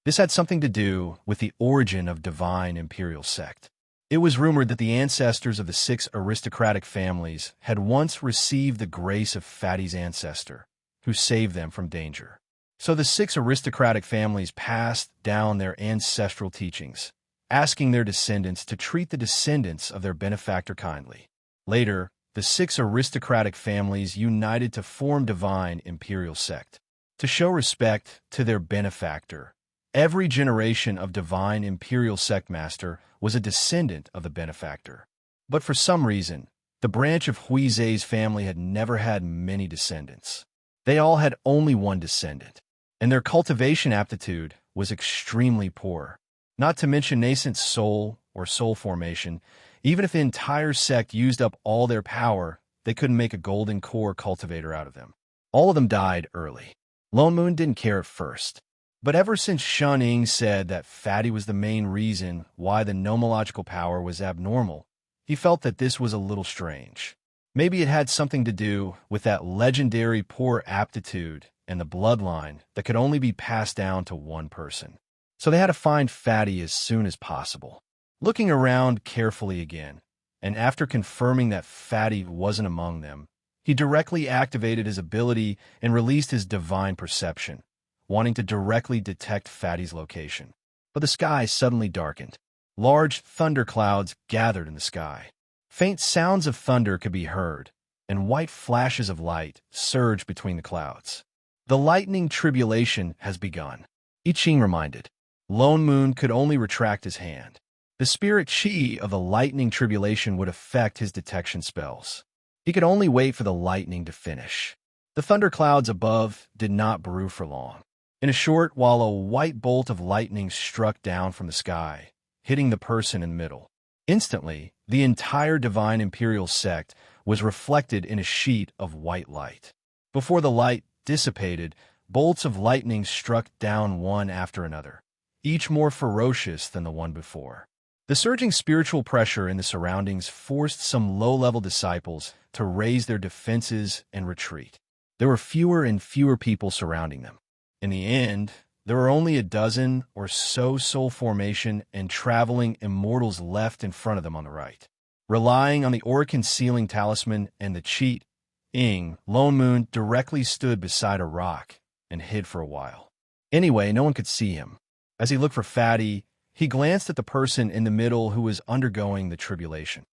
This had something to do with the origin of Divine Imperial Sect. It was rumored that the ancestors of the 6 aristocratic families had once received the grace of Fatty's ancestor, who saved them from danger. So the 6 aristocratic families passed down their ancestral teachings, asking their descendants to treat the descendants of their benefactor kindly. Later, the 6 aristocratic families united to form Divine Imperial Sect. To show respect to their benefactor, every generation of Divine Imperial Sect master was a descendant of the benefactor. But for some reason, the branch of Huizei's family had never had many descendants. They all had only one descendant. and their cultivation aptitude was extremely poor. Not to mention nascent soul or soul formation. Even if the entire sect used up all their power, they couldn't make a golden core cultivator out of them. All of them died early. Lone Moon didn't care at first. But ever since Shun Ying said that Fatty was the main reason why the nomological power was abnormal, he felt that this was a little strange. Maybe it had something to do with that legendary poor aptitude and the bloodline that could only be passed down to one person. So they had to find Fatty as soon as possible. Looking around carefully again, and after confirming that Fatty wasn't among them, he directly activated his ability and released his divine perception, wanting to directly detect Fatty's location. But the sky suddenly darkened. Large thunderclouds gathered in the sky. Faint sounds of thunder could be heard, and white flashes of light surged between the clouds. The lightning tribulation has begun, I Ching reminded. Lone Moon could only retract his hand. The spirit chi of the lightning tribulation would affect his detection spells. He could only wait for the lightning to finish. The thunderclouds above did not brew for long. In a short while, a white bolt of lightning struck down from the sky, hitting the person in the middle. Instantly, the entire divine imperial sect was reflected in a sheet of white light. Before the light dissipated, bolts of lightning struck down one after another, each more ferocious than the one before. The surging spiritual pressure in the surroundings forced some low-level disciples to raise their defenses and retreat. There were fewer and fewer people surrounding them. In the end, there were only a dozen or so soul formation and traveling immortals left in front of them on the right. Relying on the aura-concealing talisman and the cheat, Lone Moon directly stood beside a rock and hid for a while. Anyway, no one could see him. As he looked for Fatty, he glanced at the person in the middle who was undergoing the tribulation.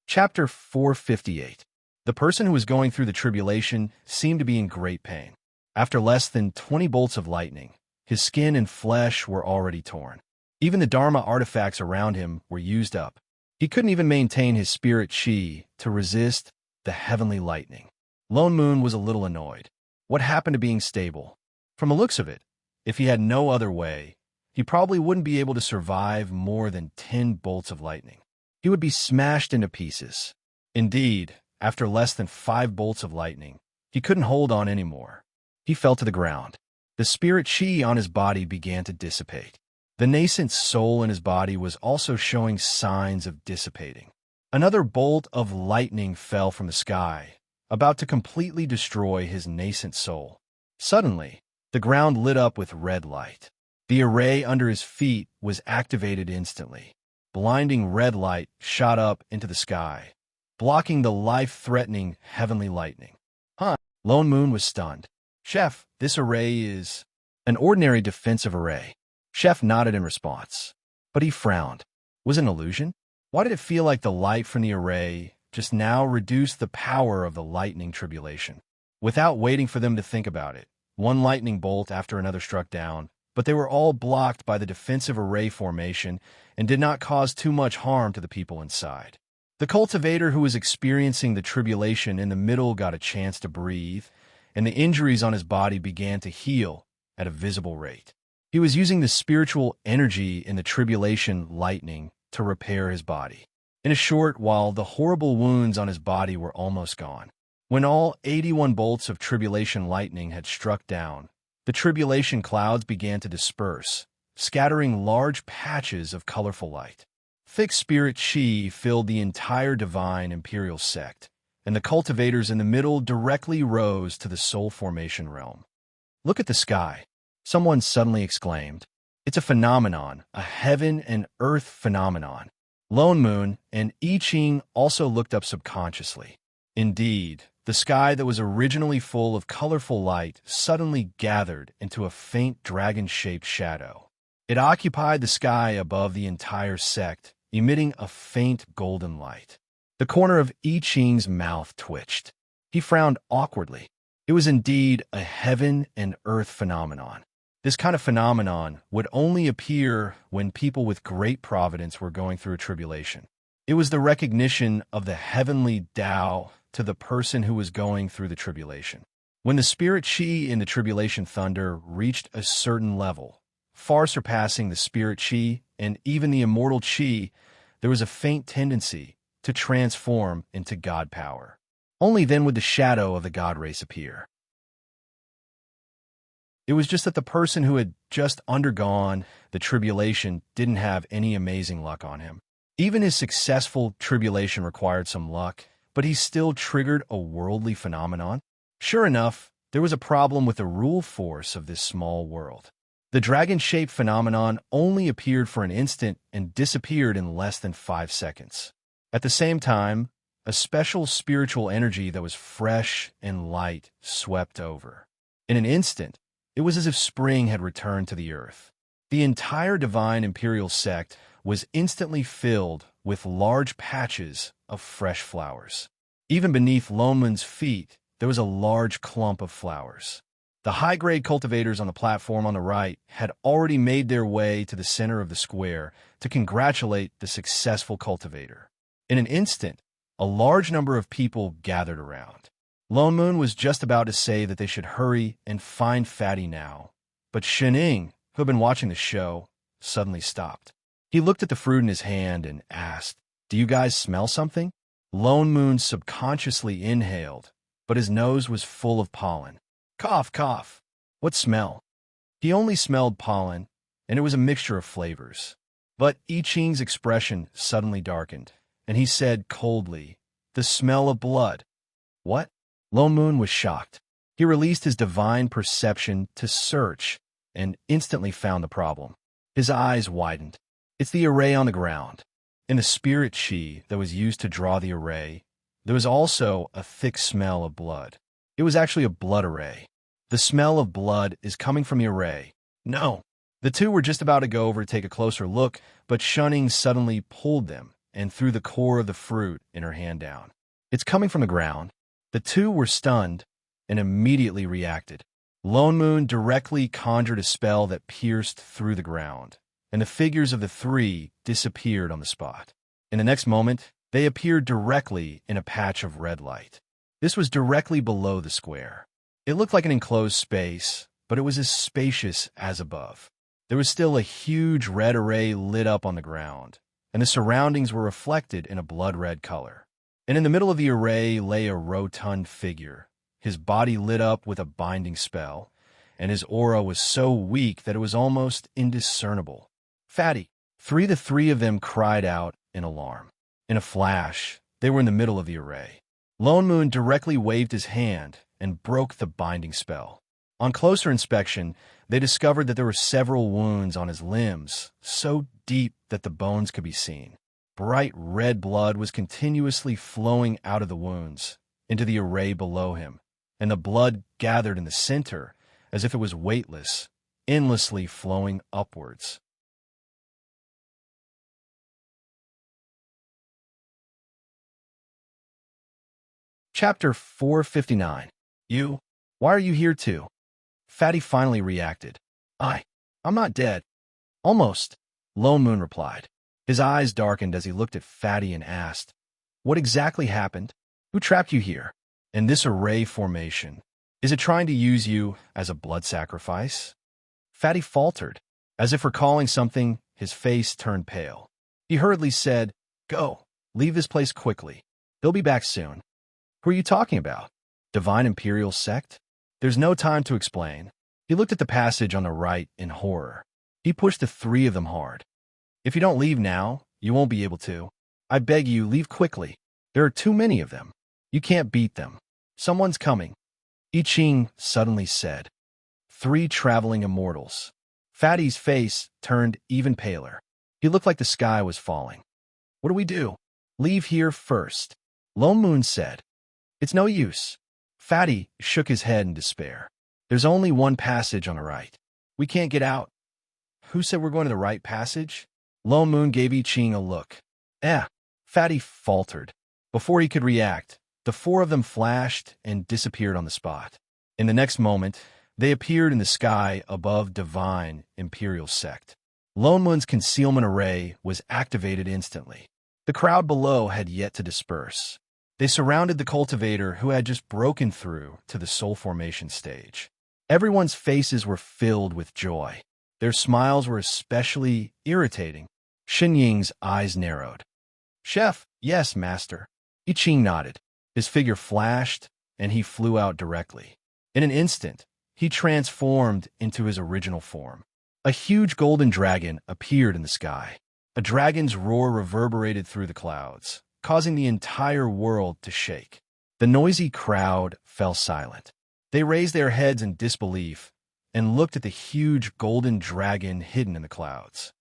Chapter 458. The person who was going through the tribulation seemed to be in great pain. After less than 20 bolts of lightning, his skin and flesh were already torn. Even the Dharma artifacts around him were used up. He couldn't even maintain his spirit chi to resist the heavenly lightning. Lone Moon was a little annoyed. What happened to being stable? From the looks of it, if he had no other way, he probably wouldn't be able to survive more than 10 bolts of lightning. He would be smashed into pieces. Indeed, after less than 5 bolts of lightning, he couldn't hold on anymore. He fell to the ground. The spirit chi on his body began to dissipate. The nascent soul in his body was also showing signs of dissipating. Another bolt of lightning fell from the sky, about to completely destroy his nascent soul. Suddenly, the ground lit up with red light. The array under his feet was activated instantly. Blinding red light shot up into the sky, blocking the life-threatening heavenly lightning. Lone Moon was stunned. Chef, this array is an ordinary defensive array. Chef nodded in response, but he frowned. Was it an illusion? Why did it feel like the light from the array just now reduced the power of the lightning tribulation? Without waiting for them to think about it, one lightning bolt after another struck down, but they were all blocked by the defensive array formation and did not cause too much harm to the people inside. The cultivator who was experiencing the tribulation in the middle got a chance to breathe, and the injuries on his body began to heal at a visible rate. He was using the spiritual energy in the tribulation lightning to repair his body. In a short while, the horrible wounds on his body were almost gone. When all 81 bolts of tribulation lightning had struck down, the tribulation clouds began to disperse, scattering large patches of colorful light. Thick spirit chi filled the entire divine imperial sect, and the cultivators in the middle directly rose to the soul formation realm. Look at the sky, someone suddenly exclaimed. It's a phenomenon, a heaven and earth phenomenon. Lone Moon and I Ching also looked up subconsciously. Indeed, the sky that was originally full of colorful light suddenly gathered into a faint dragon-shaped shadow. It occupied the sky above the entire sect, emitting a faint golden light. The corner of I Ching's mouth twitched. He frowned awkwardly. It was indeed a heaven and earth phenomenon. This kind of phenomenon would only appear when people with great providence were going through a tribulation. It was the recognition of the heavenly Tao to the person who was going through the tribulation. When the spirit chi in the tribulation thunder reached a certain level, far surpassing the spirit chi and even the immortal chi, there was a faint tendency to transform into God power. Only then would the shadow of the God race appear. It was just that the person who had just undergone the tribulation didn't have any amazing luck on him. Even his successful tribulation required some luck, but he still triggered a worldly phenomenon. Sure enough, there was a problem with the rule force of this small world. The dragon-shaped phenomenon only appeared for an instant and disappeared in less than 5 seconds. At the same time, a special spiritual energy that was fresh and light swept over. In an instant, it was as if spring had returned to the earth. The entire divine imperial sect was instantly filled with large patches of fresh flowers. Even beneath Loneman's feet, there was a large clump of flowers. The high-grade cultivators on the platform on the right had already made their way to the center of the square to congratulate the successful cultivator. In an instant, a large number of people gathered around. Lone Moon was just about to say that they should hurry and find Fatty now, but Shening, who had been watching the show, suddenly stopped. He looked at the fruit in his hand and asked, "Do you guys smell something?" Lone Moon subconsciously inhaled, but his nose was full of pollen. Cough, cough. What smell? He only smelled pollen, and it was a mixture of flavors. But I Ching's expression suddenly darkened, and he said coldly, "The smell of blood." What? Lone Moon was shocked. He released his divine perception to search and instantly found the problem. His eyes widened. It's the array on the ground. In the spirit chi that was used to draw the array, there was also a thick smell of blood. It was actually a blood array. The smell of blood is coming from the array. No. The two were just about to go over to take a closer look, but Shunning suddenly pulled them and threw the core of the fruit in her hand down. It's coming from the ground. The two were stunned and immediately reacted. Lone Moon directly conjured a spell that pierced through the ground, and the figures of the three disappeared on the spot. In the next moment, they appeared directly in a patch of red light. This was directly below the square. It looked like an enclosed space, but it was as spacious as above. There was still a huge red array lit up on the ground, and the surroundings were reflected in a blood-red color. And in the middle of the array lay a rotund figure. His body lit up with a binding spell, and his aura was so weak that it was almost indiscernible. "Fatty!" The three of them cried out in alarm. In a flash, they were in the middle of the array. Lone Moon directly waved his hand and broke the binding spell. On closer inspection, they discovered that there were several wounds on his limbs, so deep that the bones could be seen. Bright red blood was continuously flowing out of the wounds into the array below him, and the blood gathered in the center as if it was weightless, endlessly flowing upwards. Chapter 459. You? Why are you here too? Fatty finally reacted. I'm not dead. Almost, Lone Moon replied. His eyes darkened as he looked at Fatty and asked, "What exactly happened? Who trapped you here? In this array formation? Is it trying to use you as a blood sacrifice?" Fatty faltered. As if recalling something, his face turned pale. He hurriedly said, "Go, leave this place quickly. They'll be back soon." "Who are you talking about? Divine Imperial Sect?" There's no time to explain. He looked at the passage on the right in horror. He pushed the three of them hard. "If you don't leave now, you won't be able to. I beg you, leave quickly. There are too many of them. You can't beat them. Someone's coming," I Ching suddenly said. 3 traveling immortals. Fatty's face turned even paler. He looked like the sky was falling. "What do we do?" "Leave here first," Lone Moon said. "It's no use." Fatty shook his head in despair. "There's only one passage on the right. We can't get out." "Who said we're going to the right passage?" Lone Moon gave I Ching a look. Fatty faltered. Before he could react, the 4 of them flashed and disappeared on the spot. In the next moment, they appeared in the sky above Divine Imperial Sect. Lone Moon's concealment array was activated instantly. The crowd below had yet to disperse. They surrounded the cultivator who had just broken through to the soul formation stage. Everyone's faces were filled with joy. Their smiles were especially irritating. Shen Ying's eyes narrowed. "Chef, yes, master." I Ching nodded. His figure flashed, and he flew out directly. In an instant, he transformed into his original form. A huge golden dragon appeared in the sky. A dragon's roar reverberated through the clouds, causing the entire world to shake. The noisy crowd fell silent. They raised their heads in disbelief and looked at the huge golden dragon hidden in the clouds.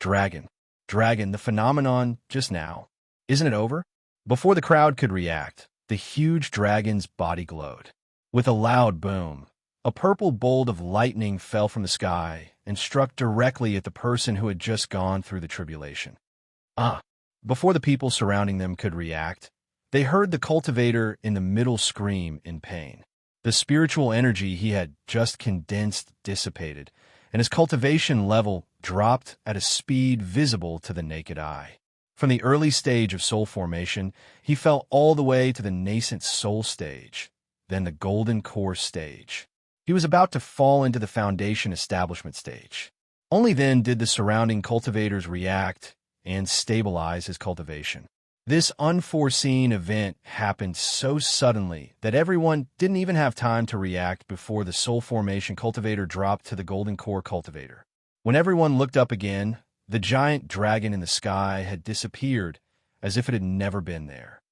Dragon, the phenomenon just now. Isn't it over? Before the crowd could react, the huge dragon's body glowed. With a loud boom, a purple bolt of lightning fell from the sky and struck directly at the person who had just gone through the tribulation. Before the people surrounding them could react, they heard the cultivator in the middle scream in pain. The spiritual energy he had just condensed dissipated, and his cultivation level dropped at a speed visible to the naked eye. From the early stage of soul formation, he fell all the way to the nascent soul stage, then the golden core stage. He was about to fall into the foundation establishment stage. Only then did the surrounding cultivators react and stabilize his cultivation. This unforeseen event happened so suddenly that everyone didn't even have time to react before the soul formation cultivator dropped to the golden core cultivator. When everyone looked up again, the giant dragon in the sky had disappeared as if it had never been there.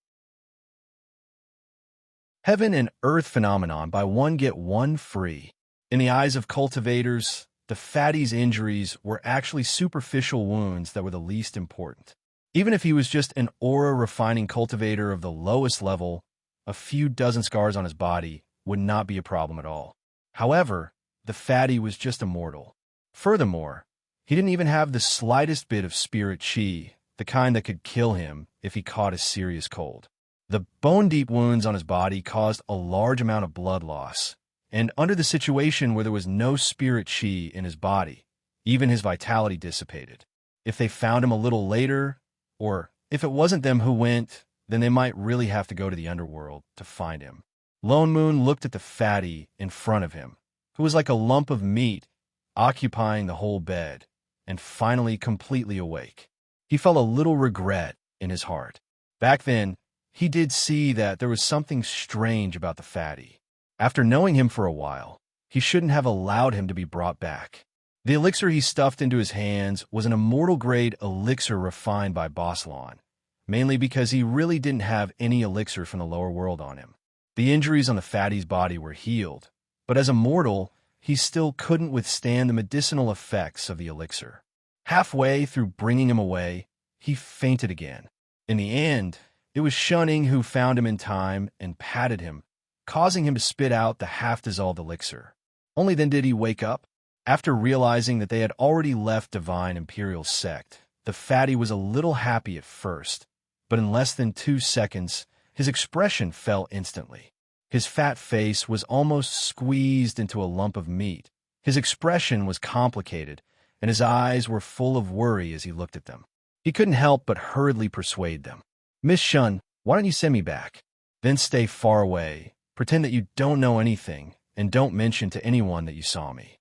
Heaven and earth phenomenon: buy one get one free. In the eyes of cultivators, the fatty's injuries were actually superficial wounds that were the least important. Even if he was just an aura-refining cultivator of the lowest level, a few dozen scars on his body would not be a problem at all. However, the fatty was just a mortal. Furthermore, he didn't even have the slightest bit of spirit chi, the kind that could kill him if he caught a serious cold. The bone-deep wounds on his body caused a large amount of blood loss, and under the situation where there was no spirit chi in his body, even his vitality dissipated. If they found him a little later, or if it wasn't them who went, then they might really have to go to the underworld to find him. Lone Moon looked at the fatty in front of him, who was like a lump of meat occupying the whole bed, and finally completely awake. He felt a little regret in his heart. Back then, he did see that there was something strange about the fatty. After knowing him for a while, he shouldn't have allowed him to be brought back. The elixir he stuffed into his hands was an immortal-grade elixir refined by Boslan, mainly because he really didn't have any elixir from the lower world on him. The injuries on the fatty's body were healed, but as a mortal, he still couldn't withstand the medicinal effects of the elixir. Halfway through bringing him away, he fainted again. In the end, it was Shunning who found him in time and patted him, causing him to spit out the half-dissolved elixir. Only then did he wake up. After realizing that they had already left Divine Imperial Sect, the fatty was a little happy at first, but in less than 2 seconds, his expression fell instantly. His fat face was almost squeezed into a lump of meat. His expression was complicated, and his eyes were full of worry as he looked at them. He couldn't help but hurriedly persuade them. "Miss Shun, why don't you send me back? Then stay far away, pretend that you don't know anything, and don't mention to anyone that you saw me.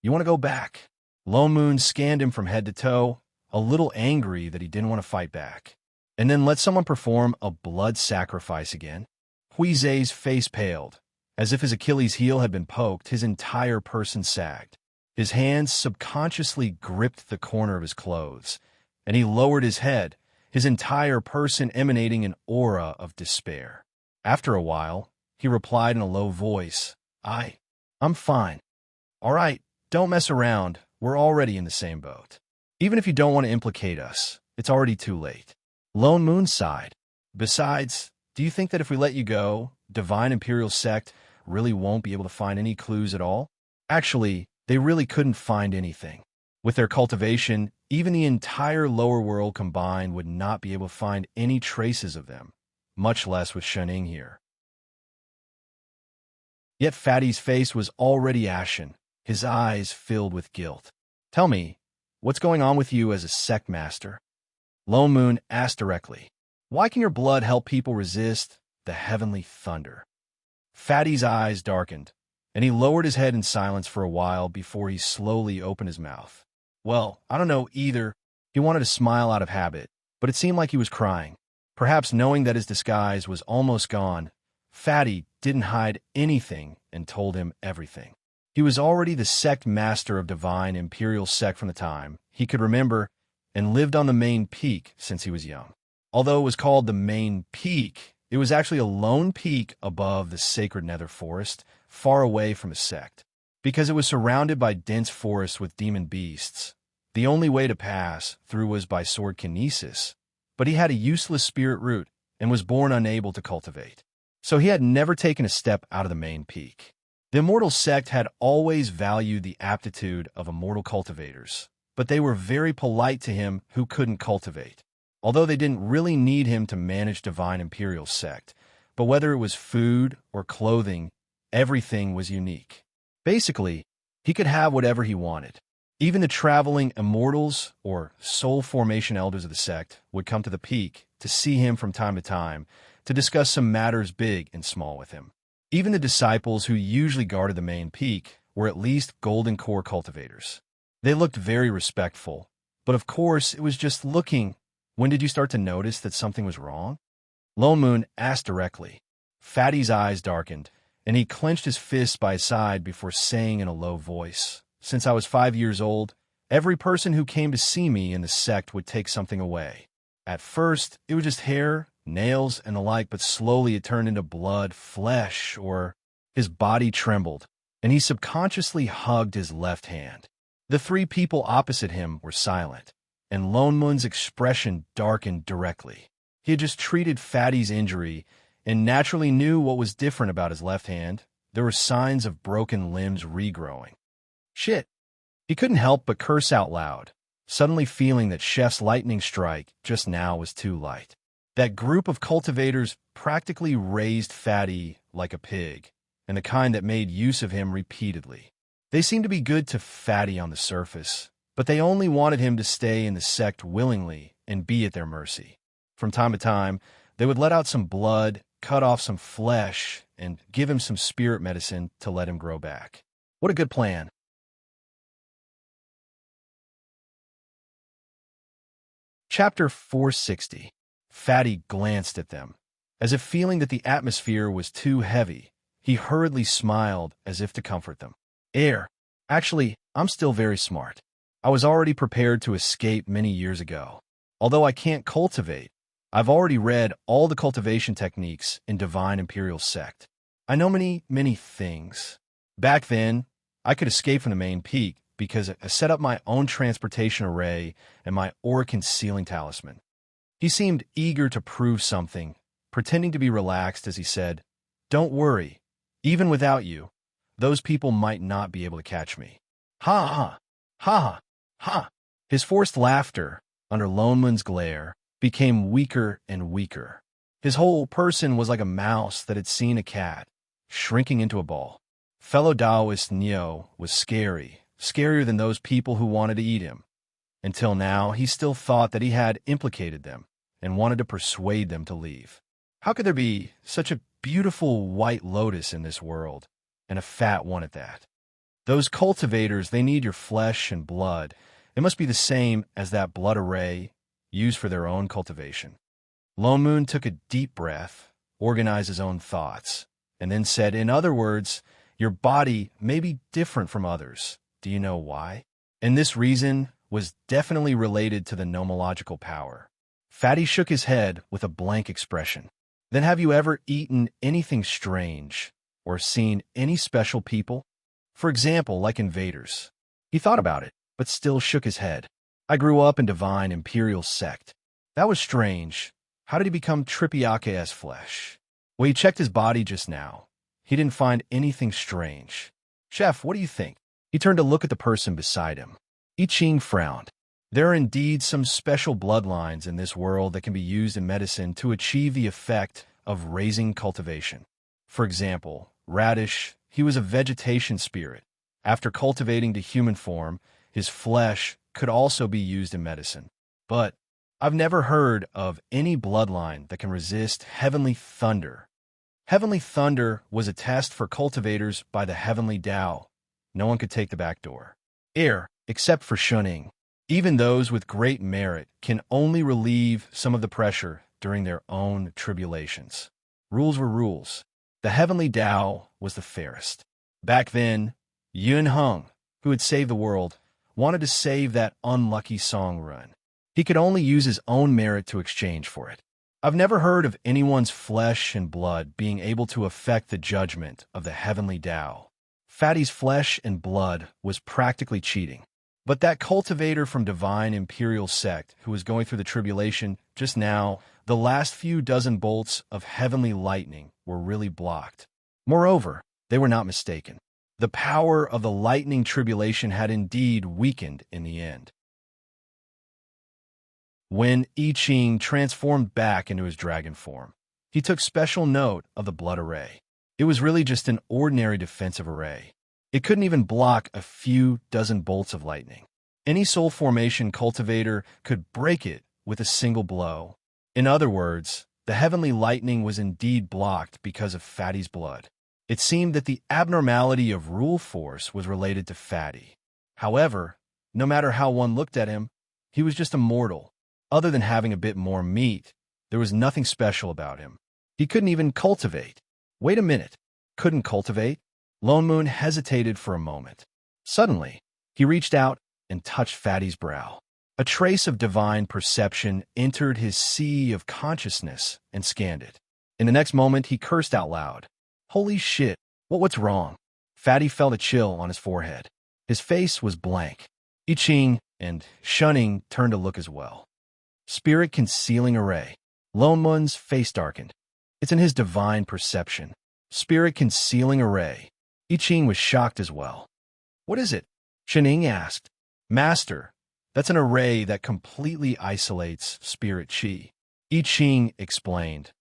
You want to go back?" Lone Moon scanned him from head to toe, a little angry that he didn't want to fight back. "And then let someone perform a blood sacrifice again?" Huizei's face paled. As if his Achilles heel had been poked, his entire person sagged. His hands subconsciously gripped the corner of his clothes, and he lowered his head, his entire person emanating an aura of despair. After a while, he replied in a low voice, I'm fine. All right, don't mess around. We're already in the same boat. Even if you don't want to implicate us, it's already too late." Lone Moon sighed. "Besides, do you think that if we let you go, Divine Imperial Sect really won't be able to find any clues at all?" Actually, they really couldn't find anything. With their cultivation, even the entire lower world combined would not be able to find any traces of them, much less with Shening here. Yet Fatty's face was already ashen, his eyes filled with guilt. "Tell me, what's going on with you as a sect master?" Lone Moon asked directly. Why can your blood help people resist the heavenly thunder? Fatty's eyes darkened, and he lowered his head in silence for a while before he slowly opened his mouth. Well, I don't know either. He wanted to smile out of habit, but it seemed like he was crying. Perhaps knowing that his disguise was almost gone, Fatty didn't hide anything and told him everything. He was already the sect master of divine imperial sect from the time he could remember and lived on the main peak since he was young. Although it was called the main peak, it was actually a lone peak above the sacred nether forest, far away from his sect. Because it was surrounded by dense forests with demon beasts, the only way to pass through was by sword kinesis, but he had a useless spirit root and was born unable to cultivate. So he had never taken a step out of the main peak. The immortal sect had always valued the aptitude of immortal cultivators, but they were very polite to him who couldn't cultivate. Although they didn't really need him to manage divine imperial sect, but whether it was food or clothing, everything was unique. Basically, he could have whatever he wanted. Even the traveling immortals or soul formation elders of the sect would come to the peak to see him from time to time to discuss some matters big and small with him. Even the disciples who usually guarded the main peak were at least golden core cultivators. They looked very respectful, but of course it was just looking. When did you start to notice that something was wrong? Lone Moon asked directly. Fatty's eyes darkened, and he clenched his fists by his side before saying in a low voice, "Since I was 5 years old, every person who came to see me in the sect would take something away. At first, it was just hair, nails, and the like, but slowly it turned into blood, flesh, or..." His body trembled, and he subconsciously hugged his left hand. The three people opposite him were silent, and Lone Moon's expression darkened directly. He had just treated Fatty's injury and naturally knew what was different about his left hand. There were signs of broken limbs regrowing. Shit. He couldn't help but curse out loud, suddenly feeling that Chef's lightning strike just now was too light. That group of cultivators practically raised Fatty like a pig, and the kind that made use of him repeatedly. They seemed to be good to Fatty on the surface, but they only wanted him to stay in the sect willingly and be at their mercy. From time to time, they would let out some blood, cut off some flesh, and give him some spirit medicine to let him grow back. What a good plan. Chapter 460. Fatty glanced at them. As if feeling that the atmosphere was too heavy, he hurriedly smiled as if to comfort them. Actually, I'm still very smart. I was already prepared to escape many years ago. Although I can't cultivate, I've already read all the cultivation techniques in Divine Imperial Sect. I know many, many things. Back then, I could escape from the main peak because I set up my own transportation array and my aura concealing talisman. He seemed eager to prove something, pretending to be relaxed as he said, "Don't worry. Even without you, those people might not be able to catch me." Ha ha, ha ha. His forced laughter, under Lone Moon's glare, became weaker and weaker. His whole person was like a mouse that had seen a cat, shrinking into a ball. Fellow Taoist Neo was scary, scarier than those people who wanted to eat him. Until now, he still thought that he had implicated them and wanted to persuade them to leave. How could there be such a beautiful white lotus in this world, and a fat one at that? Those cultivators, they need your flesh and blood. It must be the same as that blood array used for their own cultivation. Lone Moon took a deep breath, organized his own thoughts, and then said, "In other words, your body may be different from others. Do you know why?" And this reason was definitely related to the nomological power. Fatty shook his head with a blank expression. "Then have you ever eaten anything strange or seen any special people? For example, like invaders?" He thought about it, but still shook his head. "I grew up in Divine Imperial Sect." That was strange. How did he become Tripiake's flesh? Well, he checked his body just now. He didn't find anything strange. "Chef, what do you think?" He turned to look at the person beside him. I Ching frowned. There are indeed some special bloodlines in this world that can be used in medicine to achieve the effect of raising cultivation. For example, Radish, he was a vegetation spirit. After cultivating to human form, his flesh could also be used in medicine. But I've never heard of any bloodline that can resist heavenly thunder. Heavenly thunder was a test for cultivators by the heavenly Tao. No one could take the back door. Except for Shuning. Even those with great merit can only relieve some of the pressure during their own tribulations. Rules were rules. The heavenly Tao was the fairest. Back then, Yun Hung, who had saved the world, wanted to save that unlucky song run. He could only use his own merit to exchange for it. I've never heard of anyone's flesh and blood being able to affect the judgment of the heavenly Tao. Fatty's flesh and blood was practically cheating. But that cultivator from Divine Imperial Sect who was going through the tribulation just now, the last few dozen bolts of heavenly lightning were really blocked. Moreover, they were not mistaken. The power of the lightning tribulation had indeed weakened in the end. When I Ching transformed back into his dragon form, he took special note of the blood array. It was really just an ordinary defensive array. It couldn't even block a few dozen bolts of lightning. Any soul formation cultivator could break it with a single blow. In other words, the heavenly lightning was indeed blocked because of Fatty's blood. It seemed that the abnormality of rule force was related to Fatty. However, no matter how one looked at him, he was just a mortal. Other than having a bit more meat, there was nothing special about him. He couldn't even cultivate. Wait a minute. Couldn't cultivate? Lone Moon hesitated for a moment. Suddenly, he reached out and touched Fatty's brow. A trace of divine perception entered his sea of consciousness and scanned it. In the next moment, he cursed out loud. Holy shit, what's wrong? Fatty felt a chill on his forehead. His face was blank. I Ching and Shunning turned to look as well. Spirit concealing array. Lone Moon's face darkened. It's in his divine perception. Spirit concealing array. I Ching was shocked as well. What is it? Shuning asked. Master, that's an array that completely isolates spirit chi. I Ching explained.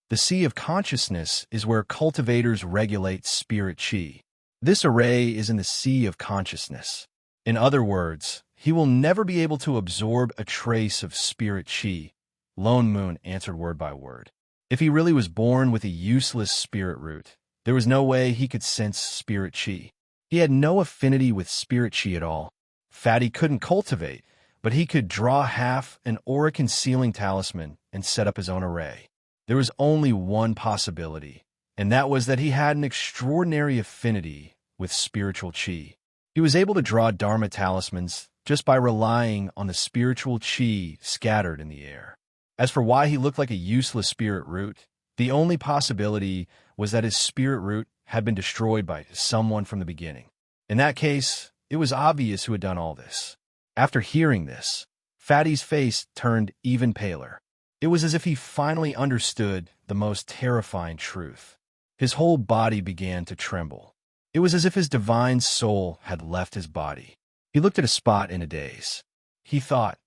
The sea of consciousness is where cultivators regulate spirit chi. This array is in the sea of consciousness. In other words, he will never be able to absorb a trace of spirit chi. Lone Moon answered word by word. If he really was born with a useless spirit root, there was no way he could sense spirit chi. He had no affinity with spirit chi at all. Fatty couldn't cultivate, but he could draw half an aura-concealing talisman and set up his own array. There was only one possibility, and that was that he had an extraordinary affinity with spiritual chi. He was able to draw Dharma talismans just by relying on the spiritual chi scattered in the air. As for why he looked like a useless spirit root, the only possibility was that his spirit root had been destroyed by someone from the beginning. In that case, it was obvious who had done all this. After hearing this, Fatty's face turned even paler. It was as if he finally understood the most terrifying truth. His whole body began to tremble. It was as if his divine soul had left his body. He looked at a spot in a daze. He thought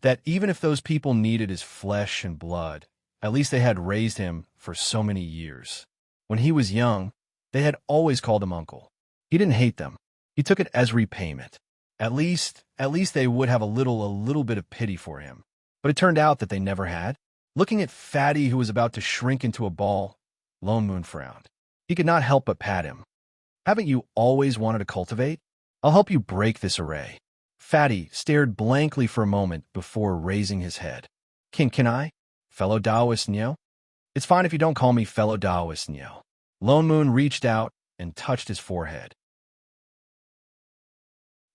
that even if those people needed his flesh and blood, at least they had raised him for so many years. When he was young, they had always called him uncle. He didn't hate them. He took it as repayment. At least they would have a little bit of pity for him. But it turned out that they never had. Looking at Fatty, who was about to shrink into a ball, Lone Moon frowned. He could not help but pat him. Haven't you always wanted to cultivate? I'll help you break this array. Fatty stared blankly for a moment before raising his head. Can I? Fellow Taoist Niao? It's fine if you don't call me fellow Taoist Niao. Lone Moon reached out and touched his forehead.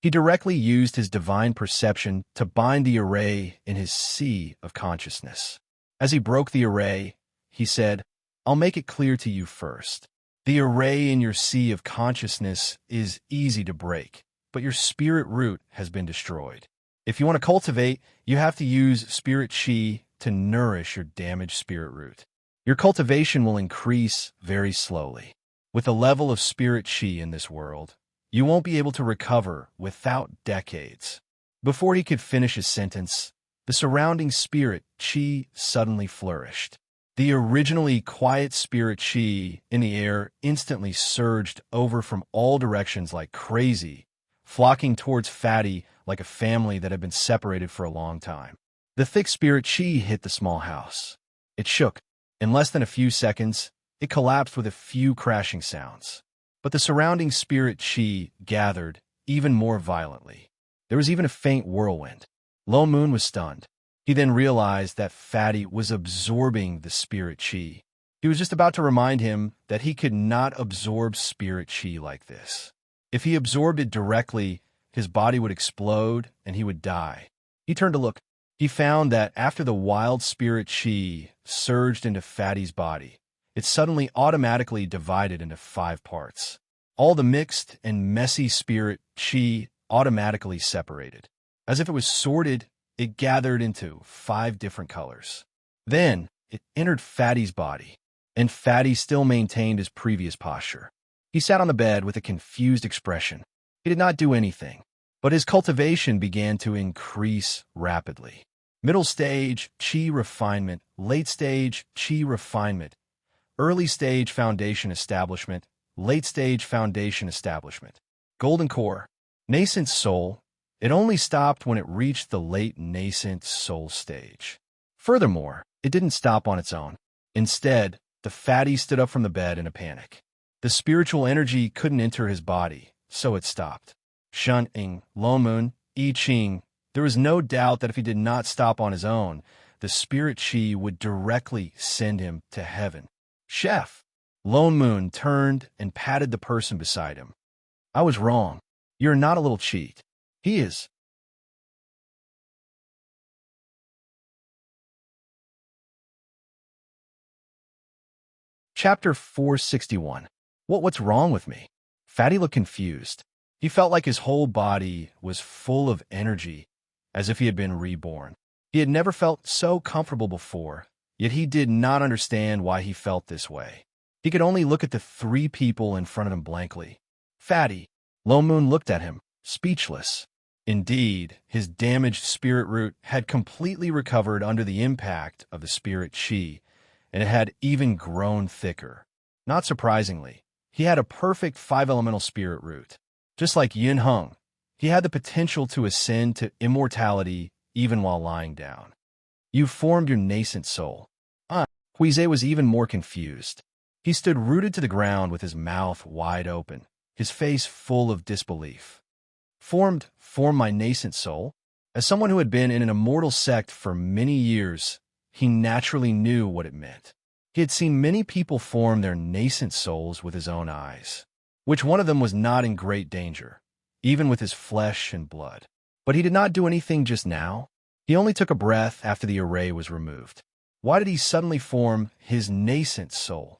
He directly used his divine perception to bind the array in his sea of consciousness. As he broke the array, he said, I'll make it clear to you first. The array in your sea of consciousness is easy to break, but your spirit root has been destroyed. If you want to cultivate, you have to use spirit chi to nourish your damaged spirit root. Your cultivation will increase very slowly. With the level of spirit chi in this world, you won't be able to recover without decades. Before he could finish his sentence, the surrounding spirit chi suddenly flourished. The originally quiet spirit chi in the air instantly surged over from all directions like crazy, flocking towards Fatty like a family that had been separated for a long time. The thick spirit chi hit the small house. It shook. In less than a few seconds, it collapsed with a few crashing sounds. But the surrounding spirit chi gathered even more violently. There was even a faint whirlwind. Lone Moon was stunned. He then realized that Fatty was absorbing the spirit chi. He was just about to remind him that he could not absorb spirit chi like this. If he absorbed it directly, his body would explode and he would die. He turned to look. He found that after the wild spirit chi surged into Fatty's body, it suddenly automatically divided into 5 parts. All the mixed and messy spirit chi automatically separated. As if it was sorted, it gathered into 5 different colors. Then, it entered Fatty's body, and Fatty still maintained his previous posture. He sat on the bed with a confused expression. He did not do anything, but his cultivation began to increase rapidly. Middle stage, chi refinement. Late stage, chi refinement. Early stage, foundation establishment. Late stage, foundation establishment. Golden core. Nascent soul. It only stopped when it reached the late nascent soul stage. Furthermore, it didn't stop on its own. Instead, the Fatty stood up from the bed in a panic. The spiritual energy couldn't enter his body, so it stopped. Shun-ing, Lone Moon, I Ching. There was no doubt that if he did not stop on his own, the spirit chi would directly send him to heaven. Chef. Lone Moon turned and patted the person beside him. I was wrong. You're not a little cheat. He is. Chapter 461. What's wrong with me? Fatty looked confused. He felt like his whole body was full of energy, as if he had been reborn. He had never felt so comfortable before, yet he did not understand why he felt this way. He could only look at the 3 people in front of him blankly. Fatty. Lone Moon looked at him, speechless. Indeed, his damaged spirit root had completely recovered under the impact of the spirit chi, and it had even grown thicker. Not surprisingly, he had a perfect 5-elemental spirit root. Just like Yin Hung, he had the potential to ascend to immortality even while lying down. You formed your nascent soul. Huize was even more confused. He stood rooted to the ground with his mouth wide open, his face full of disbelief. Form my nascent soul? As someone who had been in an immortal sect for many years, he naturally knew what it meant. He had seen many people form their nascent souls with his own eyes. Which one of them was not in great danger, even with his flesh and blood? But he did not do anything just now. He only took a breath after the array was removed. Why did he suddenly form his nascent soul?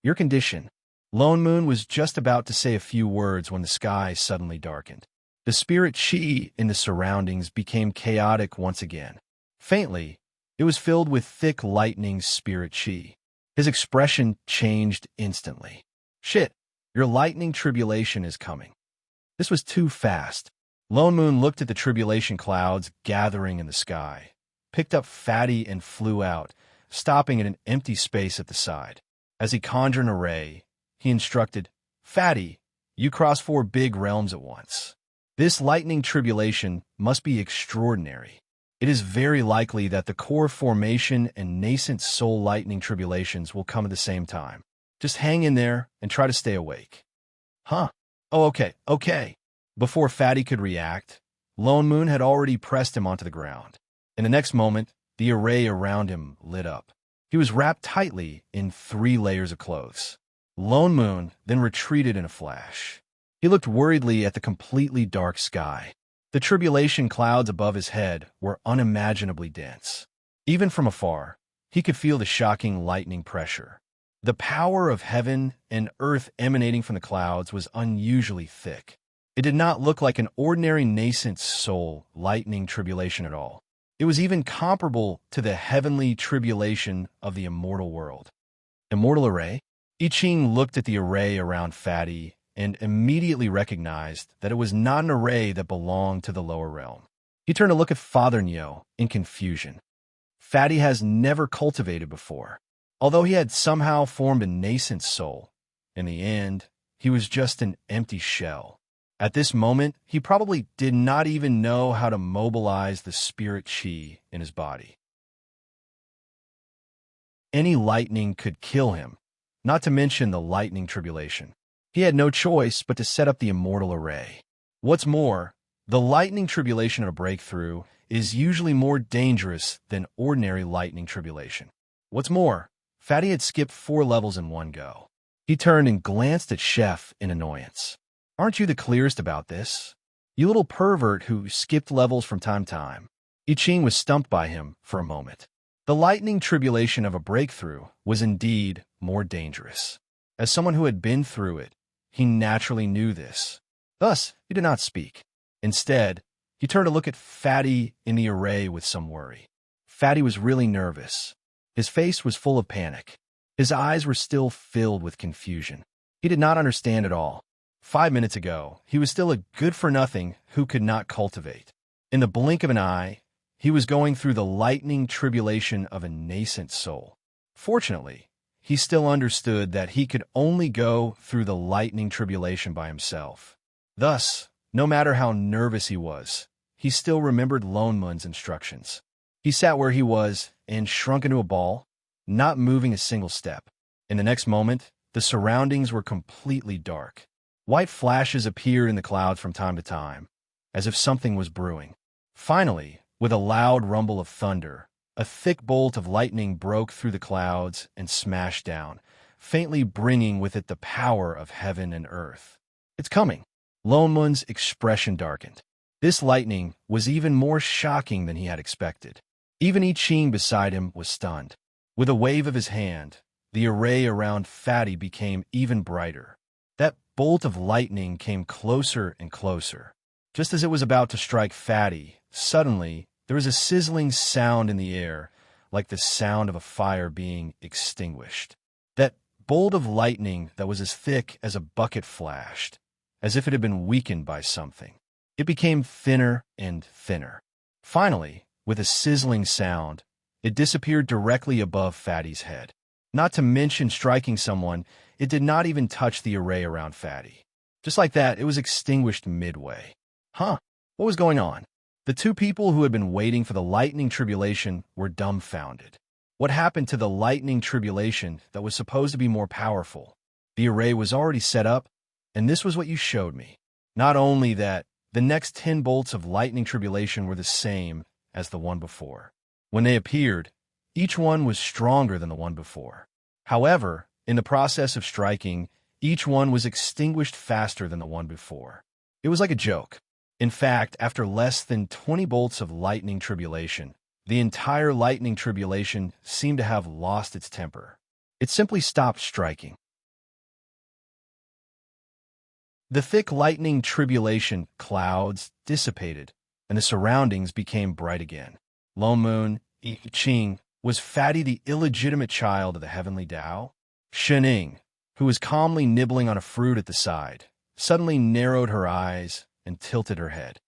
Your condition. Lone Moon was just about to say a few words when the sky suddenly darkened. The spirit chi in the surroundings became chaotic once again. Faintly, it was filled with thick lightning spirit chi. His expression changed instantly. Shit, your lightning tribulation is coming. This was too fast. Lone Moon looked at the tribulation clouds gathering in the sky, picked up Fatty and flew out, stopping in an empty space at the side. As he conjured an array, he instructed, Fatty, you cross 4 big realms at once. This lightning tribulation must be extraordinary. It is very likely that the core formation and nascent soul lightning tribulations will come at the same time. Just hang in there and try to stay awake. Huh? Oh, okay. Before Fatty could react, Lone Moon had already pressed him onto the ground. In the next moment, the array around him lit up. He was wrapped tightly in 3 layers of clothes. Lone Moon then retreated in a flash. He looked worriedly at the completely dark sky. The tribulation clouds above his head were unimaginably dense. Even from afar, he could feel the shocking lightning pressure. The power of heaven and earth emanating from the clouds was unusually thick. It did not look like an ordinary nascent soul lightning tribulation at all. It was even comparable to the heavenly tribulation of the immortal world. Immortal array? I Ching looked at the array around Fatty and immediately recognized that it was not an array that belonged to the lower realm. He turned to look at Father Nyo in confusion. Fatty has never cultivated before. Although he had somehow formed a nascent soul, in the end, he was just an empty shell. At this moment, he probably did not even know how to mobilize the spirit chi in his body. Any lightning could kill him, not to mention the lightning tribulation. He had no choice but to set up the immortal array. What's more, the lightning tribulation of a breakthrough is usually more dangerous than ordinary lightning tribulation. What's more, Fatty had skipped 4 levels in one go. He turned and glanced at Chef in annoyance. Aren't you the clearest about this? You little pervert who skipped levels from time to time. I Ching was stumped by him for a moment. The lightning tribulation of a breakthrough was indeed more dangerous. As someone who had been through it, he naturally knew this. Thus, he did not speak. Instead, he turned to look at Fatty in the array with some worry. Fatty was really nervous. His face was full of panic. His eyes were still filled with confusion. He did not understand at all. 5 minutes ago, he was still a good-for-nothing who could not cultivate. In the blink of an eye, he was going through the lightning tribulation of a nascent soul. Fortunately, he still understood that he could only go through the lightning tribulation by himself. Thus, no matter how nervous he was, he still remembered Lone Moon's instructions. He sat where he was and shrunk into a ball, not moving a single step. In the next moment, the surroundings were completely dark. White flashes appeared in the clouds from time to time, as if something was brewing. Finally, with a loud rumble of thunder, a thick bolt of lightning broke through the clouds and smashed down, faintly bringing with it the power of heaven and earth. It's coming. Lone Moon's expression darkened. This lightning was even more shocking than he had expected. Even I Ching beside him was stunned. With a wave of his hand, the array around Fatty became even brighter. That bolt of lightning came closer and closer. Just as it was about to strike Fatty, suddenly there was a sizzling sound in the air, like the sound of a fire being extinguished. That bolt of lightning that was as thick as a bucket flashed, as if it had been weakened by something. It became thinner and thinner. Finally, with a sizzling sound, it disappeared directly above Fatty's head. Not to mention striking someone, it did not even touch the array around Fatty. Just like that, it was extinguished midway. Huh? What was going on? The 2 people who had been waiting for the lightning tribulation were dumbfounded. What happened to the lightning tribulation that was supposed to be more powerful? The array was already set up, and this was what you showed me. Not only that, the next 10 bolts of lightning tribulation were the same as the one before. When they appeared, each one was stronger than the one before. However, in the process of striking, each one was extinguished faster than the one before. It was like a joke. In fact, after less than 20 bolts of lightning tribulation, the entire lightning tribulation seemed to have lost its temper. It simply stopped striking. The thick lightning tribulation clouds dissipated, and the surroundings became bright again. Lone Moon, I Ching, was Fatty the illegitimate child of the heavenly Tao? Shening, who was calmly nibbling on a fruit at the side, suddenly narrowed her eyes and tilted her head.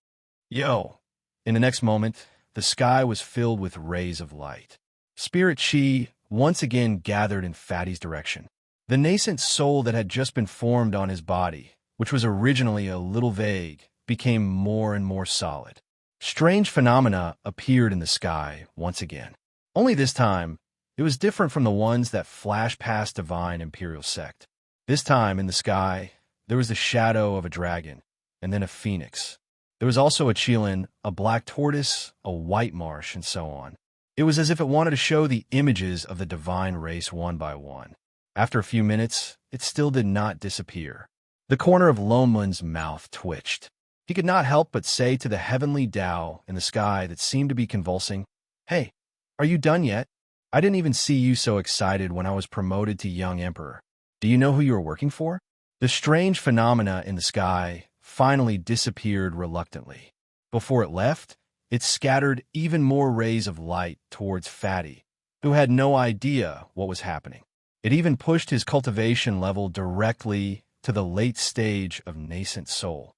Yo! In the next moment, the sky was filled with rays of light. Spirit Chi once again gathered in Fatty's direction. The nascent soul that had just been formed on his body, which was originally a little vague, became more and more solid. Strange phenomena appeared in the sky once again. Only this time, it was different from the ones that flashed past Divine Imperial Sect. This time, in the sky, there was the shadow of a dragon, and then a phoenix. There was also a Qilin, a black tortoise, a white marsh, and so on. It was as if it wanted to show the images of the divine race one by one. After a few minutes, it still did not disappear. The corner of Lone Moon's mouth twitched. He could not help but say to the heavenly Tao in the sky that seemed to be convulsing, "Hey, are you done yet? I didn't even see you so excited when I was promoted to young emperor. Do you know who you are working for?" The strange phenomena in the sky finally disappeared reluctantly. Before it left, it scattered even more rays of light towards Fatty, who had no idea what was happening. It even pushed his cultivation level directly to the late stage of nascent soul.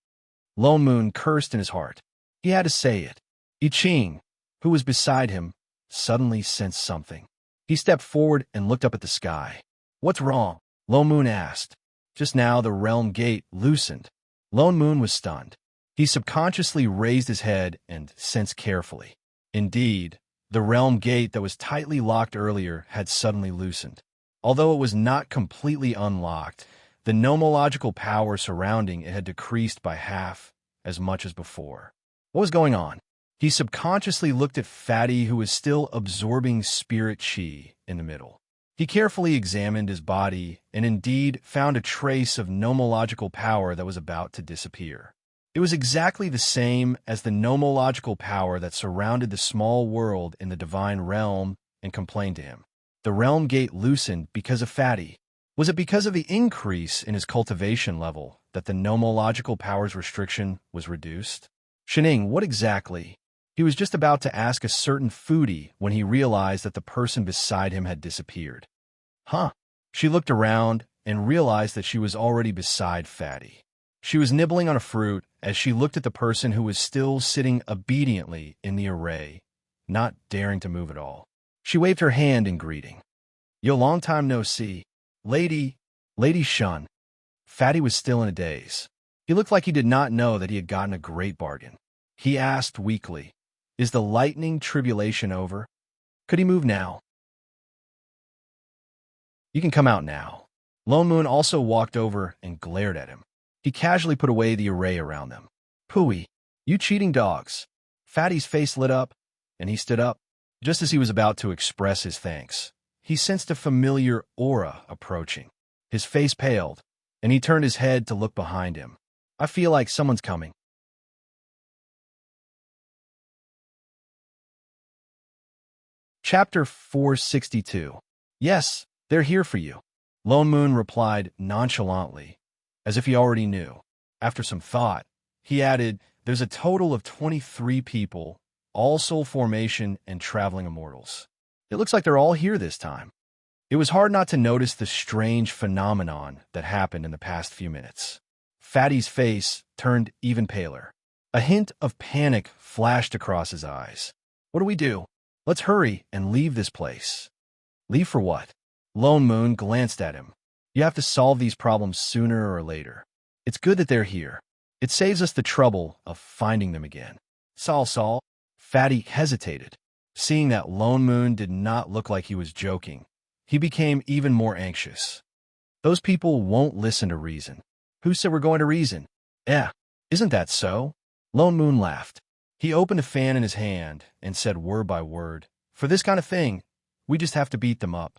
Lone Moon cursed in his heart. He had to say it. I Ching, who was beside him, suddenly sensed something. He stepped forward and looked up at the sky. "What's wrong?" Lone Moon asked. Just now the realm gate loosened. Lone Moon was stunned. He subconsciously raised his head and sensed carefully. Indeed, the realm gate that was tightly locked earlier had suddenly loosened. Although it was not completely unlocked, the nomological power surrounding it had decreased by half as much as before. What was going on? He subconsciously looked at Fatty, who was still absorbing spirit chi in the middle. He carefully examined his body and indeed found a trace of nomological power that was about to disappear. It was exactly the same as the nomological power that surrounded the small world in the divine realm and complained to him. The realm gate loosened because of Fatty. Was it because of the increase in his cultivation level that the nomological power's restriction was reduced? Shining, what exactly? He was just about to ask a certain foodie when he realized that the person beside him had disappeared. Huh? She looked around and realized that she was already beside Fatty. She was nibbling on a fruit as she looked at the person who was still sitting obediently in the array, not daring to move at all. She waved her hand in greeting. Yo, long time no see. Lady Shun. Fatty was still in a daze. He looked like he did not know that he had gotten a great bargain. He asked weakly, Is the lightning tribulation over? Could he move now? You can come out now. Lone Moon also walked over and glared at him. He casually put away the array around them. Pooey, you cheating dogs. Fatty's face lit up, and he stood up. Just as he was about to express his thanks, he sensed a familiar aura approaching. His face paled, and he turned his head to look behind him. I feel like someone's coming. Chapter 462. Yes, they're here for you. Lone Moon replied nonchalantly, as if he already knew. After some thought, he added, There's a total of 23 people, all soul formation and traveling immortals. It looks like they're all here this time. It was hard not to notice the strange phenomenon that happened in the past few minutes. Fatty's face turned even paler. A hint of panic flashed across his eyes. What do we do? Let's hurry and leave this place. Leave for what? Lone Moon glanced at him. You have to solve these problems sooner or later. It's good that they're here. It saves us the trouble of finding them again. Sol. Fatty hesitated. Seeing that Lone Moon did not look like he was joking, he became even more anxious. Those people won't listen to reason. Who said we're going to reason? Isn't that so? Lone Moon laughed. He opened a fan in his hand and said word by word, For this kind of thing, we just have to beat them up.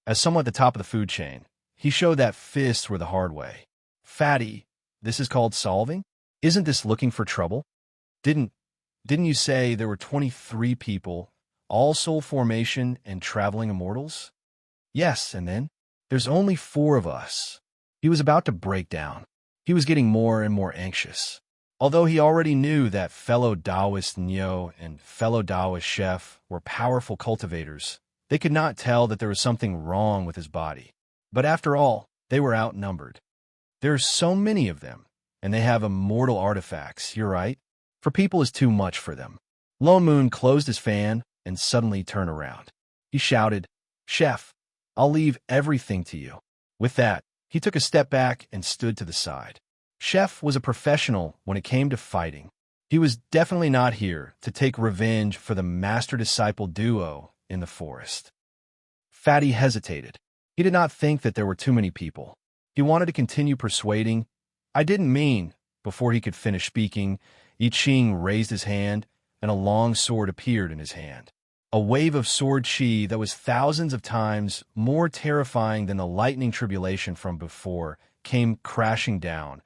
As someone at the top of the food chain, he showed that fists were the hard way. Fatty, this is called solving? Isn't this looking for trouble? Didn't you say there were 23 people, all soul formation and traveling immortals? Yes, and then? There's only 4 of us. He was about to break down. He was getting more and more anxious. Although he already knew that fellow Taoist Nyo and fellow Taoist Chef were powerful cultivators, they could not tell that there was something wrong with his body. But after all, they were outnumbered. There are so many of them, and they have immortal artifacts, you're right? For people is too much for them. Lone Moon closed his fan and suddenly turned around. He shouted, Chef, I'll leave everything to you. With that, he took a step back and stood to the side. Chef was a professional when it came to fighting. He was definitely not here to take revenge for the master-disciple duo in the forest. Fatty hesitated. He did not think that there were too many people. He wanted to continue persuading. I didn't mean, before he could finish speaking, I Ching raised his hand, and a long sword appeared in his hand. A wave of sword chi that was thousands of times more terrifying than the lightning tribulation from before came crashing down,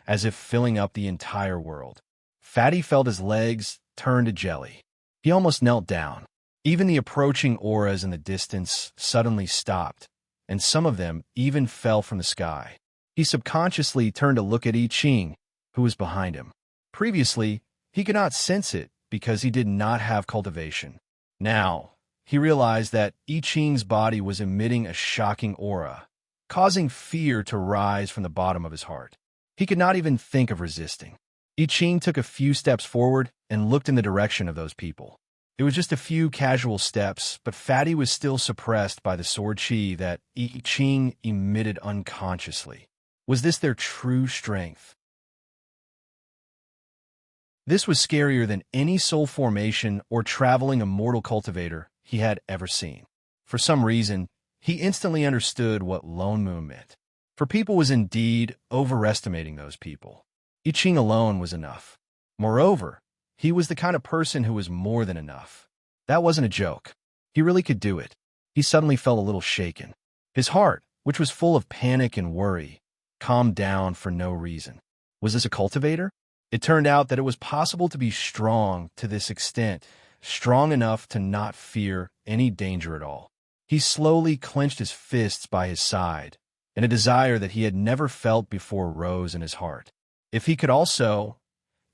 as if filling up the entire world. Fatty felt his legs turn to jelly. He almost knelt down. Even the approaching auras in the distance suddenly stopped, and some of them even fell from the sky. He subconsciously turned to look at I Ching, who was behind him. Previously, he could not sense it because he did not have cultivation. Now, he realized that I Ching's body was emitting a shocking aura, causing fear to rise from the bottom of his heart. He could not even think of resisting. I Ching took a few steps forward and looked in the direction of those people. It was just a few casual steps, but Fatty was still suppressed by the sword chi that I Ching emitted unconsciously. Was this their true strength? This was scarier than any soul formation or traveling immortal cultivator he had ever seen. For some reason, he instantly understood what Lone Moon meant. For people was indeed overestimating those people. I Ching alone was enough. Moreover, he was the kind of person who was more than enough. That wasn't a joke. He really could do it. He suddenly felt a little shaken. His heart, which was full of panic and worry, calmed down for no reason. Was this a cultivator? It turned out that it was possible to be strong to this extent, strong enough to not fear any danger at all. He slowly clenched his fists by his side, and a desire that he had never felt before rose in his heart. If he could also...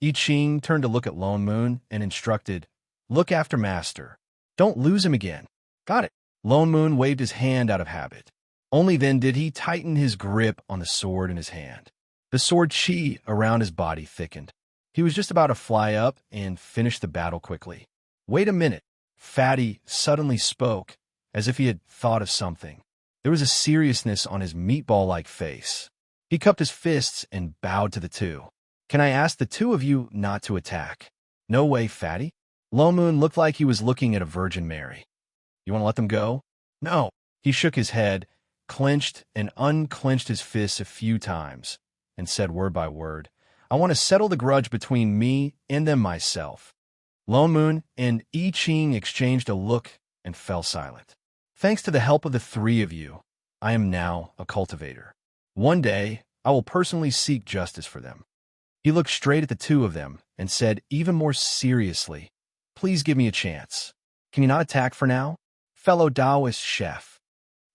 I Ching turned to look at Lone Moon and instructed, "Look after Master. Don't lose him again." "Got it." Lone Moon waved his hand out of habit. Only then did he tighten his grip on the sword in his hand. The sword chi around his body thickened. He was just about to fly up and finish the battle quickly. "Wait a minute." Fatty suddenly spoke, as if he had thought of something. There was a seriousness on his meatball-like face. He cupped his fists and bowed to the two. "Can I ask the two of you not to attack?" "No way, Fatty." Lone Moon looked like he was looking at a Virgin Mary. "You want to let them go?" "No." He shook his head, clenched and unclenched his fists a few times, and said word by word, "I want to settle the grudge between me and them myself." Lone Moon and I Ching exchanged a look and fell silent. "Thanks to the help of the three of you, I am now a cultivator. One day, I will personally seek justice for them." He looked straight at the two of them and said even more seriously, "Please give me a chance. Can you not attack for now? Fellow Taoist chef."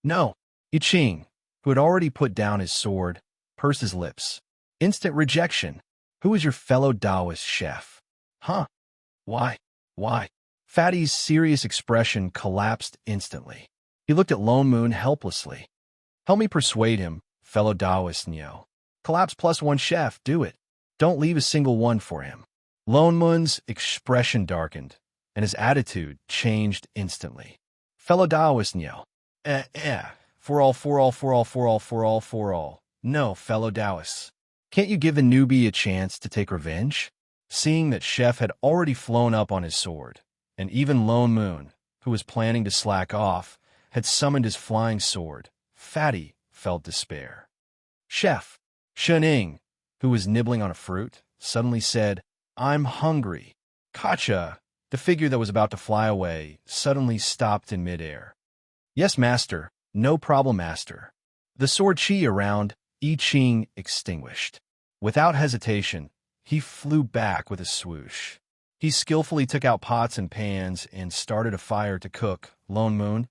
"No." I Ching, who had already put down his sword, pursed his lips. Instant rejection. "Who is your fellow Taoist chef?" "Huh? Why? Why?" Fatty's serious expression collapsed instantly. He looked at Lone Moon helplessly. "Help me persuade him, fellow Taoist Neo. Collapse +1 chef, do it. Don't leave a single one for him." Lone Moon's expression darkened, and his attitude changed instantly. "Fellow Taoist Neo. For all. No, fellow Taoists. Can't you give the newbie a chance to take revenge?" Seeing that Chef had already flown up on his sword, and even Lone Moon, who was planning to slack off, had summoned his flying sword, Fatty felt despair. Chef Shening, who was nibbling on a fruit, suddenly said, "I'm hungry." Kacha, the figure that was about to fly away, suddenly stopped in midair. "Yes, master. No problem, master." The sword chi around I Ching extinguished. Without hesitation, he flew back with a swoosh. He skillfully took out pots and pans and started a fire to cook Lone Moon,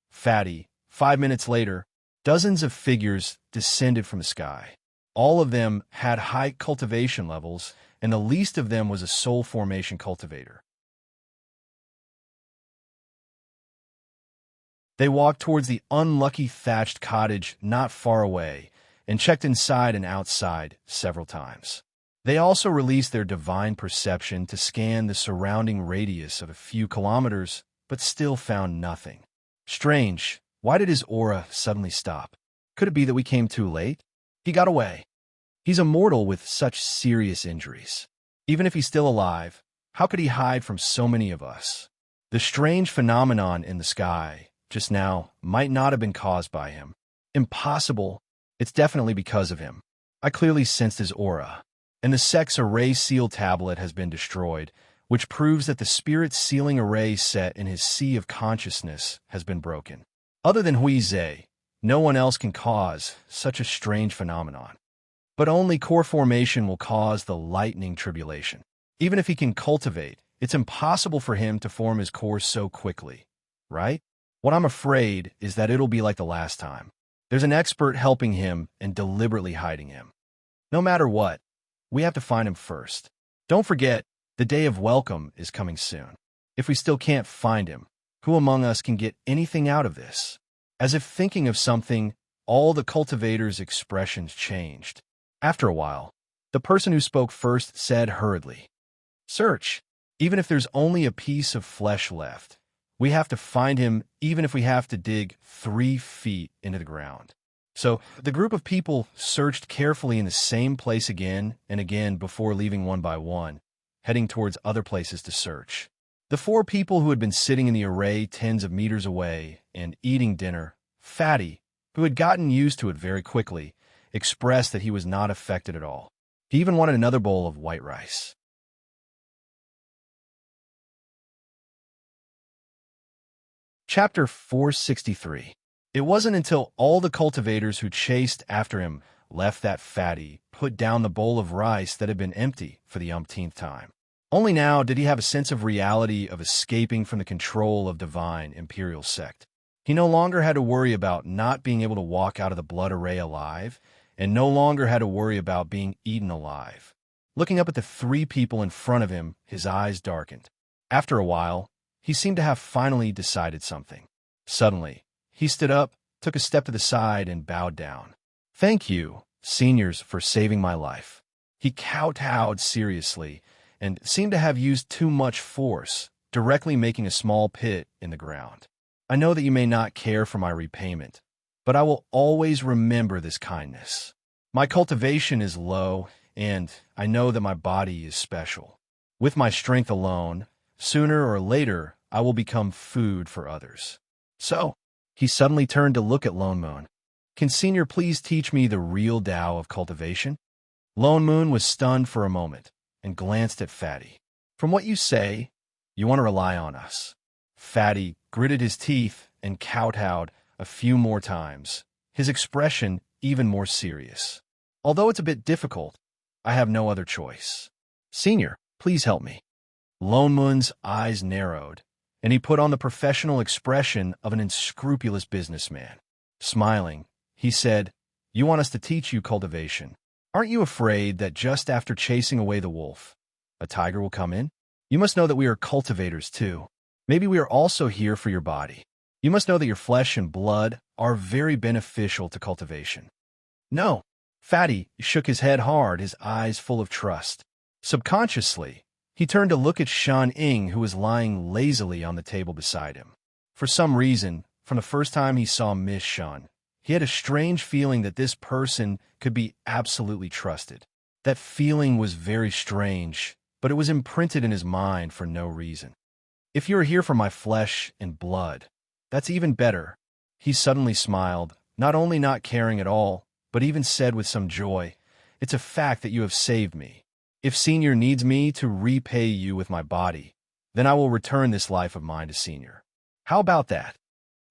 Fatty. 5 minutes later, dozens of figures descended from the sky. All of them had high cultivation levels, and the least of them was a soul formation cultivator. They walked towards the unlucky thatched cottage not far away and checked inside and outside several times. They also released their divine perception to scan the surrounding radius of a few kilometers, but still found nothing. Strange, why did his aura suddenly stop? Could it be that we came too late? He got away. He's a mortal with such serious injuries. Even if he's still alive, how could he hide from so many of us? The strange phenomenon in the sky just now might not have been caused by him. Impossible. It's definitely because of him. I clearly sensed his aura. And the Sex Array Seal tablet has been destroyed, which proves that the spirit sealing array set in his sea of consciousness has been broken. Other than Hui Zhe, no one else can cause such a strange phenomenon. But only core formation will cause the lightning tribulation. Even if he can cultivate, it's impossible for him to form his core so quickly, right? What I'm afraid is that it'll be like the last time. There's an expert helping him and deliberately hiding him. No matter what, we have to find him first. Don't forget, the day of welcome is coming soon. If we still can't find him, who among us can get anything out of this? As if thinking of something, all the cultivators' expressions changed. After a while, the person who spoke first said hurriedly, "Search, even if there's only a piece of flesh left. We have to find him even if we have to dig 3 feet into the ground." So the group of people searched carefully in the same place again and again before leaving one by one, heading towards other places to search. The four people who had been sitting in the array tens of meters away and eating dinner, Fatty, who had gotten used to it very quickly, expressed that he was not affected at all. He even wanted another bowl of white rice. Chapter 463. It wasn't until all the cultivators who chased after him left that Fatty put down the bowl of rice that had been empty for the umpteenth time. Only now did he have a sense of reality of escaping from the control of divine imperial sect. He no longer had to worry about not being able to walk out of the blood array alive, and no longer had to worry about being eaten alive. Looking up at the three people in front of him, his eyes darkened. After a while, he seemed to have finally decided something. Suddenly, he stood up, took a step to the side, and bowed down. "Thank you, seniors, for saving my life." He kowtowed seriously and seemed to have used too much force, directly making a small pit in the ground. "I know that you may not care for my repayment, but I will always remember this kindness. My cultivation is low, and I know that my body is special. With my strength alone, sooner or later, I will become food for others. So," he suddenly turned to look at Lone Moon. "Can Senior please teach me the real Tao of cultivation?" Lone Moon was stunned for a moment and glanced at Fatty. "From what you say, you want to rely on us." Fatty gritted his teeth and kowtowed a few more times, his expression even more serious. "Although it's a bit difficult, I have no other choice. Senior, please help me." Lone Moon's eyes narrowed, and he put on the professional expression of an unscrupulous businessman. Smiling, he said, "You want us to teach you cultivation. Aren't you afraid that just after chasing away the wolf, a tiger will come in? You must know that we are cultivators too. Maybe we are also here for your body. You must know that your flesh and blood are very beneficial to cultivation." "No." Fatty shook his head hard, his eyes full of trust. Subconsciously, he turned to look at Shan Ing, who was lying lazily on the table beside him. For some reason, from the first time he saw Miss Shan, he had a strange feeling that this person could be absolutely trusted. That feeling was very strange, but it was imprinted in his mind for no reason. "If you are here for my flesh and blood, that's even better." He suddenly smiled, not only not caring at all, but even said with some joy, "It's a fact that you have saved me. If Senior needs me to repay you with my body, then I will return this life of mine to Senior. How about that?"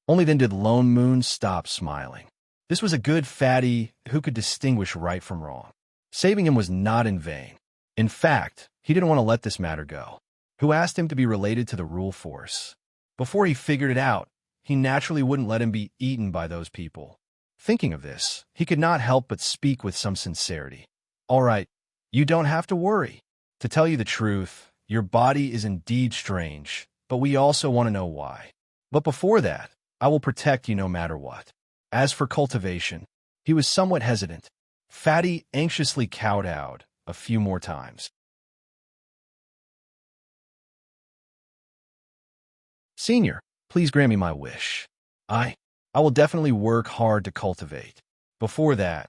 Only then did Lone Moon stop smiling. This was a good Fatty who could distinguish right from wrong. Saving him was not in vain. In fact, he didn't want to let this matter go. Who asked him to be related to the rule force? Before he figured it out, he naturally wouldn't let him be eaten by those people. Thinking of this, he could not help but speak with some sincerity. "All right, you don't have to worry. To tell you the truth, your body is indeed strange, but we also want to know why. But before that, I will protect you no matter what. As for cultivation," he was somewhat hesitant. Fatty anxiously kowtowed a few more times. "Senior, please grant me my wish. I will definitely work hard to cultivate. Before that,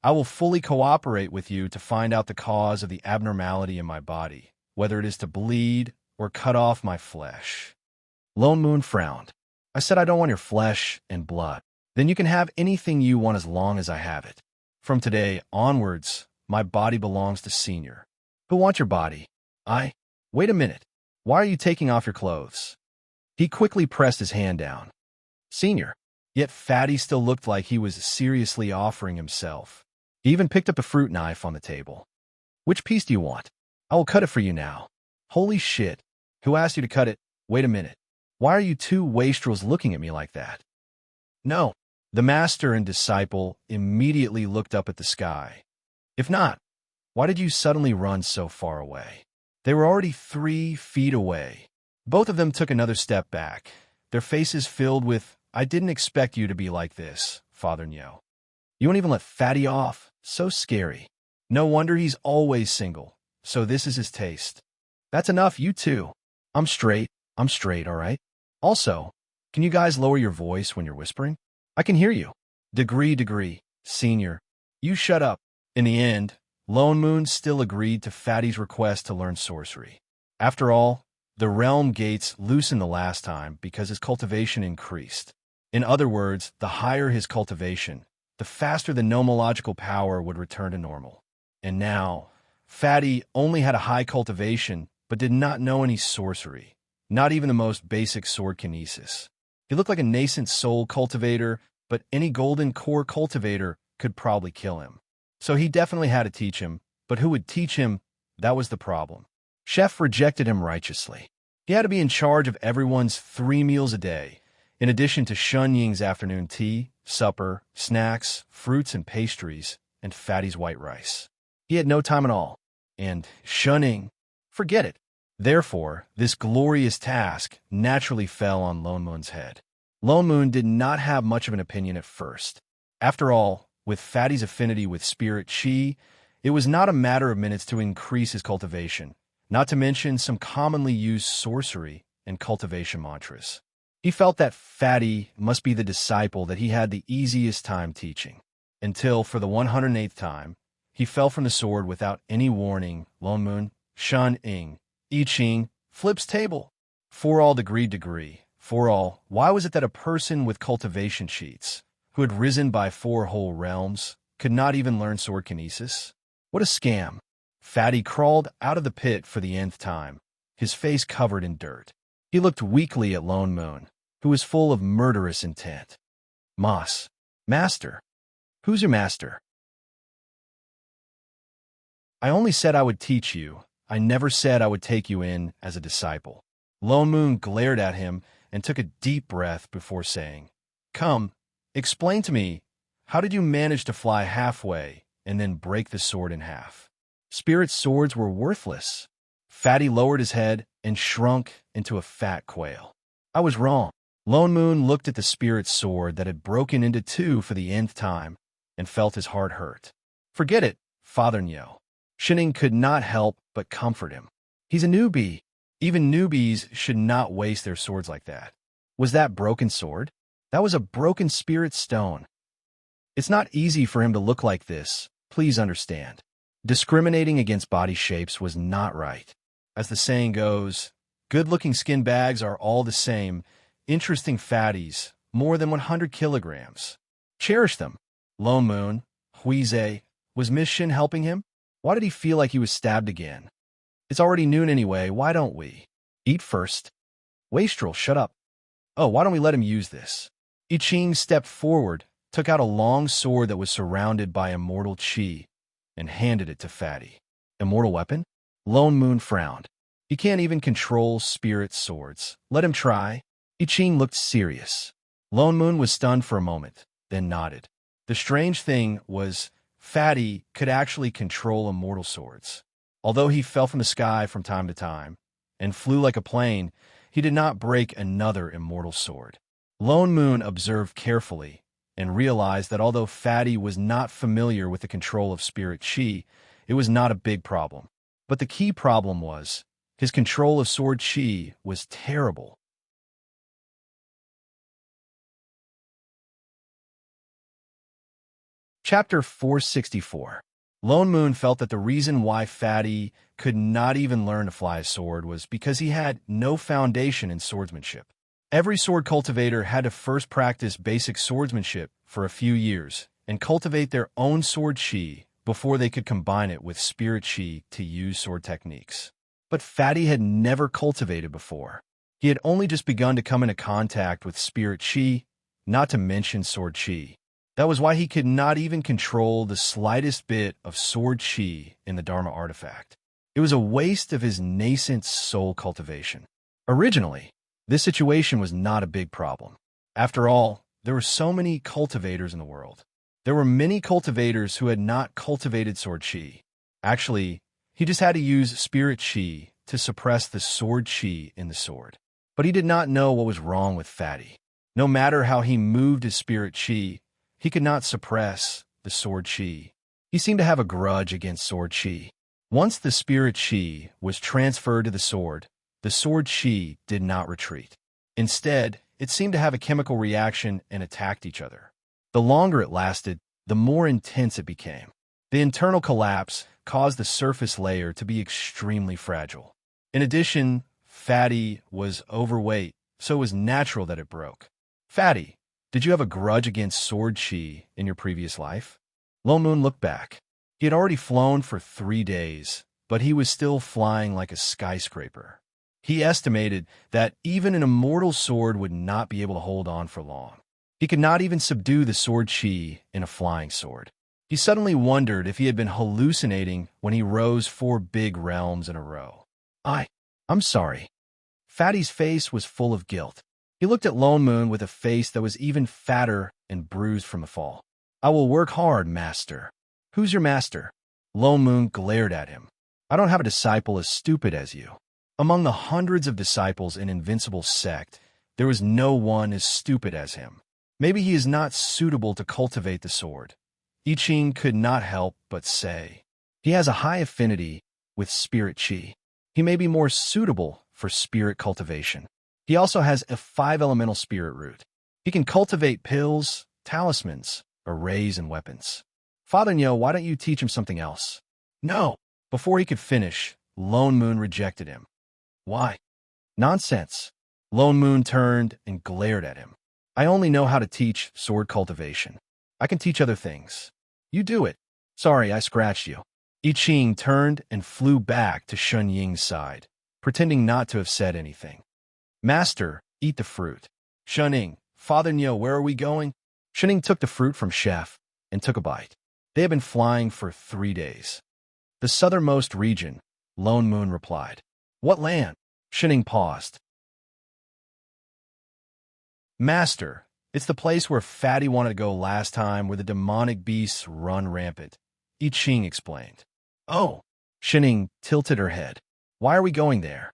I will fully cooperate with you to find out the cause of the abnormality in my body, whether it is to bleed or cut off my flesh." Lone Moon frowned. "I said I don't want your flesh and blood. Then you can have anything you want as long as I have it. From today onwards, my body belongs to Senior." "Who wants your body?" Wait a minute. Why are you taking off your clothes?" He quickly pressed his hand down. "Senior." Yet Fatty still looked like he was seriously offering himself. He even picked up the fruit knife on the table. "Which piece do you want? I will cut it for you now." "Holy shit. Who asked you to cut it? Wait a minute. Why are you two wastrels looking at me like that?" "No." The master and disciple immediately looked up at the sky. "If not, why did you suddenly run so far away?" They were already 3 feet away. Both of them took another step back, their faces filled with, "I didn't expect you to be like this, Father Nyo. You won't even let Fatty off. So scary. No wonder he's always single. So this is his taste." "That's enough, you two. I'm straight, all right? Also, can you guys lower your voice when you're whispering? I can hear you." Degree, Senior. You shut up." In the end, Lone Moon still agreed to Fatty's request to learn sorcery. After all, the realm gates loosened the last time because his cultivation increased. In other words, the higher his cultivation, the faster the nomological power would return to normal. And now, Fatty only had a high cultivation, but did not know any sorcery, not even the most basic sword kinesis. He looked like a nascent soul cultivator, but any golden core cultivator could probably kill him. So he definitely had to teach him, but who would teach him? That was the problem. Chef rejected him righteously. He had to be in charge of everyone's 3 meals a day, in addition to Shun Ying's afternoon tea, supper, snacks, fruits and pastries, and Fatty's white rice. He had no time at all. And Shun Ying, forget it. Therefore, this glorious task naturally fell on Lone Moon's head. Lone Moon did not have much of an opinion at first. After all, with Fatty's affinity with spirit chi, it was not a matter of minutes to increase his cultivation, not to mention some commonly used sorcery and cultivation mantras. He felt that Fatty must be the disciple that he had the easiest time teaching. Until, for the 108th time, he fell from the sword without any warning. Lone Moon, Shun Ying, I Ching, flips table. For all degree. For all, why was it that a person with cultivation sheets, who had risen by 4 whole realms, could not even learn sword kinesis? What a scam. Fatty crawled out of the pit for the nth time, his face covered in dirt. He looked weakly at Lone Moon, who was full of murderous intent. Moss. Master. Who's your master? I only said I would teach you. I never said I would take you in as a disciple. Lone Moon glared at him and took a deep breath before saying, Come, explain to me, how did you manage to fly halfway and then break the sword in half? Spirit swords were worthless. Fatty lowered his head and shrunk into a fat quail. I was wrong. Lone Moon looked at the spirit sword that had broken into 2 for the nth time and felt his heart hurt. Forget it, Father Nyo. Shining could not help but comfort him. He's a newbie. Even newbies should not waste their swords like that. Was that broken sword? That was a broken spirit stone. It's not easy for him to look like this, please understand. Discriminating against body shapes was not right. As the saying goes, good-looking skin bags are all the same, interesting fatties, more than 100 kilograms. Cherish them. Lone Moon, Huize, was Miss Shin helping him? Why did he feel like he was stabbed again? It's already noon anyway, why don't we? Eat first. Wastrel, shut up. Oh, why don't we let him use this? I Ching stepped forward, took out a long sword that was surrounded by immortal chi, and handed it to Fatty. Immortal weapon? Lone Moon frowned. He can't even control spirit swords. Let him try. I Ching looked serious. Lone Moon was stunned for a moment, then nodded. The strange thing was, Fatty could actually control immortal swords. Although he fell from the sky from time to time and flew like a plane, he did not break another immortal sword. Lone Moon observed carefully and realized that although Fatty was not familiar with the control of spirit chi, it was not a big problem. But the key problem was, his control of sword chi was terrible. Chapter 464. Lone Moon felt that the reason why Fatty could not even learn to fly a sword was because he had no foundation in swordsmanship. Every sword cultivator had to first practice basic swordsmanship for a few years and cultivate their own sword chi before they could combine it with spirit chi to use sword techniques. But Fatty had never cultivated before. He had only just begun to come into contact with spirit chi, not to mention sword chi. That was why he could not even control the slightest bit of sword chi in the Dharma artifact. It was a waste of his nascent soul cultivation. Originally, this situation was not a big problem. After all, there were so many cultivators in the world. There were many cultivators who had not cultivated sword chi. Actually, he just had to use spirit chi to suppress the sword chi in the sword. But he did not know what was wrong with Fatty. No matter how he moved his spirit chi, he could not suppress the sword chi. He seemed to have a grudge against sword chi. Once the spirit chi was transferred to the sword chi did not retreat. Instead, it seemed to have a chemical reaction and attacked each other. The longer it lasted, the more intense it became. The internal collapse caused the surface layer to be extremely fragile. In addition, Fatty was overweight, so it was natural that it broke. Fatty, did you have a grudge against Sword Chi in your previous life? Lone Moon looked back. He had already flown for 3 days, but he was still flying like a skyscraper. He estimated that even an immortal sword would not be able to hold on for long. He could not even subdue the Sword Chi in a flying sword. He suddenly wondered if he had been hallucinating when he rose 4 big realms in a row. I'm sorry. Fatty's face was full of guilt. He looked at Lone Moon with a face that was even fatter and bruised from the fall. I will work hard, master. Who's your master? Lone Moon glared at him. I don't have a disciple as stupid as you. Among the hundreds of disciples in Invincible sect, there was no one as stupid as him. Maybe he is not suitable to cultivate the sword. I Ching could not help but say. He has a high affinity with spirit chi. He may be more suitable for spirit cultivation. He also has a 5-elemental spirit root. He can cultivate pills, talismans, arrays, and weapons. Father Nyo, why don't you teach him something else? No. Before he could finish, Lone Moon rejected him. Why? Nonsense. Lone Moon turned and glared at him. I only know how to teach sword cultivation. I can teach other things. You do it. Sorry, I scratched you. I Ching turned and flew back to Shun Ying's side, pretending not to have said anything. Master, eat the fruit. Shun Ying, Father Nyo, where are we going? Shun Ying took the fruit from Chef and took a bite. They had been flying for 3 days. The southernmost region, Lone Moon replied. What land? Shun Ying paused. Master, it's the place where Fatty wanted to go last time, where the demonic beasts run rampant. I Ching explained. Oh, Shun Ying tilted her head. Why are we going there?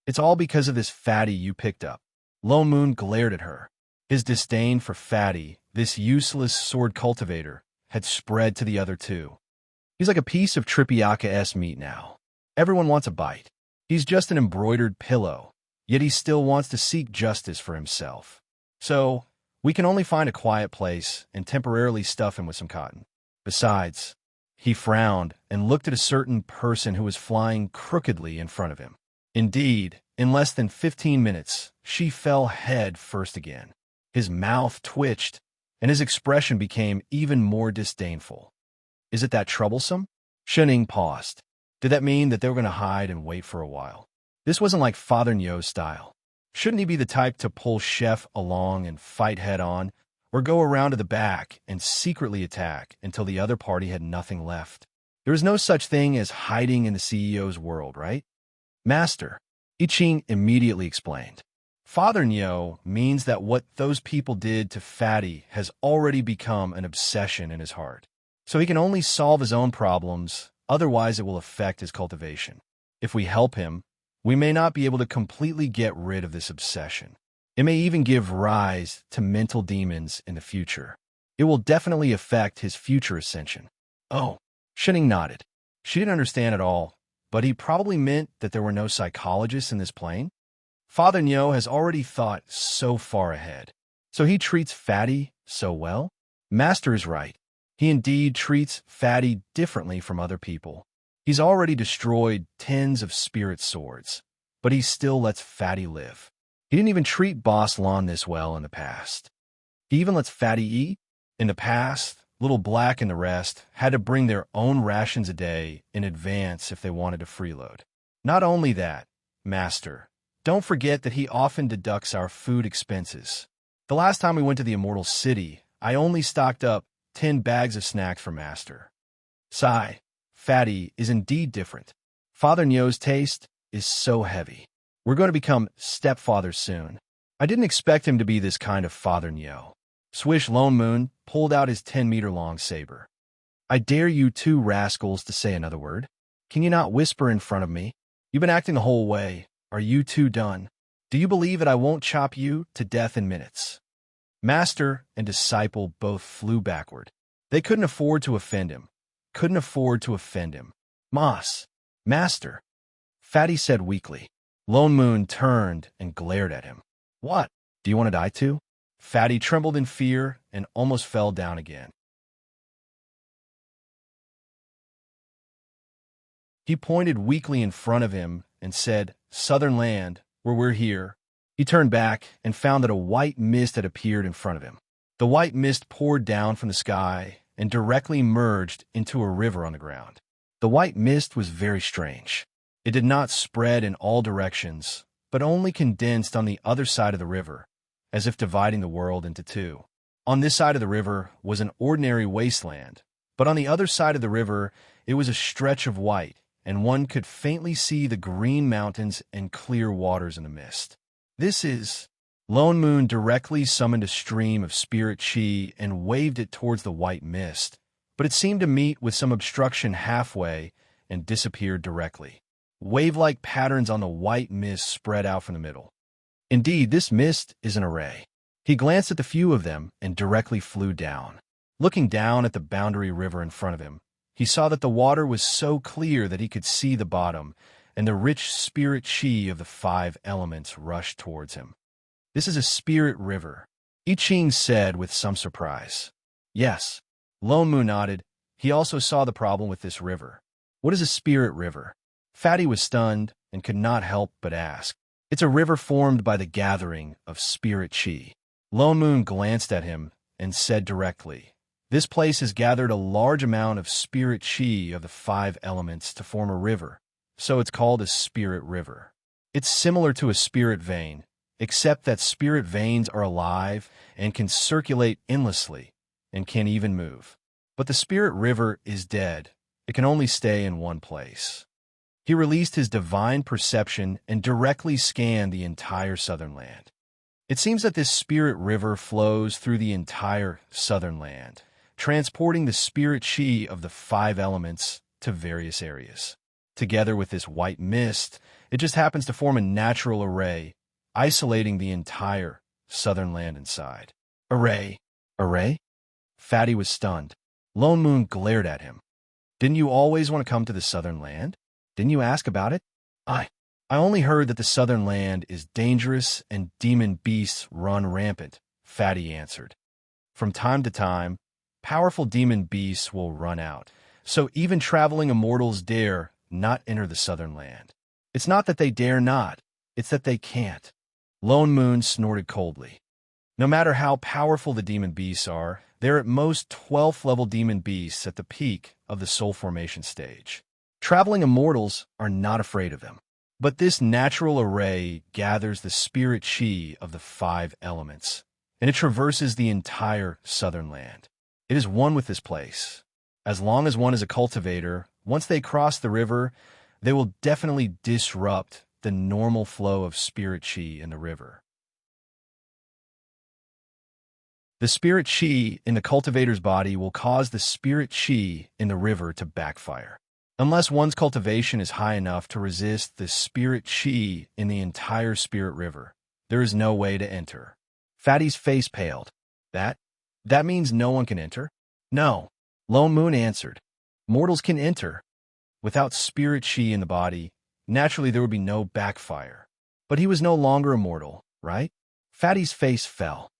It's all because of this Fatty you picked up. Lone Moon glared at her. His disdain for Fatty, this useless sword cultivator, had spread to the other two. He's like a piece of Trippiaka-S meat now. Everyone wants a bite. He's just an embroidered pillow, yet he still wants to seek justice for himself. So, we can only find a quiet place and temporarily stuff him with some cotton. Besides, he frowned and looked at a certain person who was flying crookedly in front of him. Indeed, in less than 15 minutes, she fell head first again. His mouth twitched, and his expression became even more disdainful. Is it that troublesome? Shun Ying paused. Did that mean that they were going to hide and wait for a while? This wasn't like Father Nyo's style. Shouldn't he be the type to pull Chef along and fight head-on, or go around to the back and secretly attack until the other party had nothing left? There is no such thing as hiding in the CEO's world, right? Master, I Ching immediately explained. Father Nyo means that what those people did to Fatty has already become an obsession in his heart. So he can only solve his own problems, otherwise it will affect his cultivation. If we help him, we may not be able to completely get rid of this obsession. It may even give rise to mental demons in the future. It will definitely affect his future ascension. Oh, Shun Ying nodded. She didn't understand at all, but he probably meant that there were no psychologists in this plane. Father Nyo has already thought so far ahead. So he treats Fatty so well? Master is right. He indeed treats Fatty differently from other people. He's already destroyed tens of spirit swords, but he still lets Fatty live. He didn't even treat Boss Lon this well in the past. He even lets Fatty eat. In the past, Little Black and the rest had to bring their own rations a day in advance if they wanted to freeload. Not only that, Master, don't forget that he often deducts our food expenses. The last time we went to the Immortal City, I only stocked up 10 bags of snacks for Master. Sigh, Fatty is indeed different. Father Nyo's taste is so heavy. We're going to become stepfathers soon. I didn't expect him to be this kind of Father Nyo. Swish Lone Moon pulled out his 10-meter-long saber. I dare you 2 rascals to say another word. Can you not whisper in front of me? You've been acting the whole way. Are you 2 done? Do you believe that I won't chop you to death in minutes? Master and disciple both flew backward. They couldn't afford to offend him. Master, Fatty said weakly. Lone Moon turned and glared at him. What? Do you want to die too? Fatty trembled in fear and almost fell down again. He pointed weakly in front of him and said, "Southern land, where we're here." He turned back and found that a white mist had appeared in front of him. The white mist poured down from the sky and directly merged into a river on the ground. The white mist was very strange. It did not spread in all directions, but only condensed on the other side of the river, as if dividing the world into two. On this side of the river was an ordinary wasteland, but on the other side of the river it was a stretch of white, and one could faintly see the green mountains and clear waters in the mist. This is... Lone Moon directly summoned a stream of spirit chi and waved it towards the white mist, but it seemed to meet with some obstruction halfway and disappeared directly. Wave-like patterns on the white mist spread out from the middle. Indeed, this mist is an array. He glanced at the few of them and directly flew down. Looking down at the boundary river in front of him, he saw that the water was so clear that he could see the bottom, and the rich spirit chi of the 5 elements rushed towards him. "This is a spirit river," I Ching said with some surprise. "Yes." Lone Moon nodded. He also saw the problem with this river. "What is a spirit river?" Fatty was stunned and could not help but ask. "It's a river formed by the gathering of spirit chi." Lone Moon glanced at him and said directly, "This place has gathered a large amount of spirit chi of the 5 elements to form a river, so it's called a spirit river. It's similar to a spirit vein, except that spirit veins are alive and can circulate endlessly and can even move. But the spirit river is dead. It can only stay in one place." He released his divine perception and directly scanned the entire southern land. It seems that this spirit river flows through the entire southern land, transporting the spirit chi of the 5 elements to various areas. Together with this white mist, it just happens to form a natural array, isolating the entire southern land inside. "Array? Array?" Fatty was stunned. Lone Moon glared at him. "Didn't you always want to come to the southern land? Didn't you ask about it?" I only heard that the southern land is dangerous and demon beasts run rampant," Fatty answered. "From time to time, powerful demon beasts will run out, so even traveling immortals dare not enter the southern land. It's not that they dare not, it's that they can't." Lone Moon snorted coldly. "No matter how powerful the demon beasts are, they're at most 12th level demon beasts at the peak of the soul formation stage. Traveling immortals are not afraid of them. But this natural array gathers the spirit chi of the 5 elements, and it traverses the entire southern land. It is one with this place. As long as one is a cultivator, once they cross the river, they will definitely disrupt the normal flow of spirit chi in the river. The spirit chi in the cultivator's body will cause the spirit chi in the river to backfire. Unless one's cultivation is high enough to resist the spirit chi in the entire spirit river, there is no way to enter. Fatty's face paled. That means no one can enter?" "No," Lone Moon answered. "Mortals can enter. Without spirit chi in the body, naturally there would be no backfire. But he was no longer a mortal, right?" Fatty's face fell.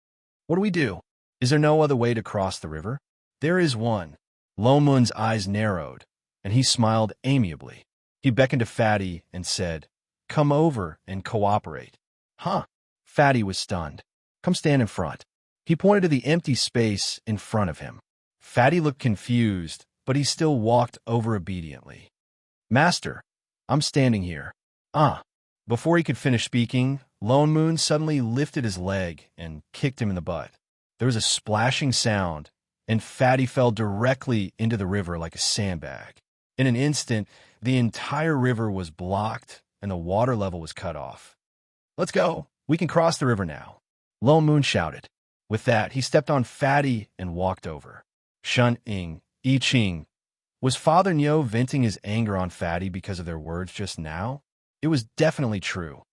"What do we do? Is there no other way to cross the river?" "There is one." Lone Moon's eyes narrowed, and he smiled amiably. He beckoned to Fatty and said, "Come over and cooperate." "Huh?" Fatty was stunned. "Come stand in front." He pointed to the empty space in front of him. Fatty looked confused, but he still walked over obediently. "Master, I'm standing here." Before he could finish speaking, Lone Moon suddenly lifted his leg and kicked him in the butt. There was a splashing sound, and Fatty fell directly into the river like a sandbag. In an instant, the entire river was blocked and the water level was cut off. "Let's go. We can cross the river now," Lone Moon shouted. With that, he stepped on Fatty and walked over. Shun-ing, I Ching. Was Father Nyo venting his anger on Fatty because of their words just now? It was definitely true.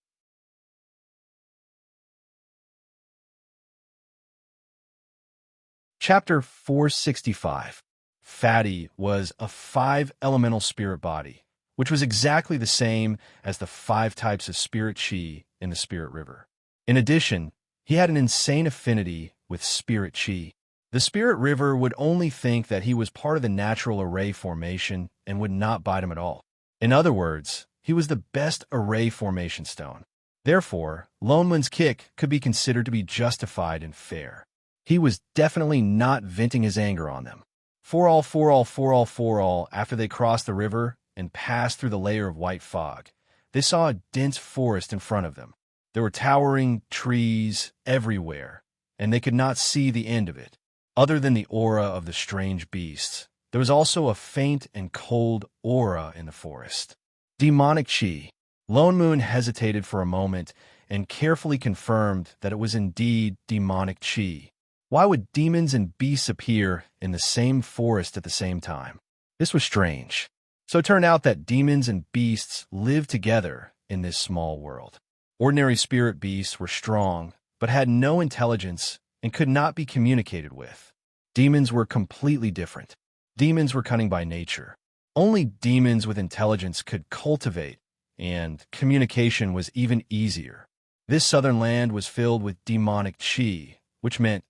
Chapter 465. Fatty was a 5 elemental spirit body, which was exactly the same as the 5 types of spirit chi in the spirit river. In addition, he had an insane affinity with spirit chi. The spirit river would only think that he was part of the natural array formation and would not bite him at all. In other words, he was the best array formation stone. Therefore, Lone Moon's kick could be considered to be justified and fair. He was definitely not venting his anger on them. For all, after they crossed the river and passed through the layer of white fog, they saw a dense forest in front of them. There were towering trees everywhere, and they could not see the end of it. Other than the aura of the strange beasts, there was also a faint and cold aura in the forest. Demonic chi. Lone Moon hesitated for a moment and carefully confirmed that it was indeed demonic chi. Why would demons and beasts appear in the same forest at the same time? This was strange. So it turned out that demons and beasts lived together in this small world. Ordinary spirit beasts were strong, but had no intelligence and could not be communicated with. Demons were completely different. Demons were cunning by nature. Only demons with intelligence could cultivate, and communication was even easier. This southern land was filled with demonic chi, which meant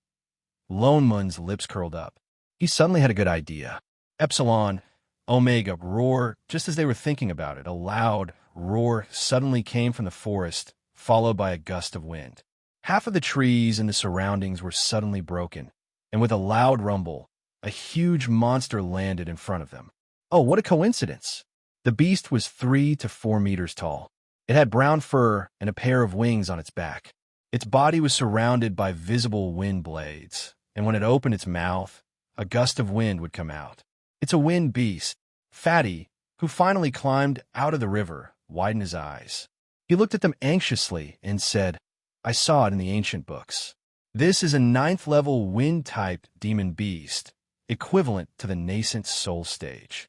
Lone Moon's lips curled up. He suddenly had a good idea. Epsilon, Omega, roar. Just as they were thinking about it, a loud roar suddenly came from the forest, followed by a gust of wind. Half of the trees in the surroundings were suddenly broken, and with a loud rumble, a huge monster landed in front of them. Oh, what a coincidence! The beast was 3 to 4 meters tall. It had brown fur and a pair of wings on its back. Its body was surrounded by visible wind blades, and when it opened its mouth, a gust of wind would come out. It's a wind beast. Fatty, who finally climbed out of the river, widened his eyes. He looked at them anxiously and said, "I saw it in the ancient books. This is a 9th-level wind-type demon beast, equivalent to the nascent soul stage."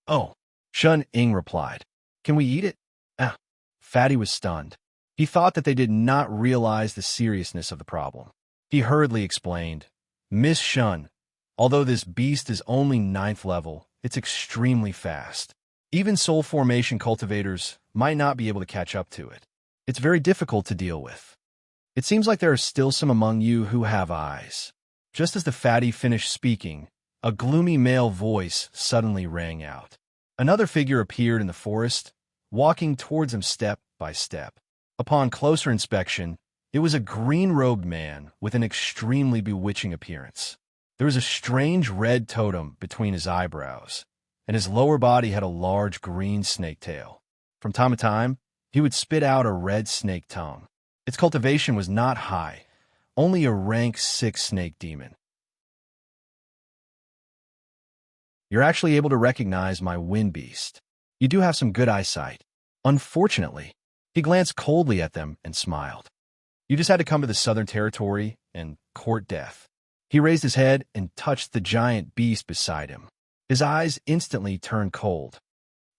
"Oh," Shun Ing replied. "Can we eat it?" Fatty was stunned. He thought that they did not realize the seriousness of the problem. He hurriedly explained, "Miss Shun, although this beast is only 9th level, it's extremely fast. Even soul formation cultivators might not be able to catch up to it. It's very difficult to deal with. It seems like there are still some among you who have eyes." Just as the fatty finished speaking, a gloomy male voice suddenly rang out. Another figure appeared in the forest, walking towards him step by step. Upon closer inspection, it was a green-robed man with an extremely bewitching appearance. There was a strange red totem between his eyebrows, and his lower body had a large green snake tail. From time to time, he would spit out a red snake tongue. Its cultivation was not high, only a rank 6 snake demon. "You're actually able to recognize my wind beast. You do have some good eyesight. Unfortunately," he glanced coldly at them and smiled. "You just had to come to the Southern Territory and court death." He raised his head and touched the giant beast beside him. His eyes instantly turned cold.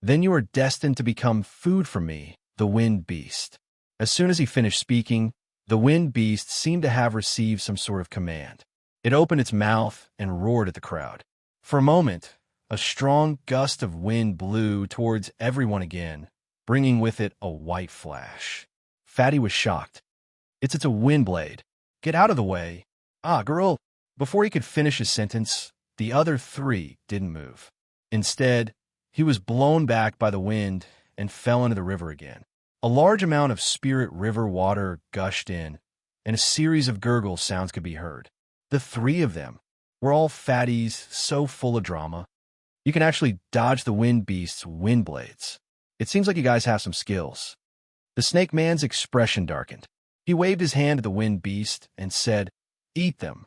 "Then you are destined to become food for me, the wind beast." As soon as he finished speaking, the wind beast seemed to have received some sort of command. It opened its mouth and roared at the crowd. For a moment, a strong gust of wind blew towards everyone again, bringing with it a white flash. Fatty was shocked. It's a wind blade. Get out of the way." "Ah, girl." Before he could finish his sentence, the other 3 didn't move. Instead, he was blown back by the wind and fell into the river again. A large amount of spirit river water gushed in, and a series of gurgle sounds could be heard. The 3 of them were all fatties, so full of drama. You can actually dodge the wind beast's wind blades. It seems like you guys have some skills. The snake man's expression darkened. He waved his hand at the wind beast and said, "Eat them."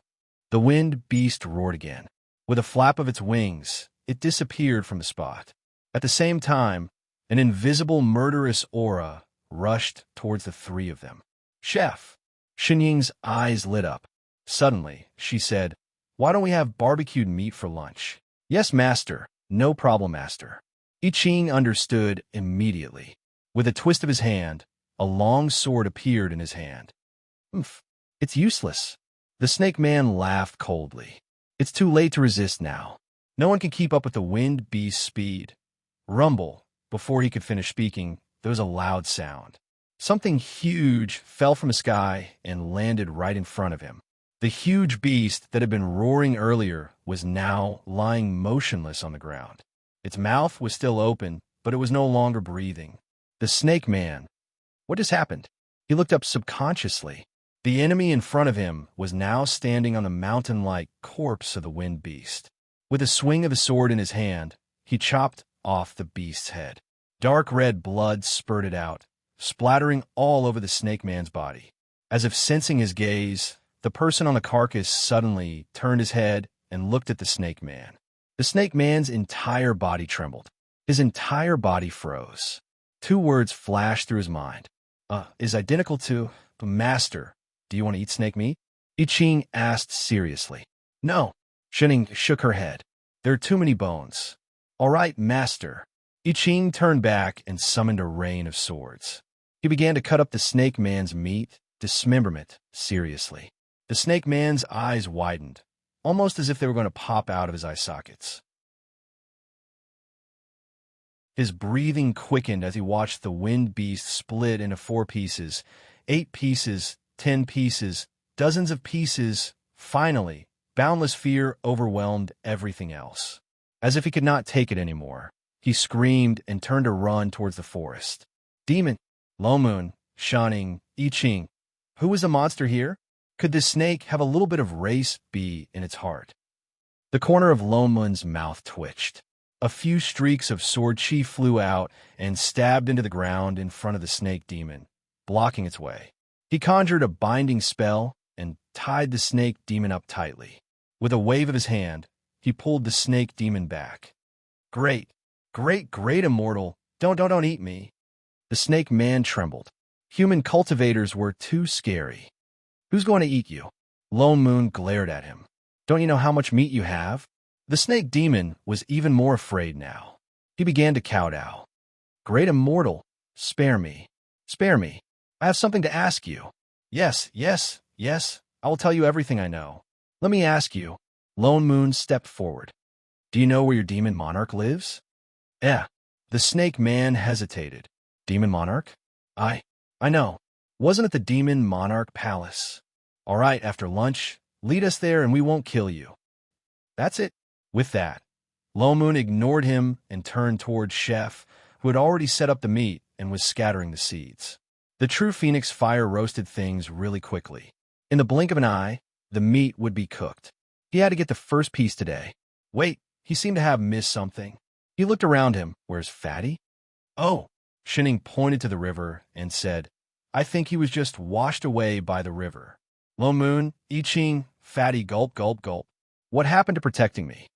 The wind beast roared again. With a flap of its wings, it disappeared from the spot. At the same time, an invisible murderous aura rushed towards the 3 of them. "Chef!" Shenying's eyes lit up. Suddenly, she said, "Why don't we have barbecued meat for lunch?" "Yes, master. No problem, master." I Ching understood immediately. With a twist of his hand, a long sword appeared in his hand. "Oomph, it's useless." The snake man laughed coldly. "It's too late to resist now. No one can keep up with the wind beast's speed." Rumble. Before he could finish speaking, there was a loud sound. Something huge fell from the sky and landed right in front of him. The huge beast that had been roaring earlier was now lying motionless on the ground. Its mouth was still open, but it was no longer breathing. The snake man. What just happened? He looked up subconsciously. The enemy in front of him was now standing on the mountain-like corpse of the wind beast. With a swing of a sword in his hand, he chopped off the beast's head. Dark red blood spurted out, splattering all over the snake man's body. As if sensing his gaze, the person on the carcass suddenly turned his head and looked at the snake man. The snake man's entire body trembled. His entire body froze. Two words flashed through his mind. Is identical to, Master, do you want to eat snake meat? I Ching asked seriously. No. Shining shook her head. There are too many bones. All right, Master. I Ching turned back and summoned a rain of swords. He began to cut up the snake man's meat, dismemberment, seriously. The snake man's eyes widened, almost as if they were going to pop out of his eye sockets. His breathing quickened as he watched the wind beast split into 4 pieces, 8 pieces, 10 pieces, dozens of pieces. Finally, boundless fear overwhelmed everything else. As if he could not take it anymore, he screamed and turned to run towards the forest. Demon, Lomoon, Shining, I Ching. Who was the monster here? Could this snake have a little bit of race be in its heart? The corner of Lomoon's mouth twitched. A few streaks of sword chi flew out and stabbed into the ground in front of the snake demon, blocking its way. He conjured a binding spell and tied the snake demon up tightly. With a wave of his hand, he pulled the snake demon back. Great, immortal, don't eat me. The snake man trembled. Human cultivators were too scary. Who's going to eat you? Lone Moon glared at him. Don't you know how much meat you have? The snake demon was even more afraid now. He began to kowtow. Great immortal, spare me. Spare me. I have something to ask you. Yes, I will tell you everything I know. Let me ask you. Lone Moon stepped forward. Do you know where your demon monarch lives? The snake man hesitated. Demon monarch? I know. Wasn't it the demon monarch palace? All right, after lunch, lead us there and we won't kill you. That's it. With that, Lone Moon ignored him and turned towards Chef, who had already set up the meat and was scattering the seeds. The true Phoenix fire roasted things really quickly. In the blink of an eye, the meat would be cooked. He had to get the first piece today. Wait, he seemed to have missed something. He looked around him. Where's Fatty? Oh, Shining pointed to the river and said, I think he was just washed away by the river. Lone Moon, I Ching, Fatty, gulp, gulp, gulp. What happened to protecting me?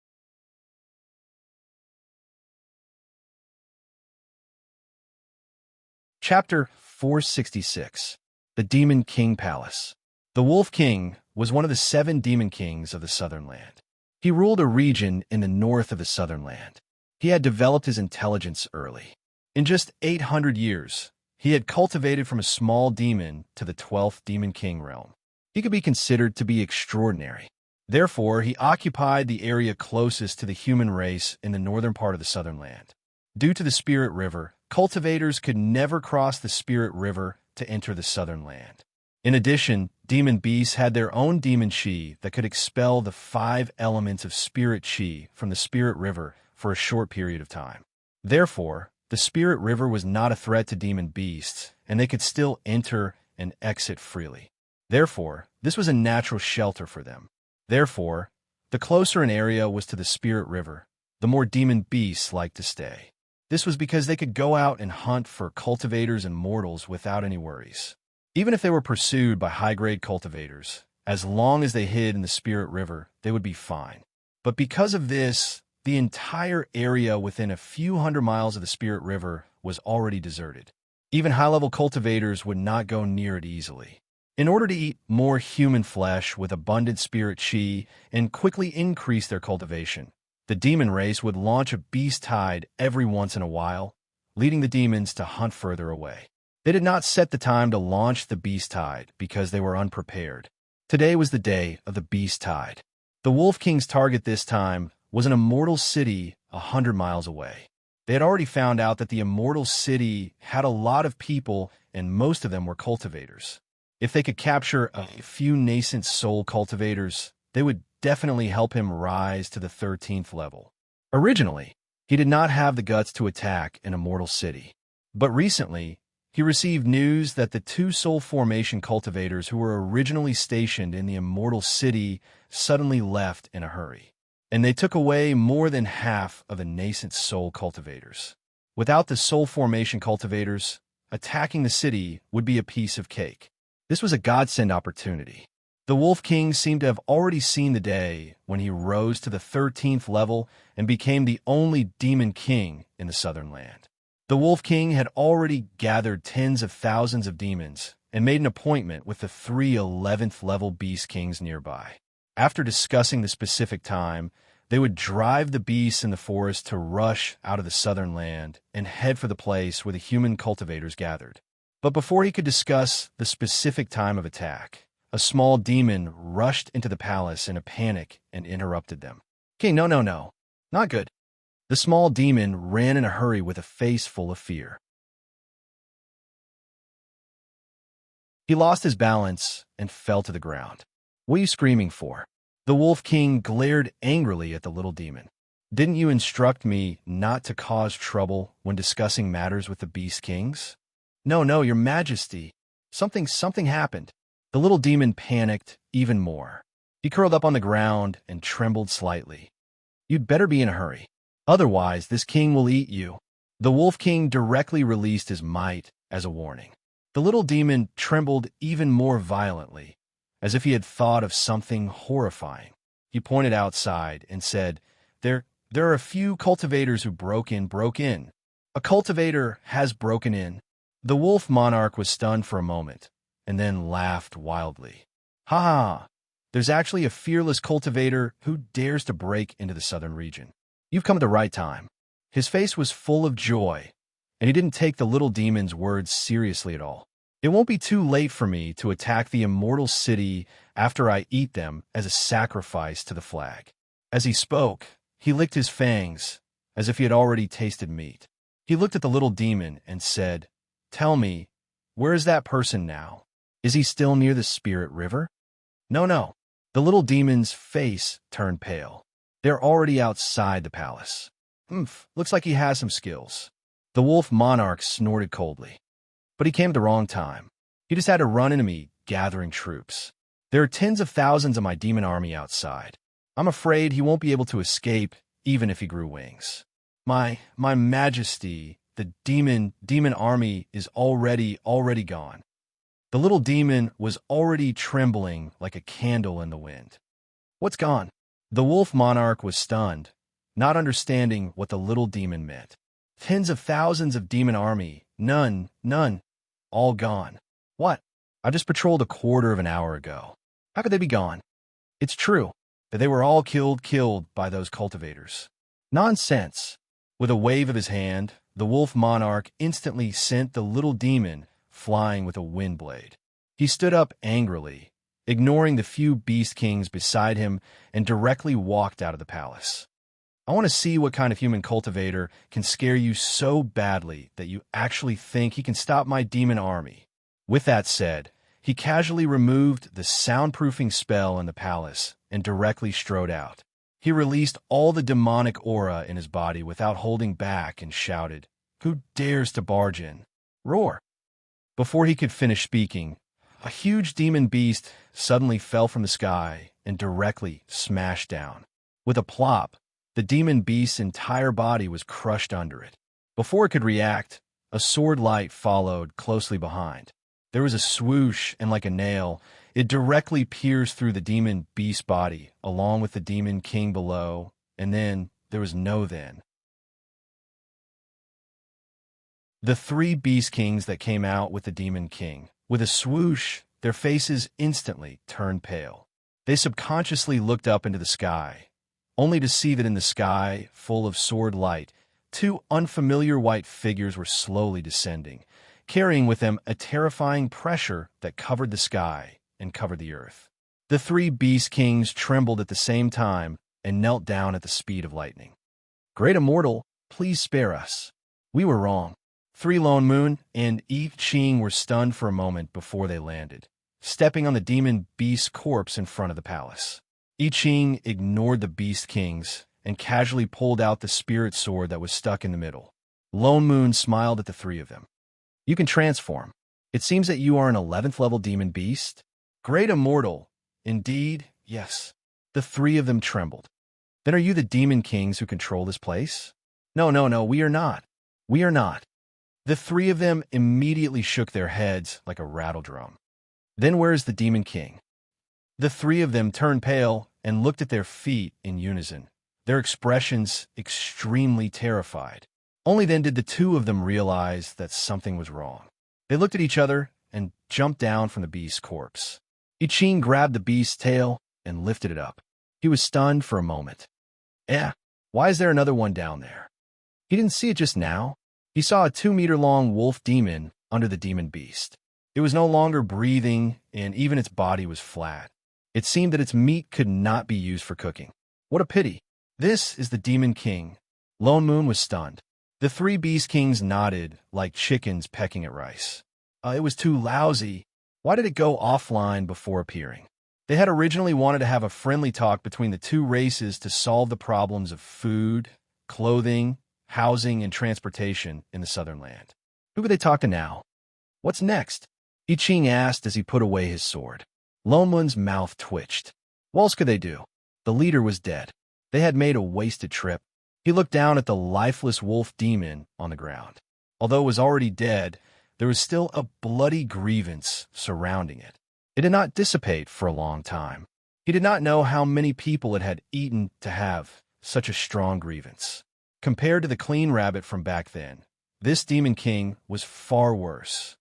Chapter 466. The Demon King Palace. The Wolf King was one of the 7 demon kings of the Southern Land. He ruled a region in the north of the Southern Land. He had developed his intelligence early. In just 800 years, he had cultivated from a small demon to the 12th Demon King realm. He could be considered to be extraordinary. Therefore, he occupied the area closest to the human race in the northern part of the Southern Land. Due to the Spirit River, cultivators could never cross the Spirit River to enter the Southern Land. In addition, demon beasts had their own demon chi that could expel the 5 elements of spirit chi from the Spirit River for a short period of time. Therefore, the Spirit River was not a threat to demon beasts, and they could still enter and exit freely. Therefore, this was a natural shelter for them. Therefore, the closer an area was to the Spirit River, the more demon beasts liked to stay. This was because they could go out and hunt for cultivators and mortals without any worries. Even if they were pursued by high-grade cultivators, as long as they hid in the Spirit River, they would be fine. But because of this, the entire area within a few hundred miles of the Spirit River was already deserted. Even high-level cultivators would not go near it easily. In order to eat more human flesh with abundant spirit chi and quickly increase their cultivation, the demon race would launch a beast tide every once in a while, leading the demons to hunt further away. They did not set the time to launch the beast tide because they were unprepared. Today was the day of the beast tide. The Wolf King's target this time was an immortal city 100 miles away. They had already found out that the immortal city had a lot of people and most of them were cultivators. If they could capture a few nascent soul cultivators, they would definitely help him rise to the 13th level. Originally, He did not have the guts to attack an immortal city. But recently, he received news that the two soul formation cultivators who were originally stationed in the immortal city suddenly left in a hurry. And they took away more than half of the nascent soul cultivators. Without the soul formation cultivators, attacking the city would be a piece of cake. This was a godsend opportunity. The Wolf King seemed to have already seen the day when he rose to the 13th level and became the only demon king in the Southern Land. The Wolf King had already gathered tens of thousands of demons and made an appointment with the 3 11th level beast kings nearby. After discussing the specific time, they would drive the beasts in the forest to rush out of the Southern Land and head for the place where the human cultivators gathered. But before he could discuss the specific time of attack, a small demon rushed into the palace in a panic and interrupted them. Okay, no, not good. The small demon ran in a hurry with a face full of fear. He lost his balance and fell to the ground. What are you screaming for? The Wolf King glared angrily at the little demon. Didn't you instruct me not to cause trouble when discussing matters with the Beast Kings? No, Your Majesty. Something happened. The little demon panicked even more. He curled up on the ground and trembled slightly. You'd better be in a hurry. Otherwise, this king will eat you. The Wolf King directly released his might as a warning. The little demon trembled even more violently, as if he had thought of something horrifying. He pointed outside and said, There are a few cultivators who broke in. A cultivator has broken in. The wolf monarch was stunned for a moment, and then laughed wildly. Ha ha! There's actually a fearless cultivator who dares to break into the southern region. You've come at the right time. His face was full of joy, and he didn't take the little demon's words seriously at all. It won't be too late for me to attack the immortal city after I eat them as a sacrifice to the flag. As he spoke, he licked his fangs, as if he had already tasted meat. He looked at the little demon and said, Tell me, where is that person now? Is he still near the Spirit River? No. The little demon's face turned pale. They're already outside the palace. Looks like he has some skills. The wolf monarch snorted coldly. But he came at the wrong time. He just had to run into me gathering troops. There are tens of thousands of my demon army outside. I'm afraid he won't be able to escape even if he grew wings. My majesty, the demon army is already gone. The little demon was already trembling like a candle in the wind. What's gone? The wolf monarch was stunned, not understanding what the little demon meant. Tens of thousands of demon army, none, all gone. What? I just patrolled a quarter of an hour ago. How could they be gone? It's true that they were all killed by those cultivators. Nonsense. With a wave of his hand, the wolf monarch instantly sent the little demon flying with a wind blade. He stood up angrily, ignoring the few beast kings beside him, and directly walked out of the palace. I want to see what kind of human cultivator can scare you so badly that you actually think he can stop my demon army. With that said, he casually removed the soundproofing spell in the palace and directly strode out. He released all the demonic aura in his body without holding back and shouted, Who dares to barge in? Roar! Before he could finish speaking, a huge demon beast suddenly fell from the sky and directly smashed down. With a plop, the demon beast's entire body was crushed under it. Before it could react, a sword light followed closely behind. There was a swoosh, and like a nail, it directly pierced through the demon beast's body, along with the demon king below, and then there was no then. The 3 beast kings that came out with the demon king. With a swoosh, their faces instantly turned pale. They subconsciously looked up into the sky, only to see that in the sky, full of sword light, 2 unfamiliar white figures were slowly descending, carrying with them a terrifying pressure that covered the sky and covered the earth. The 3 beast kings trembled at the same time and knelt down at the speed of lightning. Great Immortal, please spare us. We were wrong. 3 Lone Moon and I Ching were stunned for a moment before they landed, stepping on the demon beast's corpse in front of the palace. I Ching ignored the beast kings and casually pulled out the spirit sword that was stuck in the middle. Lone Moon smiled at the three of them. You can transform. It seems that you are an 11th level demon beast. Great immortal. Indeed, yes. The three of them trembled. Then are you the demon kings who control this place? No, no, no, we are not. We are not. The three of them immediately shook their heads like a rattle drum. Then where is the demon king? The three of them turned pale and looked at their feet in unison, their expressions extremely terrified. Only then did the two of them realize that something was wrong. They looked at each other and jumped down from the beast's corpse. I grabbed the beast's tail and lifted it up. He was stunned for a moment. Why is there another one down there? He didn't see it just now. He saw a 2-meter-long wolf demon under the demon beast. It was no longer breathing, and even its body was flat. It seemed that its meat could not be used for cooking. What a pity. This is the demon king. Lone Moon was stunned. The three beast kings nodded like chickens pecking at rice. It was too lousy. Why did it go offline before appearing? They had originally wanted to have a friendly talk between the two races to solve the problems of food, clothing, housing, and transportation in the southern land. Who could they talk to now? What's next? I asked as he put away his sword. Lone Moon's mouth twitched. What else could they do? The leader was dead. They had made a wasted trip. He looked down at the lifeless wolf demon on the ground. Although it was already dead, there was still a bloody grievance surrounding it. It did not dissipate for a long time. He did not know how many people it had eaten to have such a strong grievance. Compared to the clean rabbit from back then, this demon king was far worse.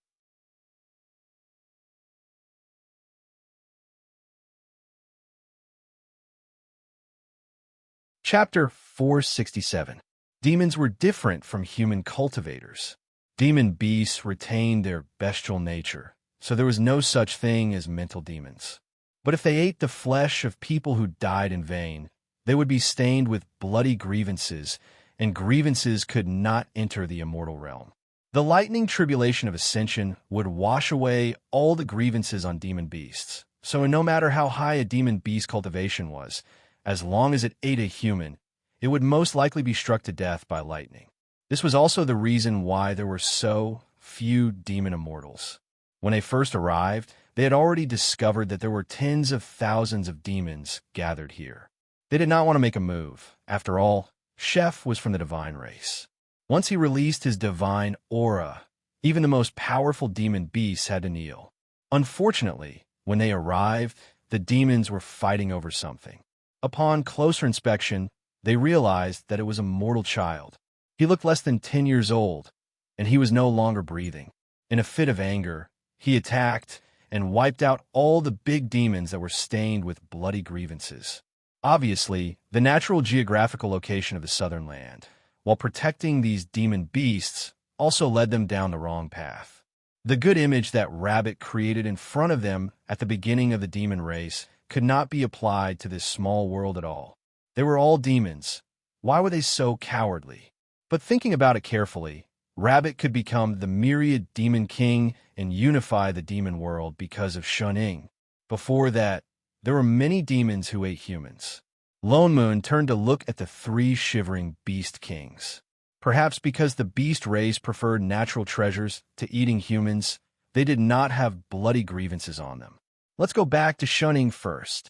Chapter 467. Demons were different from human cultivators. Demon beasts retained their bestial nature, so there was no such thing as mental demons. But if they ate the flesh of people who died in vain, they would be stained with bloody grievances, and grievances could not enter the immortal realm. The lightning tribulation of ascension would wash away all the grievances on demon beasts, so no matter how high a demon beast cultivation was, as long as it ate a human, it would most likely be struck to death by lightning. This was also the reason why there were so few demon immortals. When they first arrived, they had already discovered that there were tens of thousands of demons gathered here. They did not want to make a move. After all, Chef was from the divine race. Once he released his divine aura, even the most powerful demon beasts had to kneel. Unfortunately, when they arrived, the demons were fighting over something. Upon closer inspection, they realized that it was a mortal child. He looked less than 10 years old, and he was no longer breathing. In a fit of anger, he attacked and wiped out all the big demons that were stained with bloody grievances. Obviously, the natural geographical location of the southern land, while protecting these demon beasts, also led them down the wrong path. The good image that Rabbit created in front of them at the beginning of the demon race could not be applied to this small world at all. They were all demons. Why were they so cowardly? But thinking about it carefully, Rabbit could become the myriad demon king and unify the demon world because of Shuning. Before that, there were many demons who ate humans. Lone Moon turned to look at the three shivering beast kings. Perhaps because the beast race preferred natural treasures to eating humans, they did not have bloody grievances on them. Let's go back to Shuning first.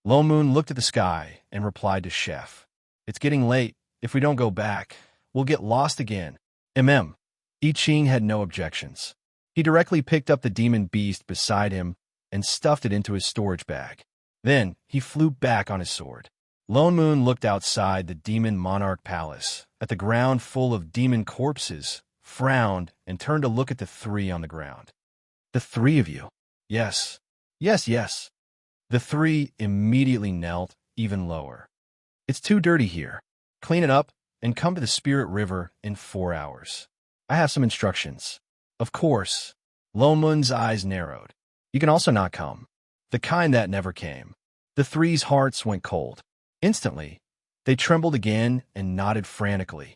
Lone Moon looked at the sky and replied to Chef. It's getting late. If we don't go back, we'll get lost again. I Ching had no objections. He directly picked up the demon beast beside him and stuffed it into his storage bag. Then he flew back on his sword. Lone Moon looked outside the demon monarch palace at the ground full of demon corpses, frowned, and turned to look at the three on the ground. The three of you? Yes. Yes, yes. The three immediately knelt even lower. It's too dirty here. Clean it up and come to the Spirit River in 4 hours. I have some instructions. Of course. Lone Moon's eyes narrowed. You can also not come. The kind that never came. The three's hearts went cold. Instantly, they trembled again and nodded frantically.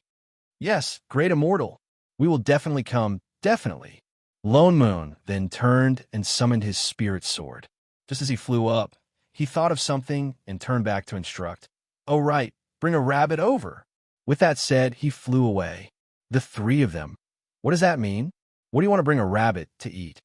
Yes, great immortal. We will definitely come, definitely. Lone Moon then turned and summoned his spirit sword. Just as he flew up, he thought of something and turned back to instruct. Oh, right, Bring a rabbit over." With that said, he flew away. The three of them. What does that mean? What do you want to bring a rabbit to eat?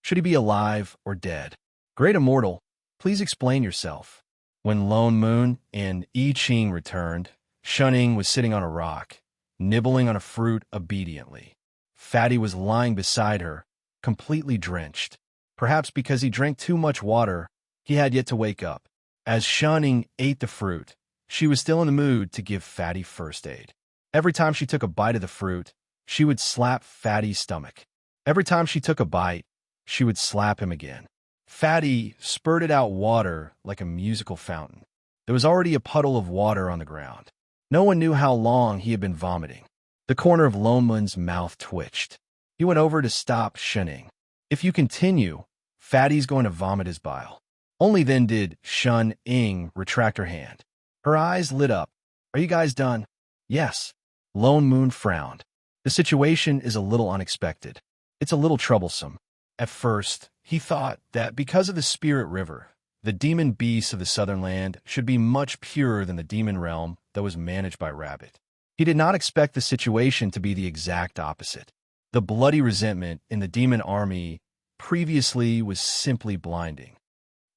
Should he be alive or dead? Great Immortal, please explain yourself. When Lone Moon and I Ching returned, Shunning was sitting on a rock, nibbling on a fruit obediently. Fatty was lying beside her, completely drenched. Perhaps because he drank too much water, he had yet to wake up. As Shunning ate the fruit, she was still in the mood to give Fatty first aid. Every time she took a bite of the fruit, she would slap Fatty's stomach. Every time she took a bite, she would slap him again. Fatty spurted out water like a musical fountain. There was already a puddle of water on the ground. No one knew how long he had been vomiting. The corner of Lone Moon's mouth twitched. He went over to stop Shunning. If you continue, Fatty's going to vomit his bile. Only then did Shun-Ing retract her hand. Her eyes lit up. Are you guys done? Yes. Lone Moon frowned. The situation is a little unexpected. It's a little troublesome. At first, he thought that because of the Spirit River, the demon beasts of the Southern Land should be much purer than the demon realm that was managed by Rabbit. He did not expect the situation to be the exact opposite. The bloody resentment in the demon army previously was simply blinding.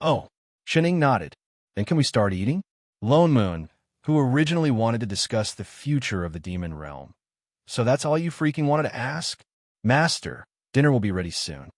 Oh, Shunning nodded. Then can we start eating? Lone Moon, who originally wanted to discuss the future of the demon realm. So that's all you freaking wanted to ask? Master, dinner will be ready soon.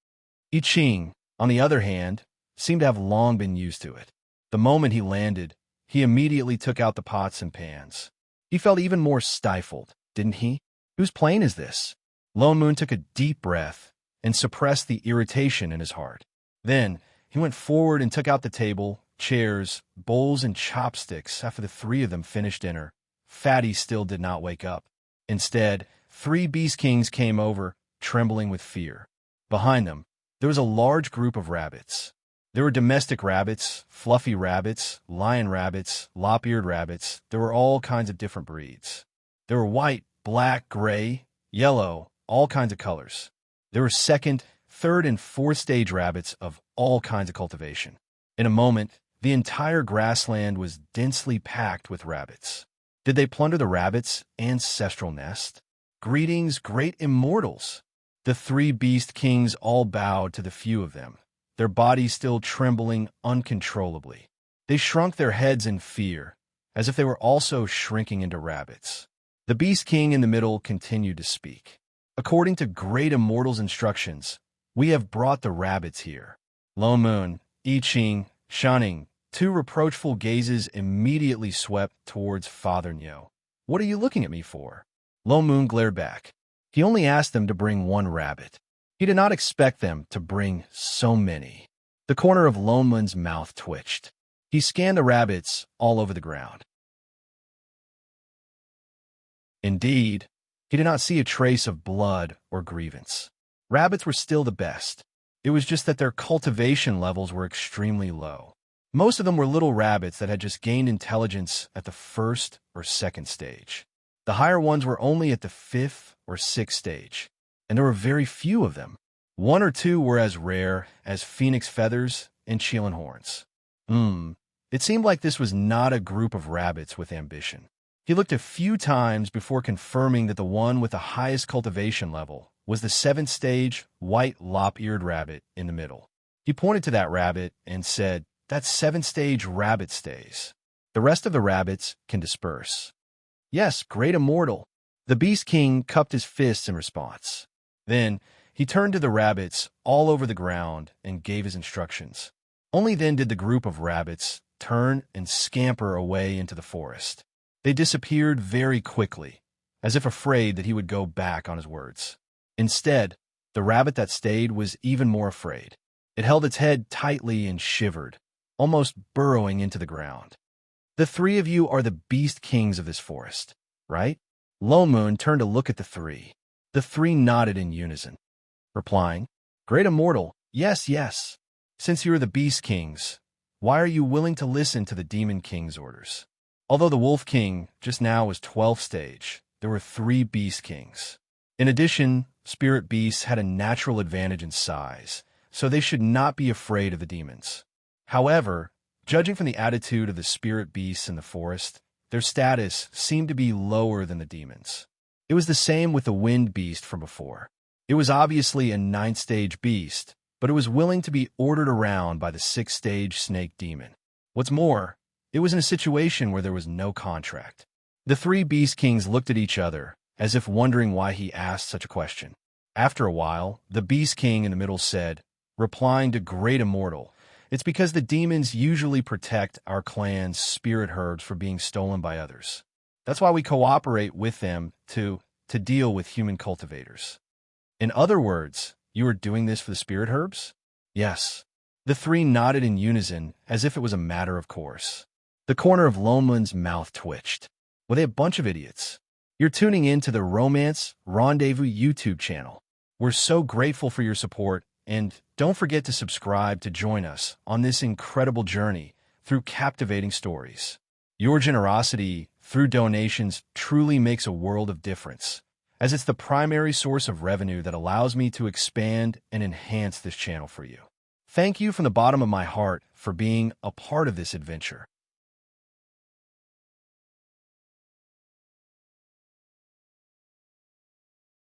I Ching, on the other hand, seemed to have long been used to it. The moment he landed, he immediately took out the pots and pans. He felt even more stifled, didn't he? Whose plane is this? Lone Moon took a deep breath and suppressed the irritation in his heart. Then, he went forward and took out the table, chairs, bowls, and chopsticks after the three of them finished dinner. Fatty still did not wake up. Instead, three Beast Kings came over, trembling with fear. Behind them, there was a large group of rabbits. There were domestic rabbits, fluffy rabbits, lion rabbits, lop-eared rabbits. There were all kinds of different breeds. There were white, black, gray, yellow, all kinds of colors. There were second, third, and fourth stage rabbits of all kinds of cultivation. In a moment, the entire grassland was densely packed with rabbits. Did they plunder the rabbits' ancestral nest? Greetings, great immortals! The three Beast Kings all bowed to the few of them, their bodies still trembling uncontrollably. They shrunk their heads in fear, as if they were also shrinking into rabbits. The Beast King in the middle continued to speak. According to Great Immortal's instructions, we have brought the rabbits here. Lone Moon, I Ching, Shunning, two reproachful gazes immediately swept towards Father Nyo. What are you looking at me for? Lone Moon glared back. He only asked them to bring one rabbit. He did not expect them to bring so many. The corner of Lone Moon's mouth twitched. He scanned the rabbits all over the ground. Indeed, he did not see a trace of blood or grievance. Rabbits were still the best. It was just that their cultivation levels were extremely low. Most of them were little rabbits that had just gained intelligence at the first or second stage. The higher ones were only at the fifth or sixth stage, and there were very few of them. One or two were as rare as phoenix feathers and Chelan horns. It seemed like this was not a group of rabbits with ambition. He looked a few times before confirming that the one with the highest cultivation level was the seventh stage white lop-eared rabbit in the middle. He pointed to that rabbit and said, "That seventh stage rabbit stays. The rest of the rabbits can disperse." Yes, great immortal. The Beast King cupped his fists in response. Then he turned to the rabbits all over the ground and gave his instructions. Only then did the group of rabbits turn and scamper away into the forest. They disappeared very quickly, as if afraid that he would go back on his words. Instead, the rabbit that stayed was even more afraid. It held its head tightly and shivered, almost burrowing into the ground. The three of you are the Beast Kings of this forest, right? Lone Moon turned to look at the three. The three nodded in unison, replying, "Great Immortal, yes, yes. Since you are the Beast Kings, why are you willing to listen to the Demon King's orders?" Although the Wolf King just now was 12th stage, there were three Beast Kings. In addition, spirit beasts had a natural advantage in size, so they should not be afraid of the demons. However, Judging from the attitude of the spirit beasts in the forest, their status seemed to be lower than the demons. It was the same with the wind beast from before. It was obviously a ninth-stage beast, but it was willing to be ordered around by the sixth-stage snake demon. What's more, it was in a situation where there was no contract. The three beast kings looked at each other, as if wondering why he asked such a question. After a while, the beast king in the middle said, replying to Great Immortal, "It's because the demons usually protect our clan's spirit herbs from being stolen by others. That's why we cooperate with them to deal with human cultivators." In other words, you are doing this for the spirit herbs? Yes. The three nodded in unison, as if it was a matter of course. The corner of Loneman's mouth twitched. Well, they a bunch of idiots. You're tuning in to the Romance Rendezvous YouTube channel. We're so grateful for your support, and don't forget to subscribe to join us on this incredible journey through captivating stories. Your generosity through donations truly makes a world of difference, as it's the primary source of revenue that allows me to expand and enhance this channel for you. Thank you from the bottom of my heart for being a part of this adventure.